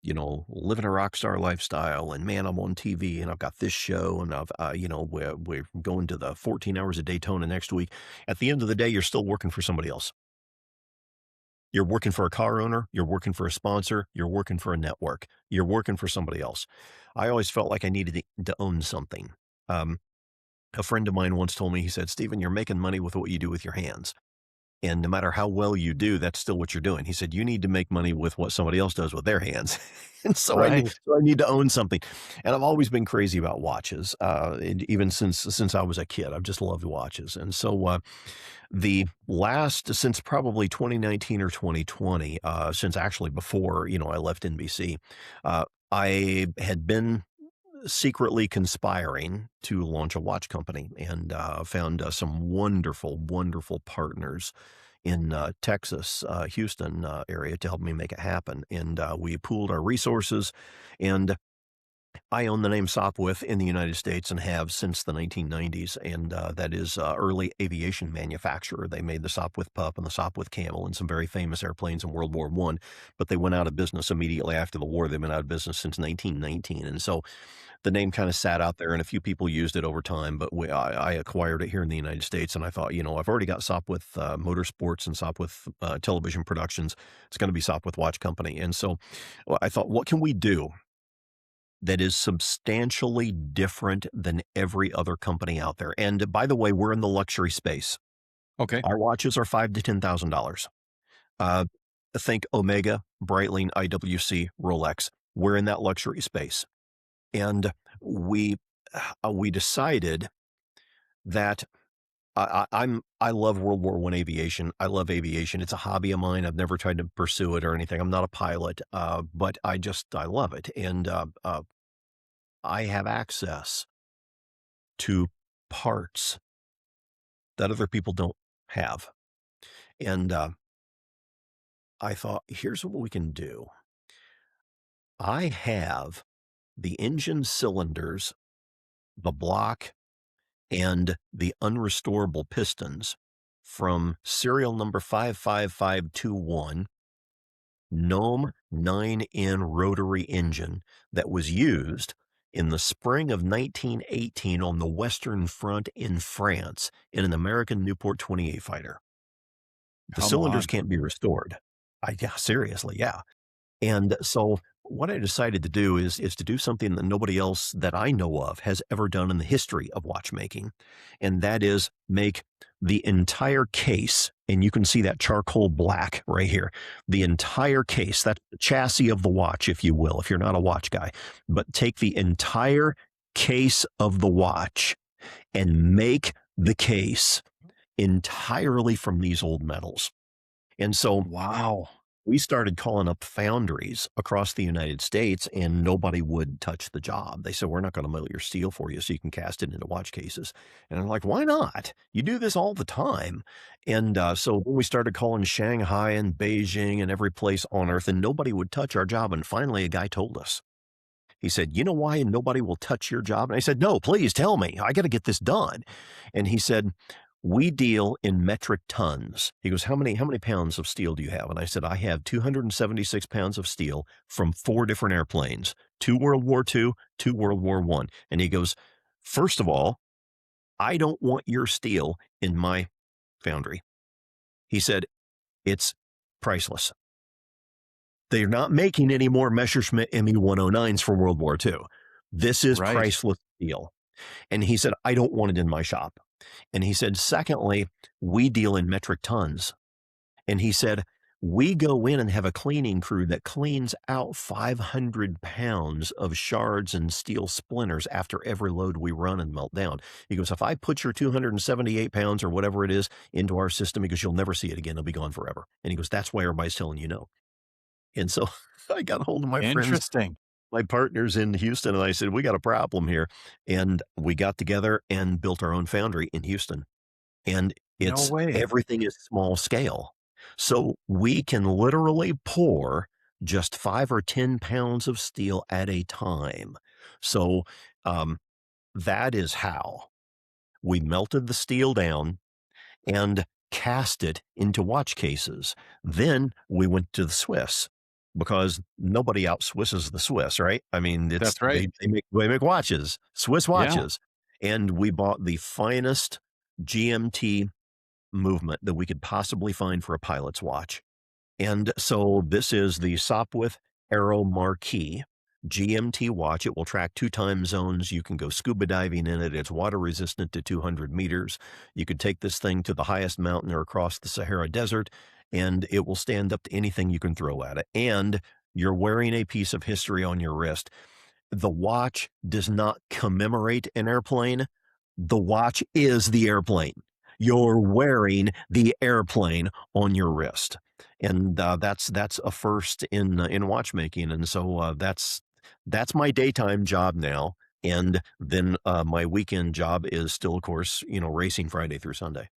living a rock star lifestyle, and man, I'm on TV and I've got this show, and we're going to the 14 Hours of Daytona next week. At the end of the day, you're still working for somebody else. You're working for a car owner, you're working for a sponsor, you're working for a network, you're working for somebody else. I always felt like I needed to own something. Um, a friend of mine once told me, he said, "Stephen, you're making money with what you do with your hands." And no matter how well you do, that's still what you're doing. He said, "You need to make money with what somebody else does with their hands." And Right. so I need to own something. And I've always been crazy about watches, and even since I was a kid. I've just loved watches. And so, the last since probably 2019 or 2020, since actually before, I left NBC, I had been secretly conspiring to launch a watch company and found some wonderful, wonderful partners in Texas, Houston area to help me make it happen. And we pooled our resources. And I own the name Sopwith in the United States and have since the 1990s. And that is early aviation manufacturer. They made the Sopwith Pup and the Sopwith Camel and some very famous airplanes in World War One, but they went out of business immediately after the war. They've been out of business since 1919. And so the name kind of sat out there and a few people used it over time, but I acquired it here in the United States. And I thought, I've already got Sopwith Motorsports and Sopwith Television Productions. It's going to be Sopwith Watch Company. And so I thought, what can we do that is substantially different than every other company out there? And by the way, we're in the luxury space. Okay. Our watches are $5,000 to $10,000. Uh, think Omega, Breitling, IWC, Rolex. We're in that luxury space. And we decided that I love World War One aviation. I love aviation. It's a hobby of mine. I've never tried to pursue it or anything. I'm not a pilot, but I love it, and I have access to parts that other people don't have. And I thought, here's what we can do. I have the engine cylinders, the block, and the unrestorable pistons from serial number 55521 Gnome 9N rotary engine that was used in the spring of 1918 on the Western Front in France in an American Newport 28 fighter. The Come cylinders on. can't be restored. Yeah, seriously, yeah. And so what I decided to do is to do something that nobody else that I know of has ever done in the history of watchmaking, and that is make the entire case, and you can see that charcoal black right here, the entire case, that's the chassis of the watch, if you will, if you're not a watch guy, but take the entire case of the watch and make the case entirely from these old metals. And so Wow. we started calling up foundries across the United States and nobody would touch the job. They said, "We're not going to mill your steel for you so you can cast it into watch cases." And I'm like, "Why not? You do this all the time." And so then we started calling Shanghai and Beijing and every place on earth, and nobody would touch our job. And finally, a guy told us, he said, "You know why nobody will touch your job?" And I said, "No, please tell me. I got to get this done." And he said, "We deal in metric tons." He goes, how many pounds of steel do you have?" And I said, "I have 276 pounds of steel from 4 different airplanes, 2 World War II, 2 World War I." And he goes, "First of all, I don't want your steel in my foundry." He said, "It's priceless. They're not making any more Messerschmitt Me-109s from World War II. This is Right. priceless steel." And he said, "I don't want it in my shop." And he said, "Secondly, we deal in metric tons." And he said, "We go in and have a cleaning crew that cleans out 500 pounds of shards and steel splinters after every load we run and melt down." He goes, "If I put your 278 pounds or whatever it is into our system," he goes, "you'll never see it again. It'll be gone forever." And he goes, "That's why everybody's telling you no." And so I got a hold of my friends, Interesting. my partners in Houston, and I said, "We got a problem here." And we got together and built our own foundry in Houston. And No way. everything is small scale. So we can literally pour just 5 or 10 pounds of steel at a time. So um, that is how we melted the steel down and cast it into watch cases. Then we went to the Swiss because nobody out Swisses the Swiss, right? I mean, it's That's right. they make watches, Swiss Yeah. watches, and we bought the finest GMT movement that we could possibly find for a pilot's watch. And so this is the Sopwith Aero Marquis. GMT watch. It will track 2 time zones. You can go scuba diving in it. It's water resistant to 200 meters. You could take this thing to the highest mountain or across the Sahara Desert, and it will stand up to anything you can throw at it. And you're wearing a piece of history on your wrist. The watch does not commemorate an airplane. The watch is the airplane. You're wearing the airplane on your wrist, and that's a first in watchmaking. And so that's my daytime job now. And then my weekend job is still, of course, racing Friday through Sunday.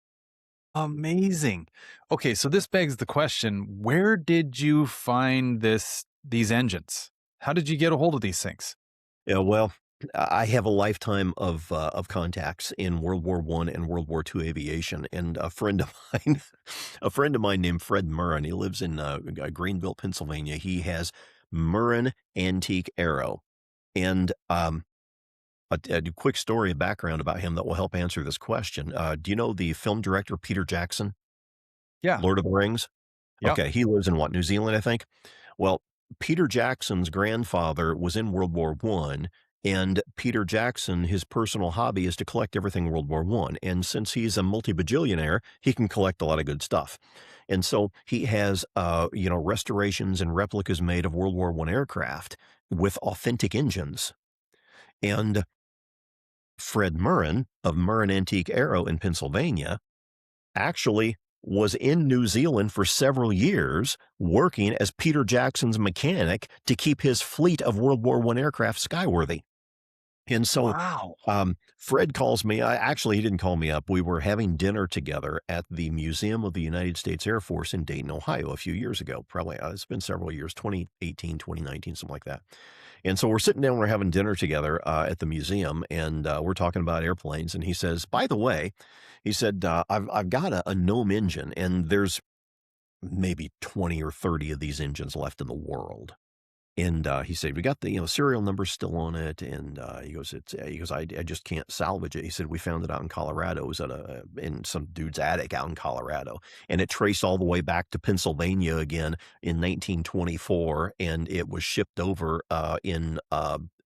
Amazing. Okay, so this begs the question, where did you find these engines? How did you get a hold of these things? Yeah, well, I have a lifetime of contacts in World War I and World War II aviation, and a friend of mine, a friend of mine named Fred Murrin, he lives in Greenville, Pennsylvania. He has Murrin Antique Aero, and a quick story of background about him that will help answer this question. Do you know the film director Peter Jackson, Yeah. Lord of the Rings? Yep. Okay, he lives in what, New Zealand, I think? Well, Peter Jackson's grandfather was in World War I, and Peter Jackson, his personal hobby is to collect everything World War I. And since he's a multi-bajillionaire, he can collect a lot of good stuff. And so he has, restorations and replicas made of World War I aircraft with authentic engines. And Fred Murrin of Murrin Antique Aero in Pennsylvania actually was in New Zealand for several years working as Peter Jackson's mechanic to keep his fleet of World War I aircraft skyworthy. And so Wow. Fred calls me. Actually, he didn't call me up. We were having dinner together at the Museum of the United States Air Force in Dayton, Ohio, a few years ago. Probably, it's been several years, 2018, 2019, something like that. And so we're sitting down, we're having dinner together at the museum, and we're talking about airplanes. And he says, by the way, he said, I've got a gnome engine, and there's maybe 20 or 30 of these engines left in the world. And he said, we got the serial number still on it. And he goes, I just can't salvage it. He said, we found it out in Colorado. It was in some dude's attic out in Colorado. And it traced all the way back to Pennsylvania again in 1924. And it was shipped over in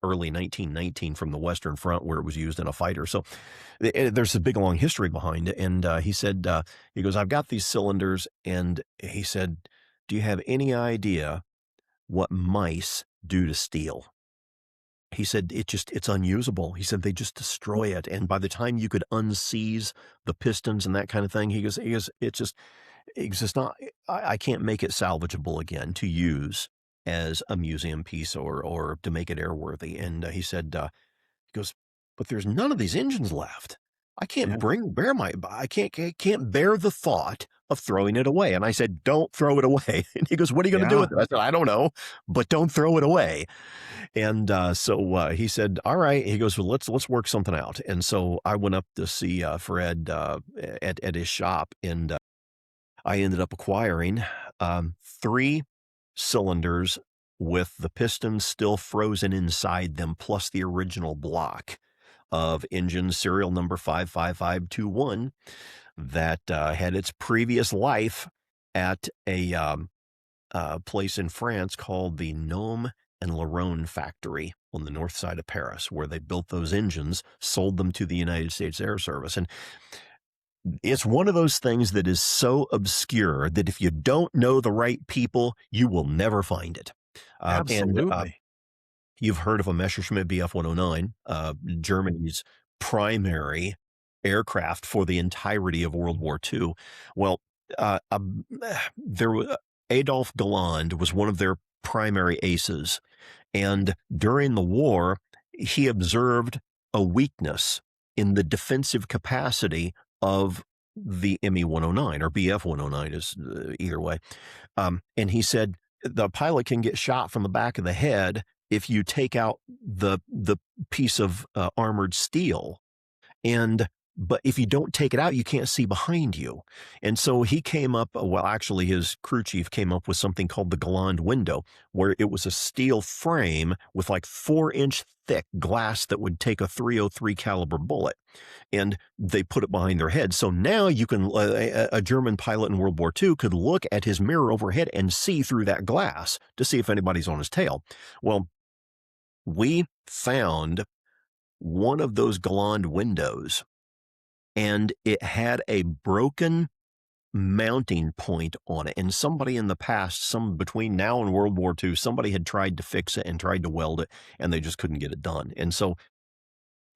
early 1919 from the Western Front, where it was used in a fighter. So there's a big long history behind it. And he said, he goes, I've got these cylinders. And he said, do you have any idea what mice do to steel? He said, it's unusable. He said, they just destroy it. And by the time you could unseize the pistons and that kind of thing, it's just not, I can't make it salvageable again to use as a museum piece or to make it airworthy. And he said, he goes, but there's none of these engines left. I can't Yeah. I can't bear the thought of throwing it away. And I said, don't throw it away. And he goes, what are you going to do Yeah. with it? I said, I don't know, but don't throw it away. And so he said, all right. He goes, well, let's work something out. And so I went up to see Fred at his shop, and I ended up acquiring 3 cylinders with the pistons still frozen inside them, plus the original block of engine serial number 55521 that had its previous life at a place in France called the Nome and Larone factory on the north side of Paris, where they built those engines, sold them to the United States Air Service. And it's one of those things that is so obscure that if you don't know the right people, you will never find it. And Absolutely. You've heard of a Messerschmitt Bf 109, Germany's primary aircraft for the entirety of World War II. Well, there was Adolf Galland was one of their primary aces, and during the war, he observed a weakness in the defensive capacity of the ME 109 or BF 109 is either way. And he said the pilot can get shot from the back of the head if you take out the piece of armored steel, but if you don't take it out, you can't see behind you. And so he came up, well, actually his crew chief came up with something called the Galland window, where it was a steel frame with like 4-inch thick glass that would take a 303 caliber bullet. And they put it behind their head. So now you can, a German pilot in World War II could look at his mirror overhead and see through that glass to see if anybody's on his tail. Well, We found one of those Galant windows, and it had a broken mounting point on it. And somebody in the past, some between now and World War II, somebody had tried to fix it and tried to weld it, and they just couldn't get it done. And so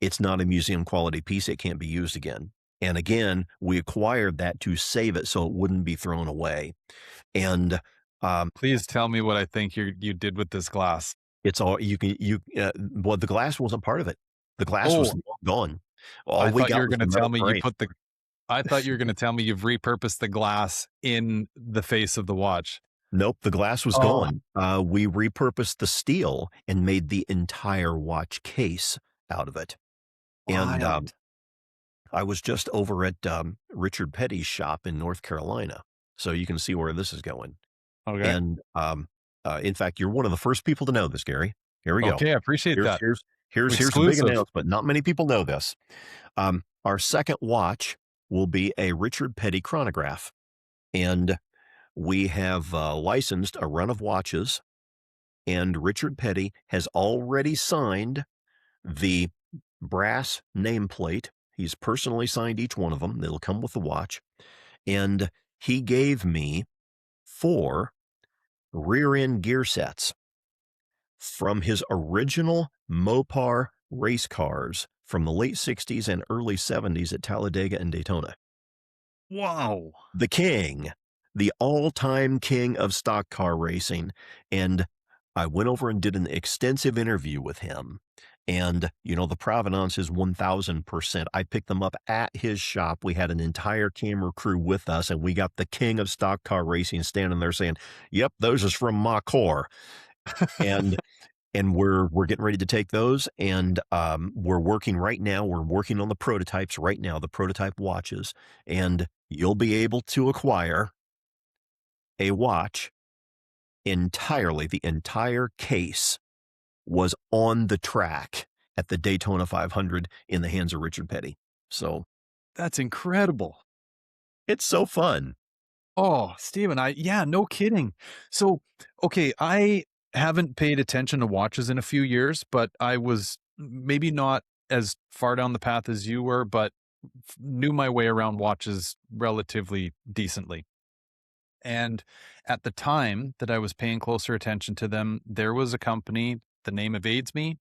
it's not a museum quality piece. It can't be used again. And again, we acquired that to save it so it wouldn't be thrown away. And Please tell me what I think you did with this glass. it's all you can, well, the glass wasn't part of it. The glass was Oh, gone. All I we thought you got were was gonna the tell metal me you frame. put the I thought you were gonna tell me you've repurposed the glass in the face of the watch. Nope, the glass was Oh, gone. We repurposed the steel and made the entire watch case out of it. And wild. I was just over at Richard Petty's shop in North Carolina, so you can see where this is going. Okay. And in fact, you're one of the first people to know this, Gary. Here we go. Okay, I appreciate Here's that. here's here's a big Exclusive. announcement. Not many people know this. Our second watch will be a Richard Petty chronograph, and we have licensed a run of watches, and Richard Petty has already signed the brass nameplate. He's personally signed each one of them. They'll come with the watch. And he gave me 4 rear end gear sets from his original Mopar race cars from the late 60s and early 70s at Talladega and Daytona. Wow. The king, the all-time king of stock car racing, and I went over and did an extensive interview with him, and, the provenance is 1000%. I picked them up at his shop. We had an entire camera crew with us, and we got the king of stock car racing standing there saying, "Yep, those is from my core." And we're getting ready to take those, and, we're working right now, we're working on the prototypes right now, the prototype watches, and you'll be able to acquire a watch entirely, the entire case was on the track at the Daytona 500 in the hands of Richard Petty. So, That's incredible. it's so fun. Oh, Steven, yeah, no kidding. So, okay, I haven't paid attention to watches in a few years, but I was maybe not as far down the path as you were, but knew my way around watches relatively decently. And at the time that I was paying closer attention to them, there was a company, the name evades me,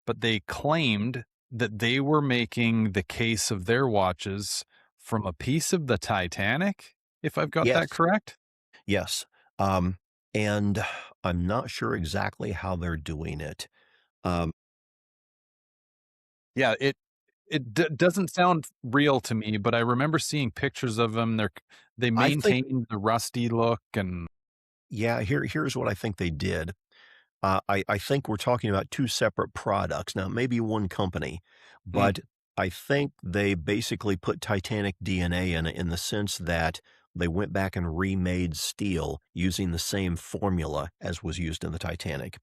but they claimed that they were making the case of their watches from a piece of the Titanic, if I've got that Yes, correct. yes. Um, and I'm not sure exactly how they're doing it. Um, Yeah, it doesn't sound real to me, but I remember seeing pictures of them. They I think maintain the rusty look and yeah, here's what I think they did. I think we're talking about 2 separate products. Now, maybe one company, mm, but I think they basically put Titanic DNA in it in the sense that they went back and remade steel using the same formula as was used in the Titanic.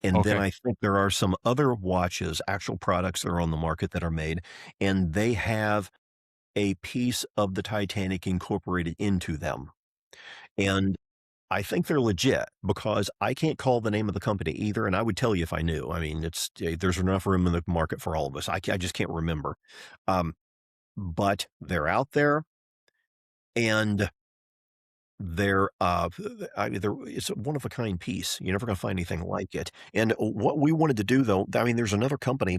And then okay. I think there are some other watches, actual products that are on the market that are made, and they have a piece of the Titanic incorporated into them. And I think they're legit because I can't call the name of the company either, and I would tell you if I knew. I mean, there's enough room in the market for all of us. I just can't remember. Um, but they're out there, and they're I mean, it's a one of a kind piece. You're never going to find anything like it. And what we wanted to do, though, I mean, there's another company.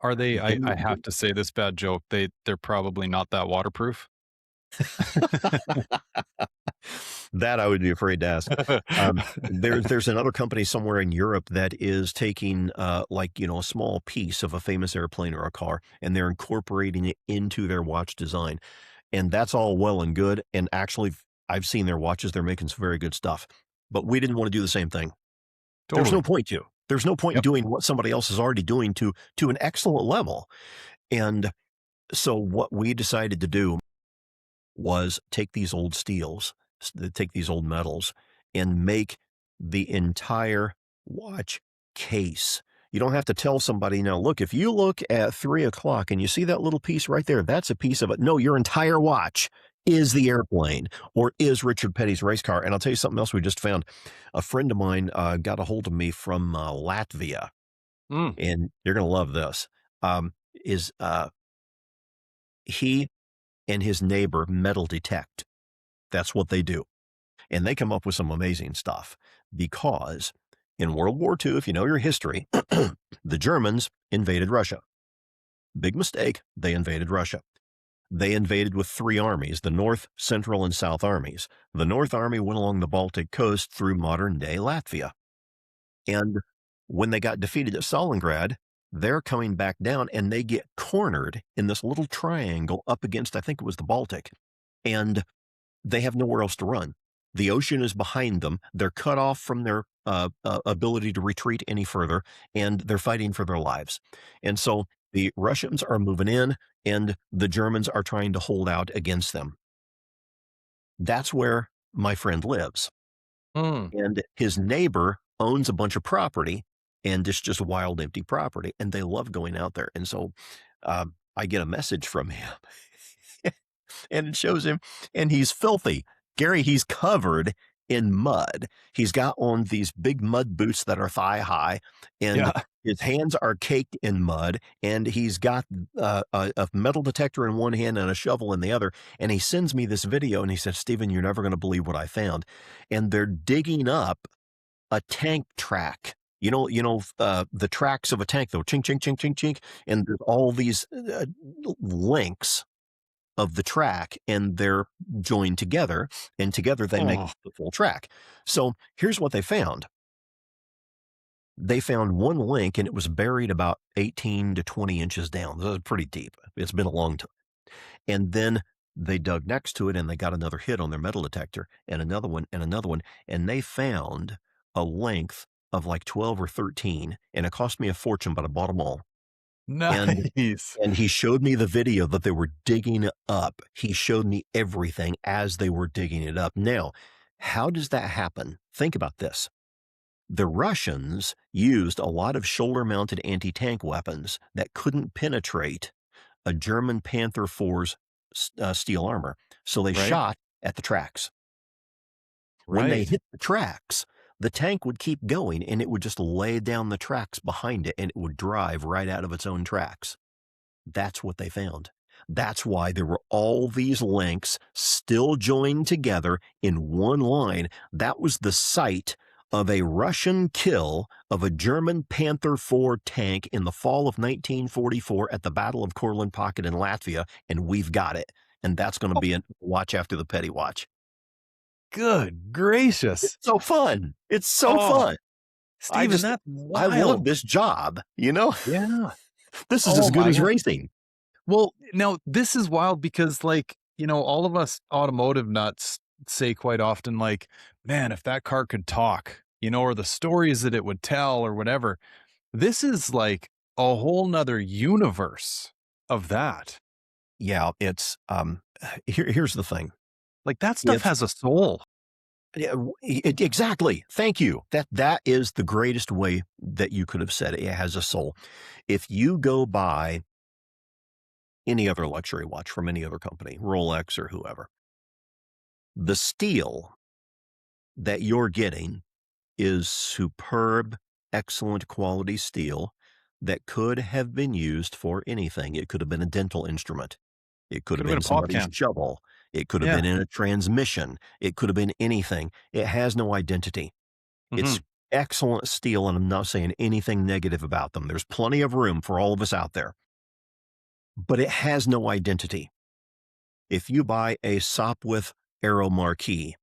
Are they I They, have to say this bad joke, they're probably not that waterproof? that I would be afraid to ask. There's another company somewhere in Europe that is taking, like, a small piece of a famous airplane or a car, and they're incorporating it into their watch design, and that's all well and good, and actually, I've seen their watches, they're making some very good stuff, but we didn't wanna do the same thing. There's no Totally. point to. There's no point in Yep. doing what somebody else is already doing to an excellent level, and so what we decided to do was take these old steels, take these old metals, and make the entire watch case. You don't have to tell somebody, now, look, if you look at 3 o'clock and you see that little piece right there, that's a piece of it. No, your entire watch is the airplane or is Richard Petty's race car. And I'll tell you something else we just found. A friend of mine got a hold of me from Latvia, Mm. and you're going to love this. Is He and his neighbor metal detect. That's what they do. And they come up with some amazing stuff because in World War II, if you know your history, the Germans invaded Russia. Big mistake. They invaded Russia. They invaded with three armies, the North, Central, and South armies. The North Army went along the Baltic coast through modern day Latvia. And when they got defeated at Stalingrad, they're coming back down and they get cornered in this little triangle up against, I think it was the Baltic. And they have nowhere else to run. The ocean is behind them. They're cut off from their ability to retreat any further, and they're fighting for their lives. And so the Russians are moving in, and the Germans are trying to hold out against them. That's where my friend lives. Mm. And his neighbor owns a bunch of property, and it's just wild, empty property. And they love going out there. And so I get a message from him and it shows him, and he's filthy. Gary, he's covered in mud. He's got on these big mud boots that are thigh high, and Yeah. his hands are caked in mud. And he's got a metal detector in one hand and a shovel in the other. And he sends me this video, and he said, "Stephen, you're never going to believe what I found." And they're digging up a tank track. The tracks of a tank, though, chink, chink, chink, chink, chink, and there's all these links of the track, and they're joined together, and together they make Oh, the full track. So here's what they found. They found one link, and it was buried about 18 to 20 inches down. This is pretty deep. It's been a long time. And then they dug next to it, and they got another hit on their metal detector, and another one, and another one. And they found a length of like 12 or 13, and it cost me a fortune, but I bought them all. And nice. and he showed me the video that they were digging it up. He showed me everything as they were digging it up. Now, how does that happen? Think about this. The Russians used a lot of shoulder-mounted anti-tank weapons that couldn't penetrate a German Panther IV's steel armor. So they Right. shot at the tracks. When they Right. hit the tracks, the tank would keep going and it would just lay down the tracks behind it and it would drive right out of its own tracks. That's what they found. That's why there were all these links still joined together in one line. That was the site of a Russian kill of a German Panther IV tank in the fall of 1944 at the Battle of Courland Pocket in Latvia, and we've got it. And that's going to Oh, be a watch after the petty watch. good gracious. It's so fun. It's so Oh, fun. I Stephen, just that's I love wild. this job, you know? Yeah. This is Oh as good my as god. racing. Well, now this is wild because, like, all of us automotive nuts say quite often, like, man, if that car could talk, or the stories that it would tell or whatever. This is like a whole nother universe of that. Yeah, it's here's the thing. Like that stuff If has a soul, Yeah, exactly. Thank you. That is the greatest way that you could have said it. It has a soul. If you go buy any other luxury watch from any other company, Rolex or whoever, the steel that you're getting is superb, excellent quality steel that could have been used for anything. It could have been a dental instrument. It could have could have been been a pop somebody's can. shovel. It could have Yeah. been in a transmission. It could have been anything. It has no identity. It's Mhm. excellent steel, and I'm not saying anything negative about them. There's plenty of room for all of us out there, but it has no identity. If you buy a Sopwith Aero Marquis,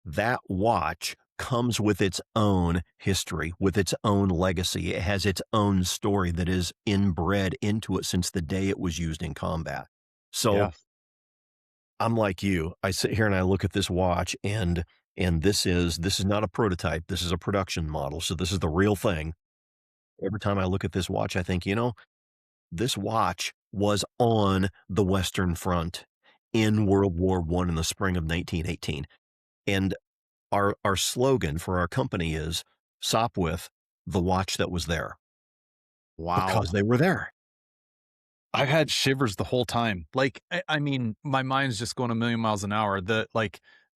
that watch comes with its own history, with its own legacy. It has its own story that is inbred into it since the day it was used in combat. So Yeah. I'm like you. I sit here and I look at this watch, and this is not a prototype. This is a production model. So this is the real thing. Every time I look at this watch, I think, this watch was on the Western Front in World War I in the spring of 1918. And our slogan for our company is Sopwith, the watch that was there, because Wow. they were there. I've had shivers the whole time. Like, I mean, my mind's just going a million miles an hour. The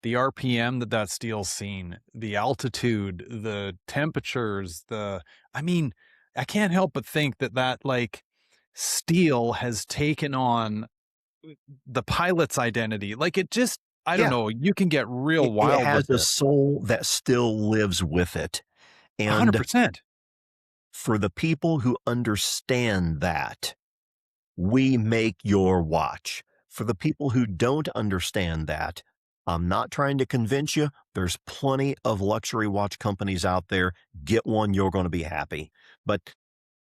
RPM that steel's seen, the altitude, the temperatures, I mean, I can't help but think that like steel has taken on the pilot's identity. Like it just, I don't Yeah, know, you can get real it wild with has a it. soul that still lives with it. And 100%. for the people who understand that, we make your watch. For the people who don't understand that, I'm not trying to convince you. There's plenty of luxury watch companies out there. Get one, you're going to be happy. But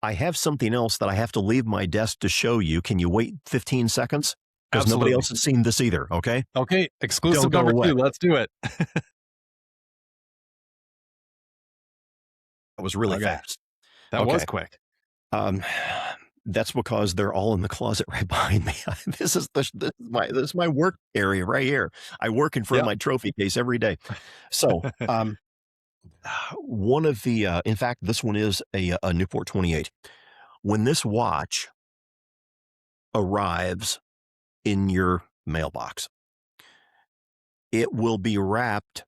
I have something else that I have to leave my desk to show you. Can you wait 15 seconds? Because nobody Absolutely. else has seen this either. Okay. Okay, Don't exclusive go number away. 2, let's do it. That was really Okay, fast. that was Okay. quick. Um, that's because they're all in the closet right behind me. This is my work area right here. I work in front of Yep. my trophy case every day. So, one of the, in fact, this one is a Newport 28. When this watch arrives in your mailbox, it will be wrapped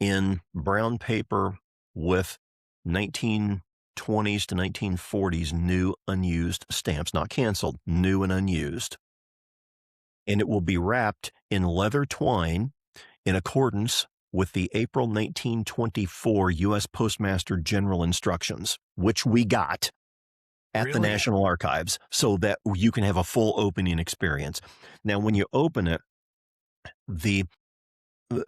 in brown paper with 1920s to 1940s new unused stamps, not canceled, new and unused. And it will be wrapped in leather twine in accordance with the April 1924 U.S. Postmaster General instructions, which we got at the Really? National Archives so that you can have a full opening experience. Now, when you open it, the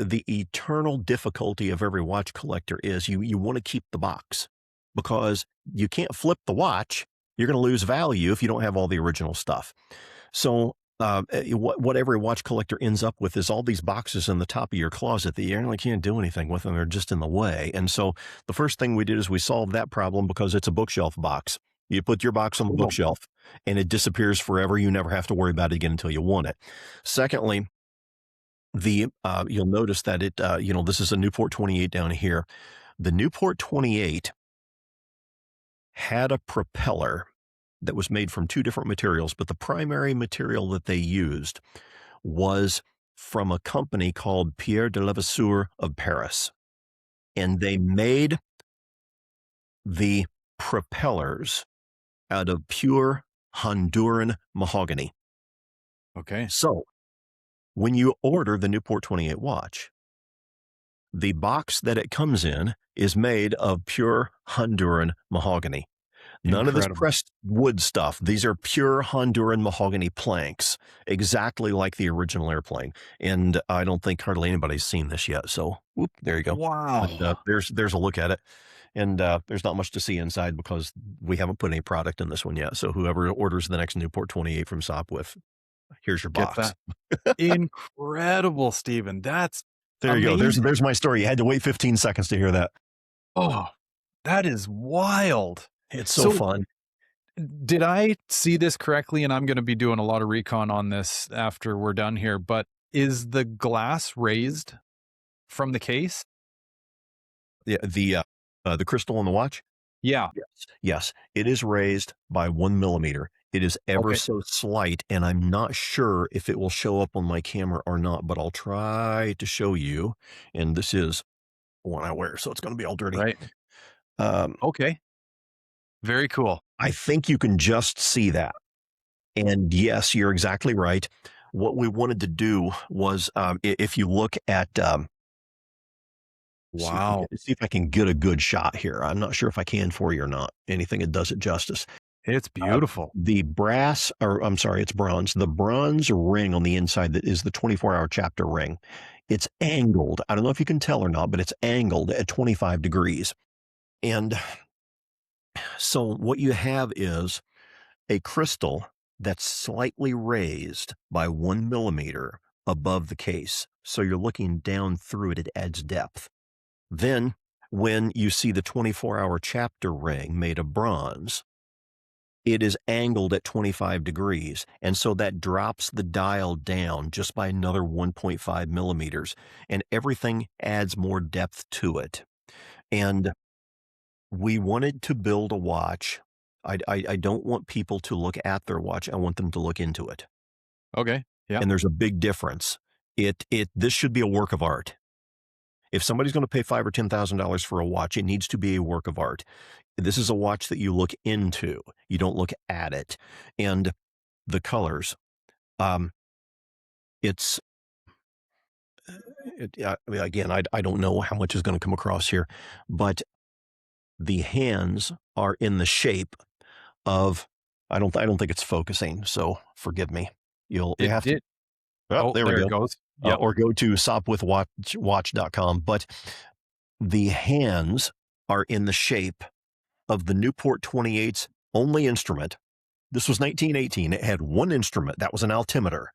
the eternal difficulty of every watch collector is you want to keep the box because you can't flip the watch. You're going to lose value if you don't have all the original stuff. So what every watch collector ends up with is all these boxes in the top of your closet that you really can't do anything with them. They're just in the way. And so the first thing we did is we solved that problem because it's a bookshelf box. You put your box on the Cool. bookshelf and it disappears forever. You never have to worry about it again until you want it. Secondly, you'll notice that this is a Newport 28 down here. The Newport 28 had a propeller that was made from two different materials, but the primary material that they used was from a company called Pierre de Levasseur of Paris. And they made the propellers out of pure Honduran mahogany. Okay, So when you order the Newport 28 watch, the box that it comes in is made of pure Honduran mahogany. None of this incredible. pressed wood stuff. These are pure Honduran mahogany planks, exactly like the original airplane. And I don't think hardly anybody's seen this yet. So, whoop, there you go. And Wow. there's a look at it. And there's not much to see inside because we haven't put any product in this one yet. So whoever orders the next Newport 28 from Sopwith, here's your Get box. that. Incredible, Stephen. That's There you go. amazing. There's my story. You had to wait 15 seconds to hear that. Oh, that is wild. It's so So, fun. did I see this correctly? And I'm going to be doing a lot of recon on this after we're done here, but is the glass raised from the case? Yeah, the crystal on the watch. Yeah. Yes. Yes, it is raised by 1 millimeter. It is ever Okay. so slight, and I'm not sure if it will show up on my camera or not, but I'll try to show you. And this is one I wear, so it's going to be all dirty. Right. Um, Okay. Very cool. I think you can just see that. And yes, you're exactly right. What we wanted to do was, if you look at, Wow. see if I can get a good shot here. I'm not sure if I can for you or not. Anything that does it justice. It's Uh, beautiful. the brass, or I'm sorry, it's bronze. The bronze ring on the inside that is the 24-hour chapter ring. It's angled. I don't know if you can tell or not, but it's angled at 25 degrees. And so what you have is a crystal that's slightly raised by 1 millimeter above the case. So you're looking down through it, it adds depth. Then when you see the 24-hour chapter ring made of bronze, it is angled at 25 degrees. And so that drops the dial down just by another 1.5 millimeters, and everything adds more depth to it. And we wanted to build a watch. I don't want people to look at their watch. I want them to look into it. Okay. Yeah. And there's a big difference. This should be a work of art. If somebody's going to pay five or $10,000 for a watch, it needs to be a work of art. This is a watch that you look into. You don't look at it. And the colors, um, it's I mean, again, I don't know how much is going to come across here, but the hands are in the shape of I don't think it's focusing, so forgive me. You It have to did. oh, Oh, there we there it go. goes. Yep. Or go to sopwithwatch.com, but the hands are in the shape of the Newport 28's only instrument. This was 1918. It had one instrument. That was an altimeter,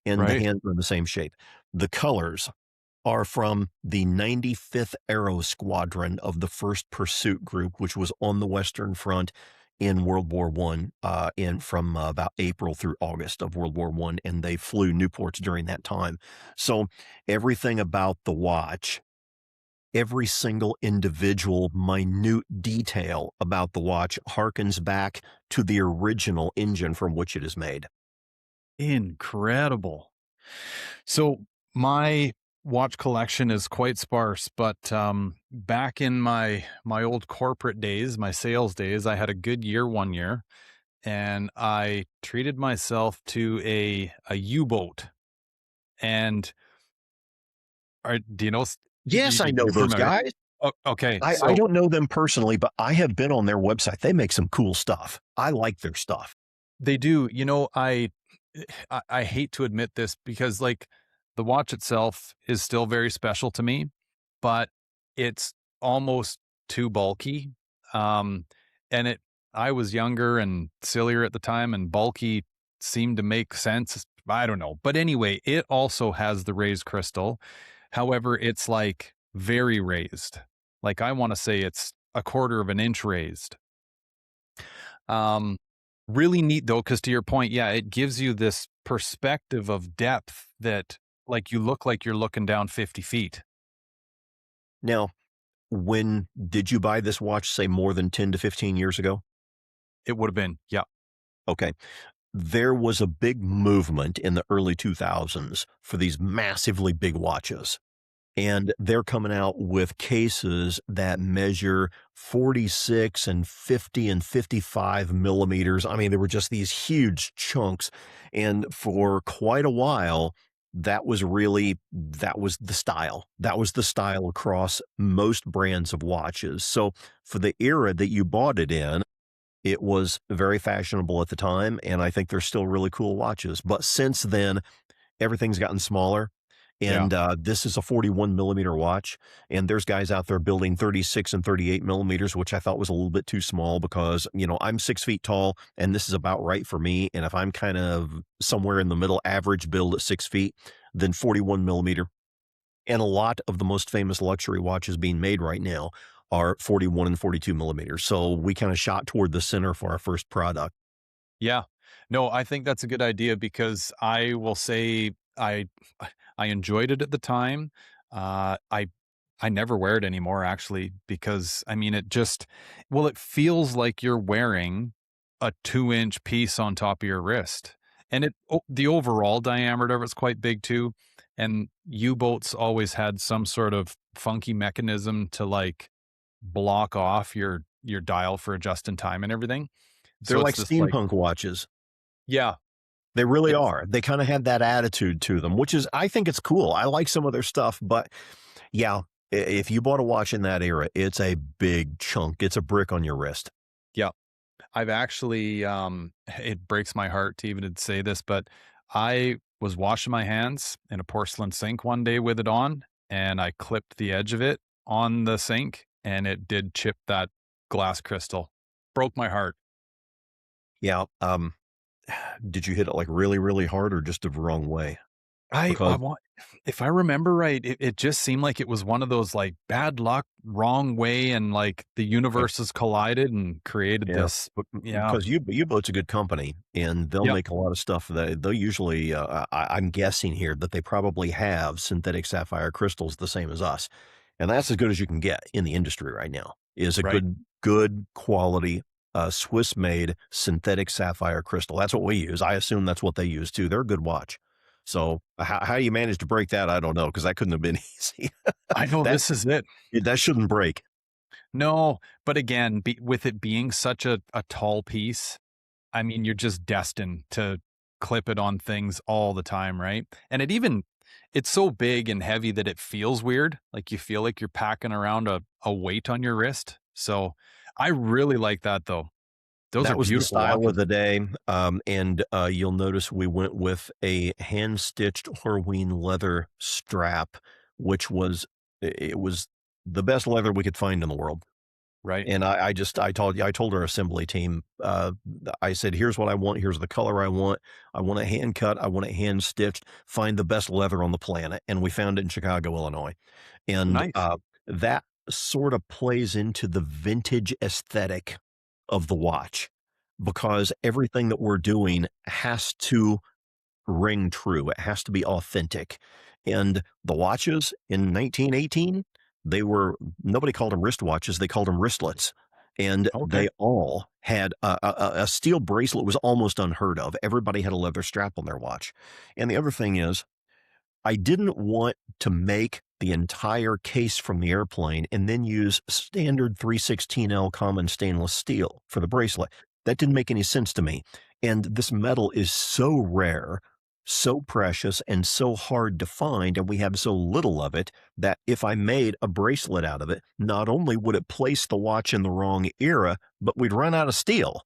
and the Right. hands are in the same shape. The colors are from the 95th Aero Squadron of the 1st Pursuit Group, which was on the Western Front in World War One, in from about April through August of World War One, and they flew Newports during that time. So everything about the watch, every single individual minute detail about the watch harkens back to the original engine from which it is made. Incredible. So my watch collection is quite sparse, but back in my old corporate days, my sales days, I had a good year one year, and I treated myself to a U-boat. And do you know? Yes, I know You're those familiar? guys. Okay, I so don't know them personally, but I have been on their website. They make some cool stuff. I like their stuff. they do. I hate to admit this because like the watch itself is still very special to me, but it's almost too bulky. Um, and I was younger and sillier at the time, and bulky seemed to make sense. I don't know. But anyway, it also has the raised crystal. However, it's like very raised. Like I want to say it's a quarter of an inch raised. Um, Really neat though, because to your point, yeah, it gives you this perspective of depth that like you look like you're looking down 50 feet. Now, when did you buy this watch, say more than 10 to 15 years ago? It would have been, yeah, Okay. There was a big movement in the early 2000s for these massively big watches. And they're coming out with cases that measure 46 and 50 and 55 millimeters. I mean, they were just these huge chunks. And for quite a while, that was the style. That was the style across most brands of watches. So for the era that you bought it in, it was very fashionable at the time. And I think they're still really cool watches. But since then, everything's gotten smaller. yeah, And this is a 41 millimeter watch. And there's guys out there building 36 and 38 millimeters, which I thought was a little bit too small because, I'm 6 feet tall and this is about right for me. And if I'm kind of somewhere in the middle, average build at 6 feet, then 41 millimeter. And a lot of the most famous luxury watches being made right now are 41 and 42 millimeters. So we kind of shot toward the center for our first product. yeah. No, I think that's a good idea because I will say I enjoyed it at the time. I never wear it anymore actually because I mean it just well it feels like you're wearing a 2-inch piece on top of your wrist. And the overall diameter of it's quite big too. And U-boats always had some sort of funky mechanism to like block off your dial for adjusting time and everything. They're So it's like this like steampunk watches. yeah, They really it's are. They kind of have that attitude to them, which is, I think it's cool. I like some of their stuff, but yeah, if you bought a watch in that era, it's a big chunk. It's a brick on your wrist. yeah. I've actually it breaks my heart to even say this, but I was washing my hands in a porcelain sink one day with it on, and I clipped the edge of it on the sink, and it did chip that glass crystal. Broke my heart. Yeah. Did you hit it like really, really hard or just the wrong way? I Because want if I remember right, it just seemed like it was one of those like bad luck, wrong way, and like the universes collided and created yeah, this. Yeah. because U-Boat's a good company, and they'll Yep. make a lot of stuff that they'll usually, I'm guessing here that they probably have synthetic sapphire crystals the same as us, and that's as good as you can get in the industry right now, is a Right. good quality, Swiss-made synthetic sapphire crystal. That's what we use. I assume that's what they use too. They're a good watch. So how you managed to break that, I don't know, because that couldn't have been easy. I know That this is it. that shouldn't break. No, but again, with it being such a tall piece, I mean, you're just destined to clip it on things all the time, right? And it's so big and heavy that it feels weird. Like you feel like you're packing around a weight on your wrist. So I really like that though. Those are That was the beautiful style watches. of the day, and you'll notice we went with a hand-stitched Horween leather strap, which was it was the best leather we could find in the world. Right. And I told our assembly team, I said, "Here's what I want. Here's the color I want. I want it hand cut. I want it hand stitched. Find the best leather on the planet." And we found it in Chicago, Illinois. And Nice. that sort of plays into the vintage aesthetic of the watch because everything that we're doing has to ring true. It has to be authentic. And the watches in 1918, they were nobody called them wristwatches, they called them wristlets. And Okay. they all had a steel bracelet was almost unheard of. Everybody had a leather strap on their watch. And the other thing is, I didn't want to make the entire case from the airplane and then use standard 316L common stainless steel for the bracelet. That didn't make any sense to me. And this metal is so rare, so precious, and so hard to find, and we have so little of it that if I made a bracelet out of it, not only would it place the watch in the wrong era, but we'd run out of steel.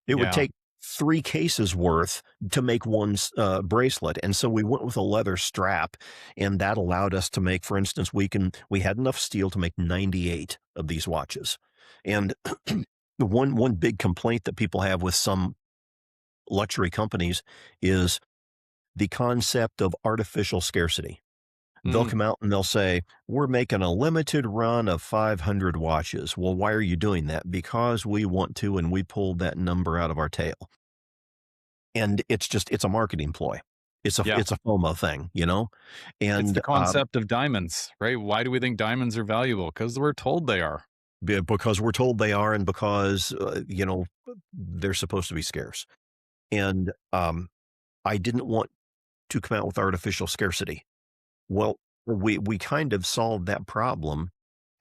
It would Yeah. take 3 cases worth to make one bracelet, and so we went with a leather strap, and that allowed us to make, for instance, we had enough steel to make 98 of these watches. And the one big complaint that people have with some luxury companies is the concept of artificial scarcity. They'll Mm, come out and they'll say, "We're making a limited run of 500 watches." Well, why are you doing that? Because we want to, and we pulled that number out of our tail. And it's a marketing ploy. yeah. It's a FOMO thing, you know? It's And, the concept of diamonds, right? Why do we think diamonds are valuable? Because we're told they are. because we're told they are and because, they're supposed to be scarce. And, I didn't want to come out with artificial scarcity. Well, we kind of solved that problem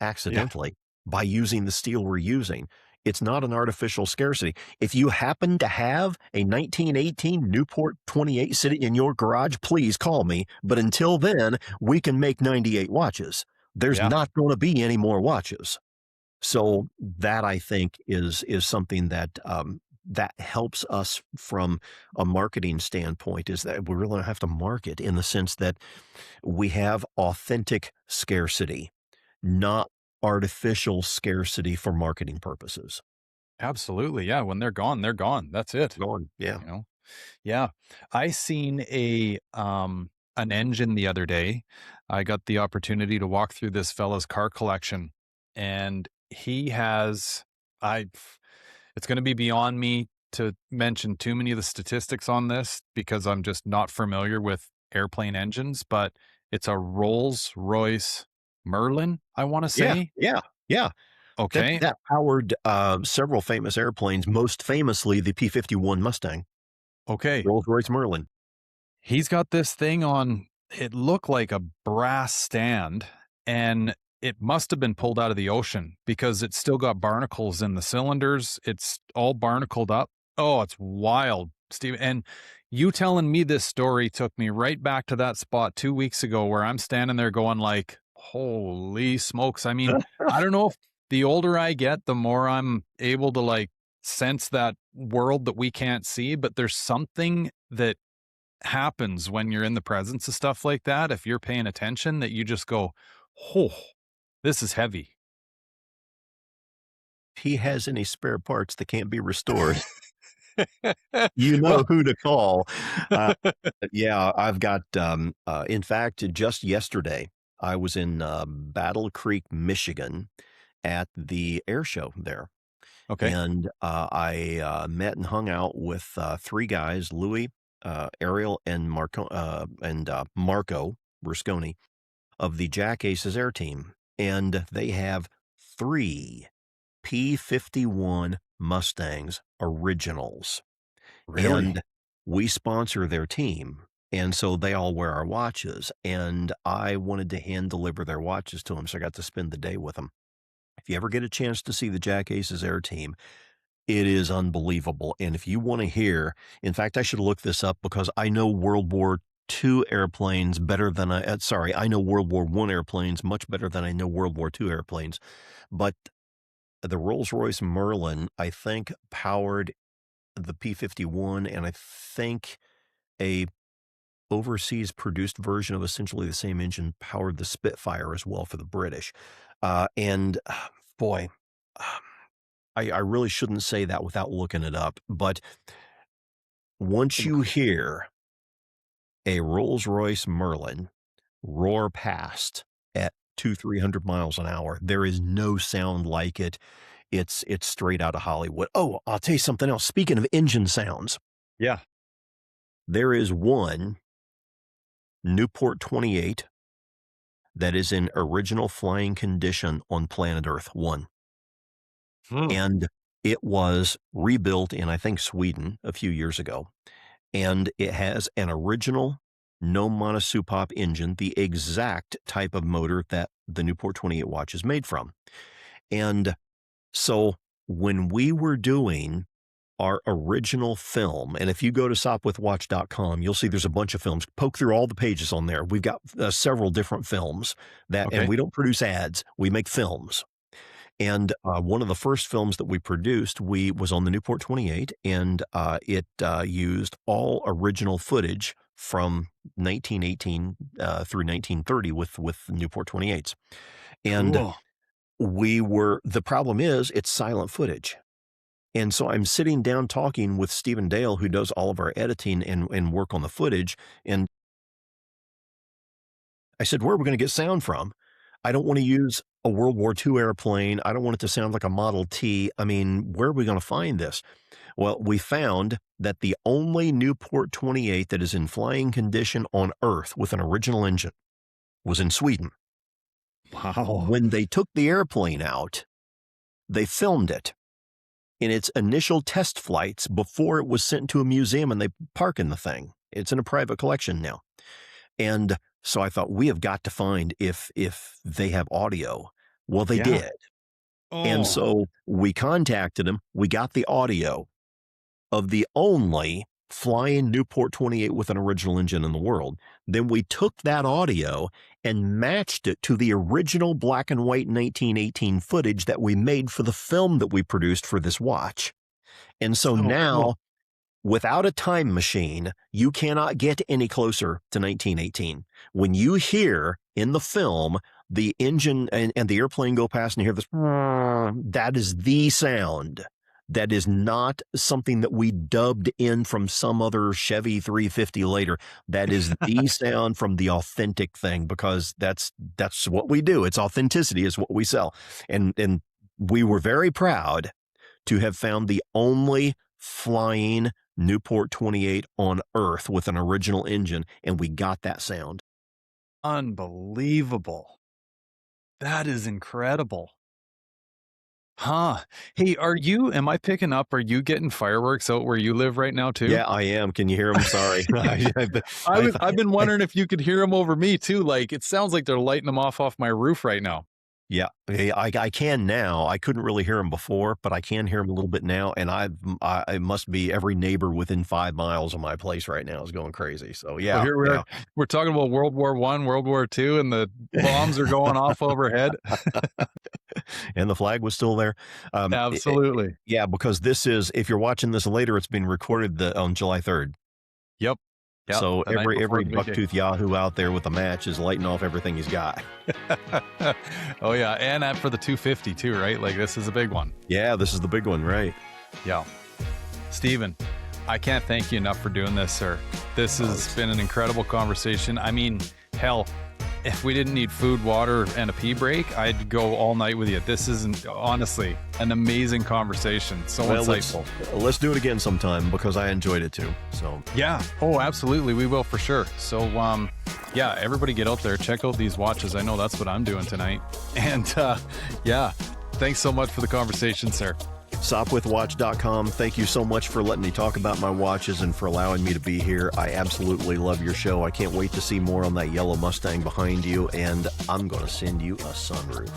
Yeah. accidentally by using the steel we're using. It's not an artificial scarcity. If you happen to have a 1918 Newport 28 sitting in your garage, please call me. But until then, we can make 98 watches. There's Yeah. not going to be any more watches. So that I think is something that that helps us from a marketing standpoint is that we really don't have to market in the sense that we have authentic scarcity, not artificial scarcity for marketing purposes. Absolutely. Yeah. When they're gone, they're gone. That's it. Going, yeah. You know? Yeah. I seen an engine the other day. I got the opportunity to walk through this fella's car collection and he has I it's going to be beyond me to mention too many of the statistics on this because I'm just not familiar with airplane engines, but it's a Rolls-Royce Merlin, I want to Yeah, say. yeah, yeah. Okay. That powered, several famous airplanes, most famously the P-51 Mustang, Okay. Rolls-Royce Merlin. He's got this thing on, it looked like a brass stand, and it must have been pulled out of the ocean because it's still got barnacles in the cylinders. It's all barnacled up. Oh, it's wild, Steve. And you telling me this story took me right back to that spot 2 weeks ago where I'm standing there going like, "Holy smokes." I mean, I don't know if the older I get, the more I'm able to like sense that world that we can't see, but there's something that happens when you're in the presence of stuff like that, if you're paying attention, that you just go, "Oh, this is heavy." If he has any spare parts that can't be restored, you Well, know who to call. Uh, yeah, I've got, in fact, just yesterday, I was in, Battle Creek, Michigan at the air show there. okay, And, I, met and hung out with, 3 guys, Louis, Ariel, and Marco Rusconi of the Jack Aces Air Team, and they have 3 P-51 Mustangs originals, really? and we sponsor their team. And so they all wear our watches, and I wanted to hand deliver their watches to them, so I got to spend the day with them. If you ever get a chance to see the Jack Aces Air Team, it is unbelievable. And if you want to hear, in fact, I should look this up because I know World War II airplanes better than I know World War I airplanes much better than I know World War II airplanes. But the Rolls-Royce Merlin, I think, powered the P-51, and I think a overseas produced version of essentially the same engine powered the Spitfire as well for the British. And boy, I really shouldn't say that without looking it up. But once you hear a Rolls-Royce Merlin roar past at 300 miles an hour, there is no sound like it. It's straight out of Hollywood. Oh, I'll tell you something else. Speaking of engine sounds, Yeah. there is one Newport 28 that is in original flying condition on planet Earth, one. Hmm. And it was rebuilt in, I think, Sweden a few years ago. And it has an original no monosoupape engine, the exact type of motor that the Newport 28 watch is made from. And so when we were doing our original film, and if you go to sopwithwatch.com, you'll see there's a bunch of films. Poke through all the pages on there. We've got several different films and Okay. we don't produce ads. We make films. And one of the first films that we produced, was on the Newport 28, and it used all original footage from 1918 through 1930 with Newport 28s. And Cool. the problem is it's silent footage. And so I'm sitting down talking with Stephen Dale, who does all of our editing and work on the footage. And I said, where are we going to get sound from? I don't want to use a World War II airplane. I don't want it to sound like a Model T. I mean, where are we going to find this? Well, we found that the only Newport 28 that is in flying condition on Earth with an original engine was in Sweden. Wow. When they took the airplane out, they filmed it in its initial test flights before it was sent to a museum and they park in the thing. It's in a private collection now. And so I thought we have got to find if they have audio. Well, they Yeah. did. And Oh, so we contacted them. We got the audio of the only flying Newport 28 with an original engine in the world. Then we took that audio and matched it to the original black and white 1918 footage that we made for the film that we produced for this watch. And so so cool. now, without a time machine, you cannot get any closer to 1918. When you hear in the film the engine and the airplane go past and you hear this, that is the sound. That is not something that we dubbed in from some other Chevy 350 later. That is the sound from the authentic thing, because that's what we do. It's authenticity is what we sell. And we were very proud to have found the only flying Newport 28 on Earth with an original engine, and we got that sound. Unbelievable. That is incredible. Huh. Hey, am I picking up? Are you getting fireworks out where you live right now too? Yeah, I am. Can you hear them? Sorry. I've been wondering if you could hear them over me too. Like it sounds like they're lighting them off my roof right now. Yeah, I can now. I couldn't really hear them before, but I can hear them a little bit now. And it must be every neighbor within 5 miles of my place right now is going crazy. So Well, yeah, here we yeah. are. We're talking about World War I, World War II, and the bombs are going off overhead. And the flag was still there. Absolutely. Yeah, because this is, if you're watching this later, it's been recorded on July 3rd. Yep. Yep. So The night before every the big day. bucktooth Yahoo out there with a match is lighting off everything he's got. Oh yeah, and for the 250 too, right? Like this is a big one. Yeah, this is the big one, right? Yeah. Stephen, I can't thank you enough for doing this, sir. This has been an incredible conversation. I mean, hell, if we didn't need food, water, and a pee break, I'd go all night with you. This is honestly an amazing conversation. So insightful. Let's do it again sometime because I enjoyed it too. So Yeah. Oh, absolutely. We will for sure. So, yeah, everybody get out there, check out these watches. I know that's what I'm doing tonight. And, yeah, thanks so much for the conversation, sir. Sopwithwatch.com. Thank you so much for letting me talk about my watches and for allowing me to be here. I absolutely love your show. I can't wait to see more on that yellow Mustang behind you, and I'm going to send you a sunroof.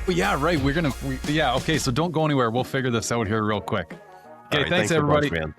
Well, yeah, right. Okay, so don't go anywhere. We'll figure this out here real quick. Okay, All right, thanks so much, everybody. man.